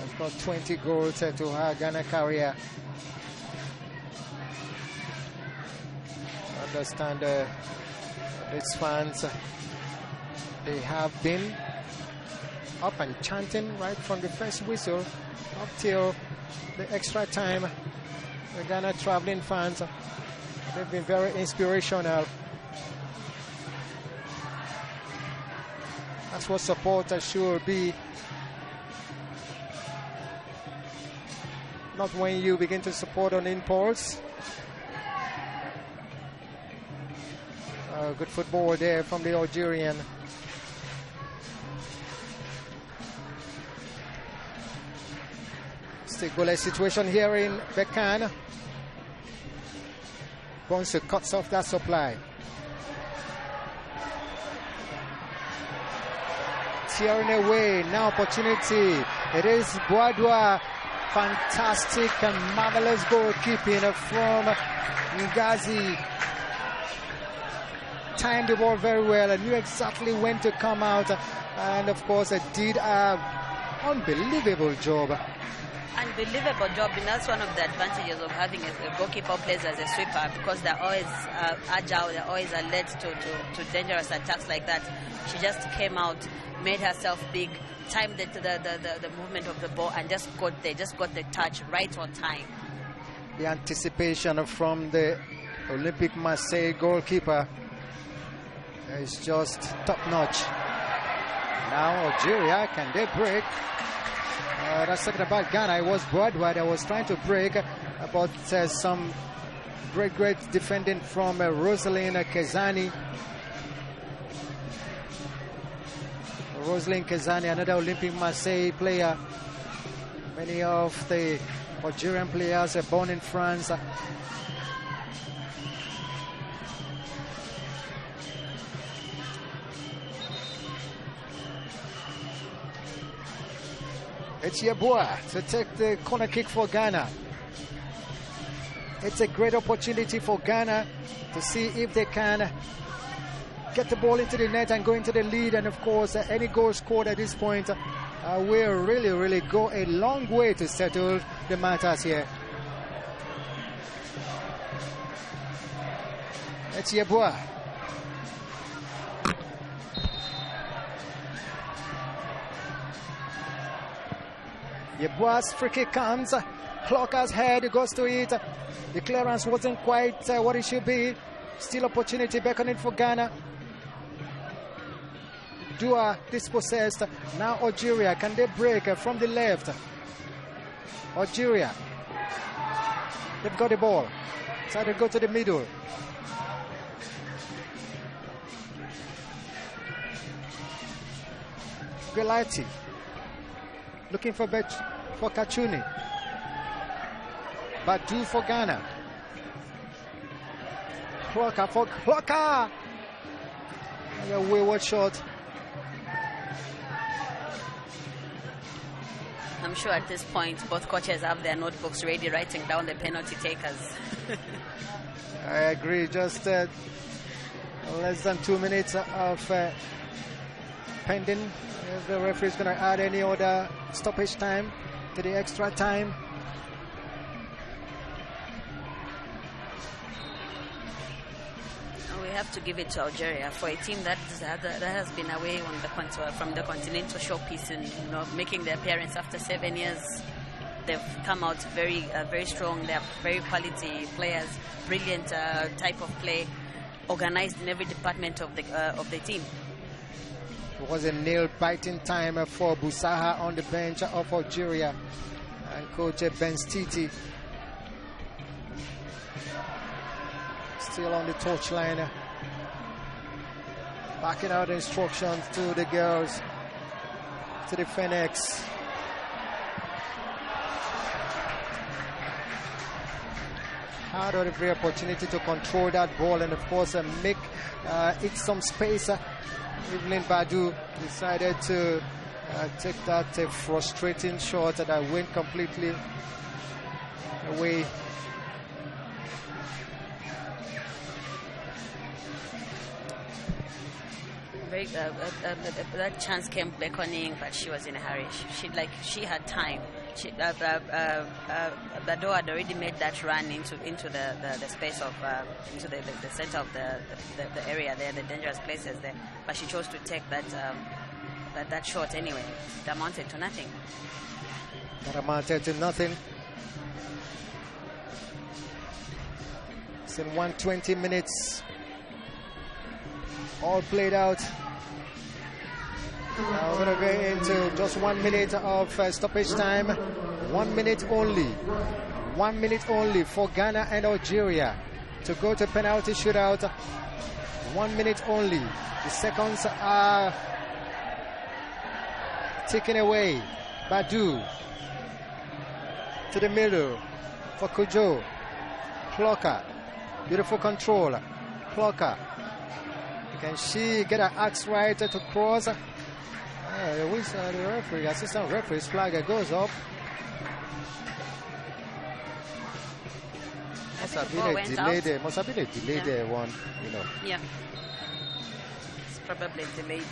It's got 20 goals to her Ghana career. I understand these fans, they have been up and chanting right from the first whistle up till the extra time. The Ghana traveling fans, they've been very inspirational. That's what supporters should be. Not when you begin to support on impulse. Good football there from the Algerian. Still goalless situation here in Bekan. Bonsu cuts off that supply. Tearing away, now opportunity. It is Boadua. Fantastic and marvelous goalkeeping from Ngazi. Timed the ball very well and knew exactly when to come out, and of course it did an unbelievable job. Unbelievable job, and that's one of the advantages of having a goalkeeper plays as a sweeper, because they're always agile, they're always alert to dangerous attacks like that. She just came out, made herself big, timed the movement of the ball, and just got the touch right on time. The anticipation from the Olympic Marseille goalkeeper is just top notch. Now Algeria, can they break? That's talking about Ghana. It was Boadua that was trying to break, but some great defending from Rosalind Kezani. Rosalind Kezani, another Olympic Marseille player. Many of the Algerian players are born in France. It's Yeboah to take the corner kick for Ghana. It's a great opportunity for Ghana to see if they can get the ball into the net and go into the lead. And of course, any goal scored at this point will really go a long way to settle the matters here. It's Yeboah. Yeboah's free kick comes. Clocker's head goes to it. The clearance wasn't quite what it should be. Still opportunity beckoning for Ghana. Dua dispossessed. Now Algeria, can they break from the left? Algeria, they've got the ball. Try to go to the middle. Galati looking for Kachuni. Badu for Ghana. Clocker for Clocker. A wayward shot. I'm sure at this point both coaches have their notebooks ready, writing down the penalty takers. I agree. Just less than 2 minutes of pending. If the referee is going to add any other stoppage time to the extra time. We have to give it to Algeria for a team that has been away from the continental showpiece and making the appearance after 7 years. They've come out very strong. They have very quality players, brilliant type of play, organized in every department of the team. It was a nail-biting time for Busaha on the bench of Algeria, and coach Ben Stiti still on the touchline, backing out instructions to the girls, to the Phoenix. had every opportunity to control that ball and, of course, make it some space. Evelyn Badu decided to take that frustrating shot that went completely away. That chance came beckoning, but she was in a hurry. She had time. Bado had already made that run into the space of into the center of the area there, the dangerous places there. But she chose to take that shot anyway. It amounted to nothing. That amounted to nothing. It's in 120 minutes. All played out. Now we're going to go into just 1 minute of stoppage time. 1 minute only. 1 minute only for Ghana and Algeria to go to penalty shootout. 1 minute only. The seconds are taken away. Badu to the middle for Kujo. Clocker. Beautiful control. Clocker. Can she get her axe right to cross? The referee, assistant referee's flag goes up. Must have been a delay there. Must have been a delay there, one, you know. Yeah. It's probably delayed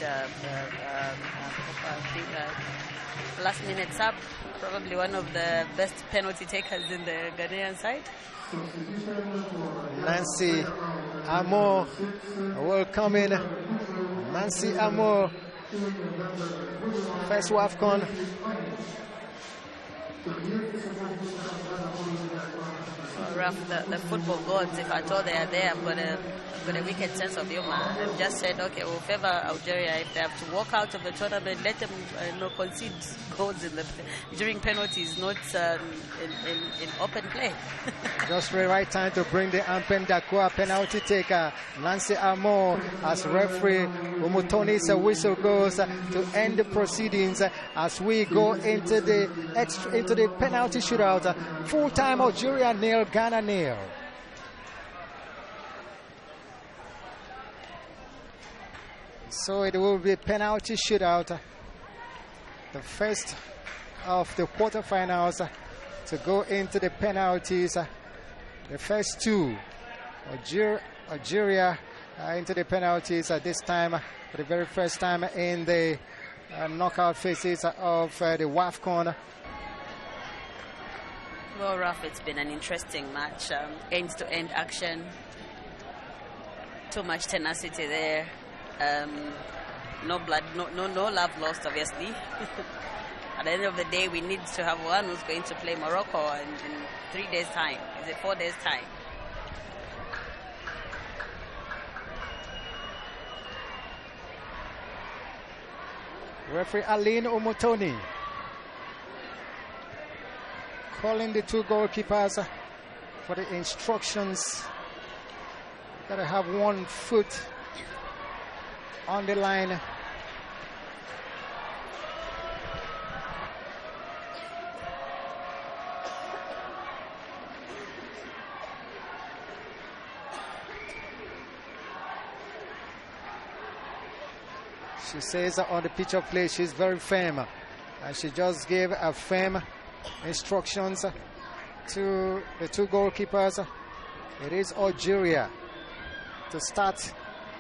last minute sub. Probably one of the best penalty takers in the Ghanaian side. Nancy Amor welcoming Nancy Amor, first WAFCON. Rough, the football gods, if at all they are there, I've got a wicked sense of humor. I've just said, okay, we'll favor Algeria. If they have to walk out of the tournament, let them concede goals during penalties, not in open play. Just the right time to bring the Ampem Dakwa penalty taker, Nancy Amor, as referee. Umutoni's whistle goes to end the proceedings as we go into the penalty shootout. Full-time Algeria nil, Ghana nil. So it will be a penalty shootout. The first of the quarterfinals to go into the penalties. The first two, Algeria into the penalties this time for the very first time in the knockout phases of the WAFCON. Well, Raf, it's been an interesting match. End-to-end action. Too much tenacity there. No blood, no love lost, obviously. At the end of the day, we need to have one who's going to play Morocco in 3 days' time. Is it 4 days' time? Referee Aline Omotoni calling the two goalkeepers for the instructions. Gotta have 1 foot on the line. She says on the pitch of play she's very firm, and she just gave a firm instructions to the two goalkeepers. It is Algeria to start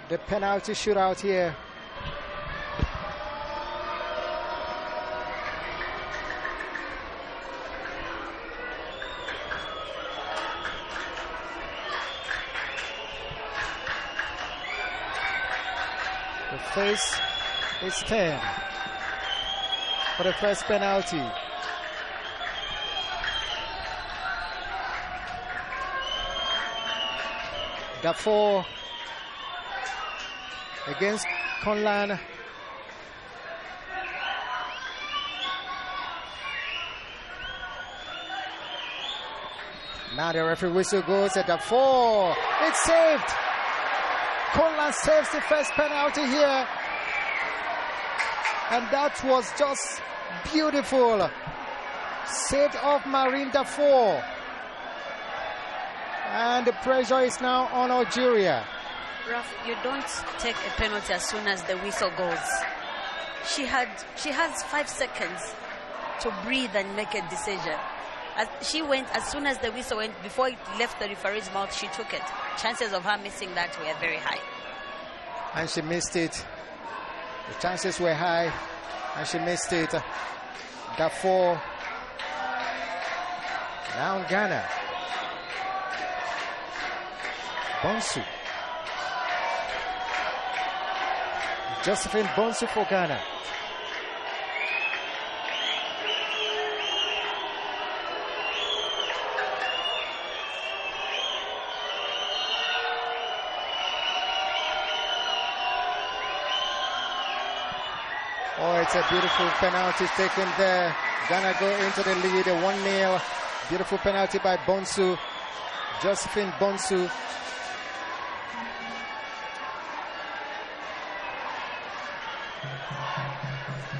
the penalty shootout here. The face is 10 for the first penalty. Dafoe against Conlan. Now the referee whistle goes at Dafoe. It's saved. Conlan saves the first penalty here. And that was just beautiful. Saved off Marine Dafoe. And the pressure is now on Algeria. Raf, you don't take a penalty as soon as the whistle goes. She has 5 seconds to breathe and make a decision. She went as soon as the whistle went, before it left the referee's mouth, she took it. Chances of her missing that were very high. And she missed it. The chances were high, and she missed it. Therefore, now Ghana. Bonsu. Josephine Bonsu for Ghana. Oh, it's a beautiful penalty taken there. Ghana go into the lead, 1-0. Beautiful penalty by Bonsu. Josephine Bonsu.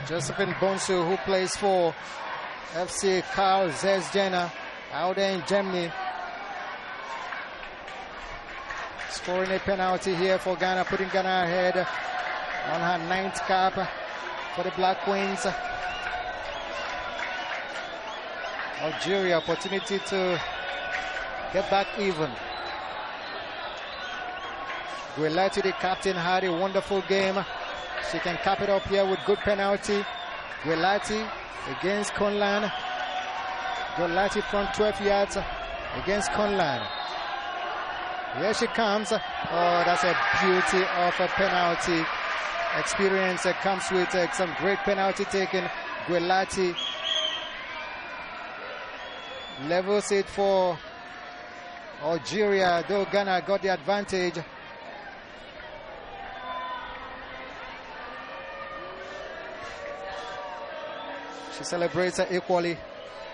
Josephine Bonsu, who plays for FC Karl Zeiss Jena out there in Germany. Scoring a penalty here for Ghana, putting Ghana ahead on her 9th cap for the Black Queens. Algeria, opportunity to get back even. Guelati, the captain, had a wonderful game. She can cap it up here with good penalty. Guelati against Conlan. Guelati from 12 yards against Conlan. Here she comes. Oh, that's a beauty of a penalty. Experience comes with some great penalty taken. Guelati levels it for Algeria, though Ghana got the advantage. She celebrates equally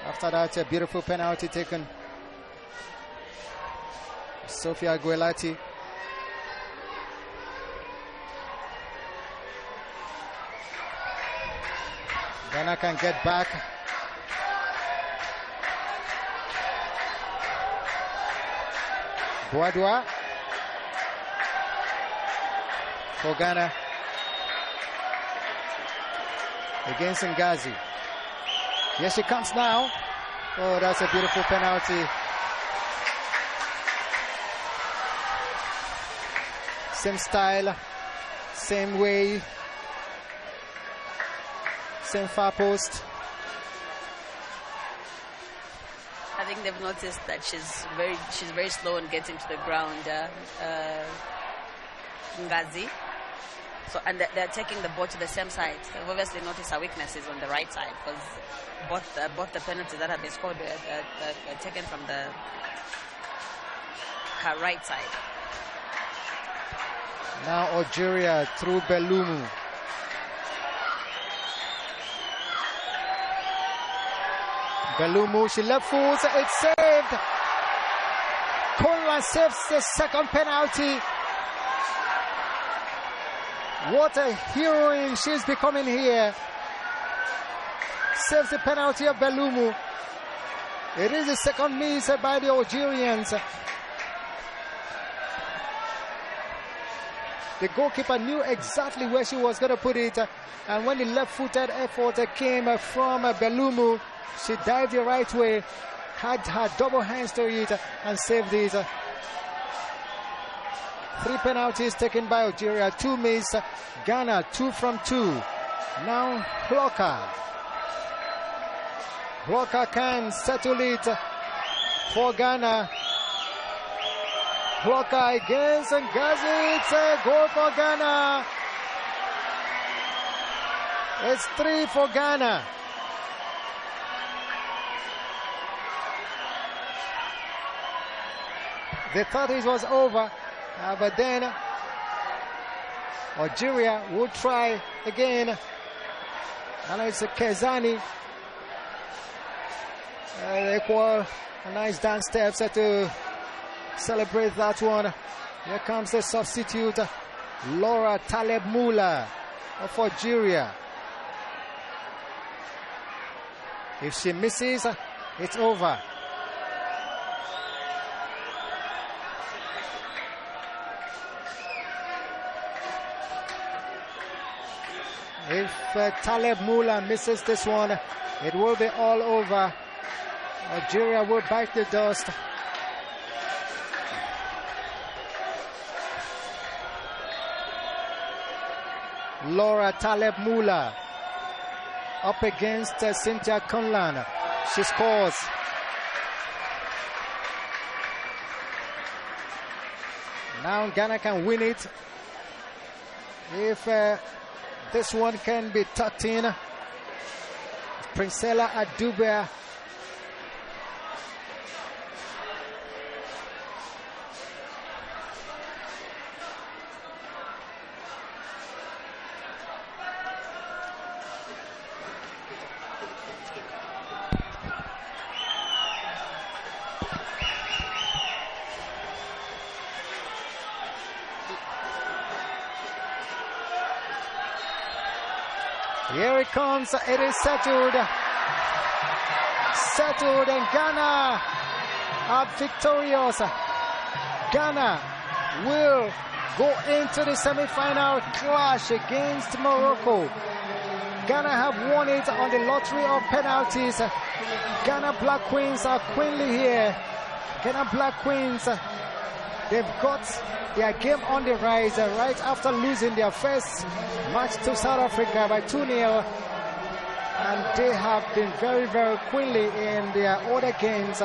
after that beautiful penalty taken. Sofia Guelati. Ghana can get back. Boadua for Ghana against Ngazi. Here she comes now. Oh, that's a beautiful penalty. Same style, same way, same far post. I think they've noticed that she's very slow in getting to the ground, Ngazi. So, and they're taking the ball to the same side. They've obviously noticed her weaknesses on the right side, because both the penalties that have been scored are taken from her right side. Now Algeria through Belumu. Belumu, she left foot, it's saved. Conlan saves the second penalty. What a heroine she's becoming here. Saves the penalty of Belumu. It is the second miss by the Algerians. The goalkeeper knew exactly where she was going to put it, and when the left-footed effort came from Belumu, she dived the right way, had her double hands to it, and saved it. 3 penalties taken by Algeria, 2 missed. Ghana 2 from 2. Now Hloka. Hloka can settle it for Ghana. Hloka against Ngazi. It's a goal for Ghana. It's 3 for Ghana. They thought it was over, but then Algeria would try again. And it's Kezani. Equal, a nice dance steps to celebrate that one. Here comes the substitute, Laura Taleb Mula of Algeria. If she misses, it's over. If Taleb Mula misses this one, it will be all over. Algeria will bite the dust. Laura Taleb Mula up against Cynthia Conlan. She scores. Now Ghana can win it. If this one can be tucked in, Princella Adubea. Here it comes, it is settled. Settled, and Ghana are victorious. Ghana will go into the semi-final clash against Morocco. Ghana have won it on the lottery of penalties. Ghana Black Queens are queenly here. Ghana Black Queens, they've got their game on the rise right after losing their first match to South Africa by 2-0. And they have been very, very queenly in their other games.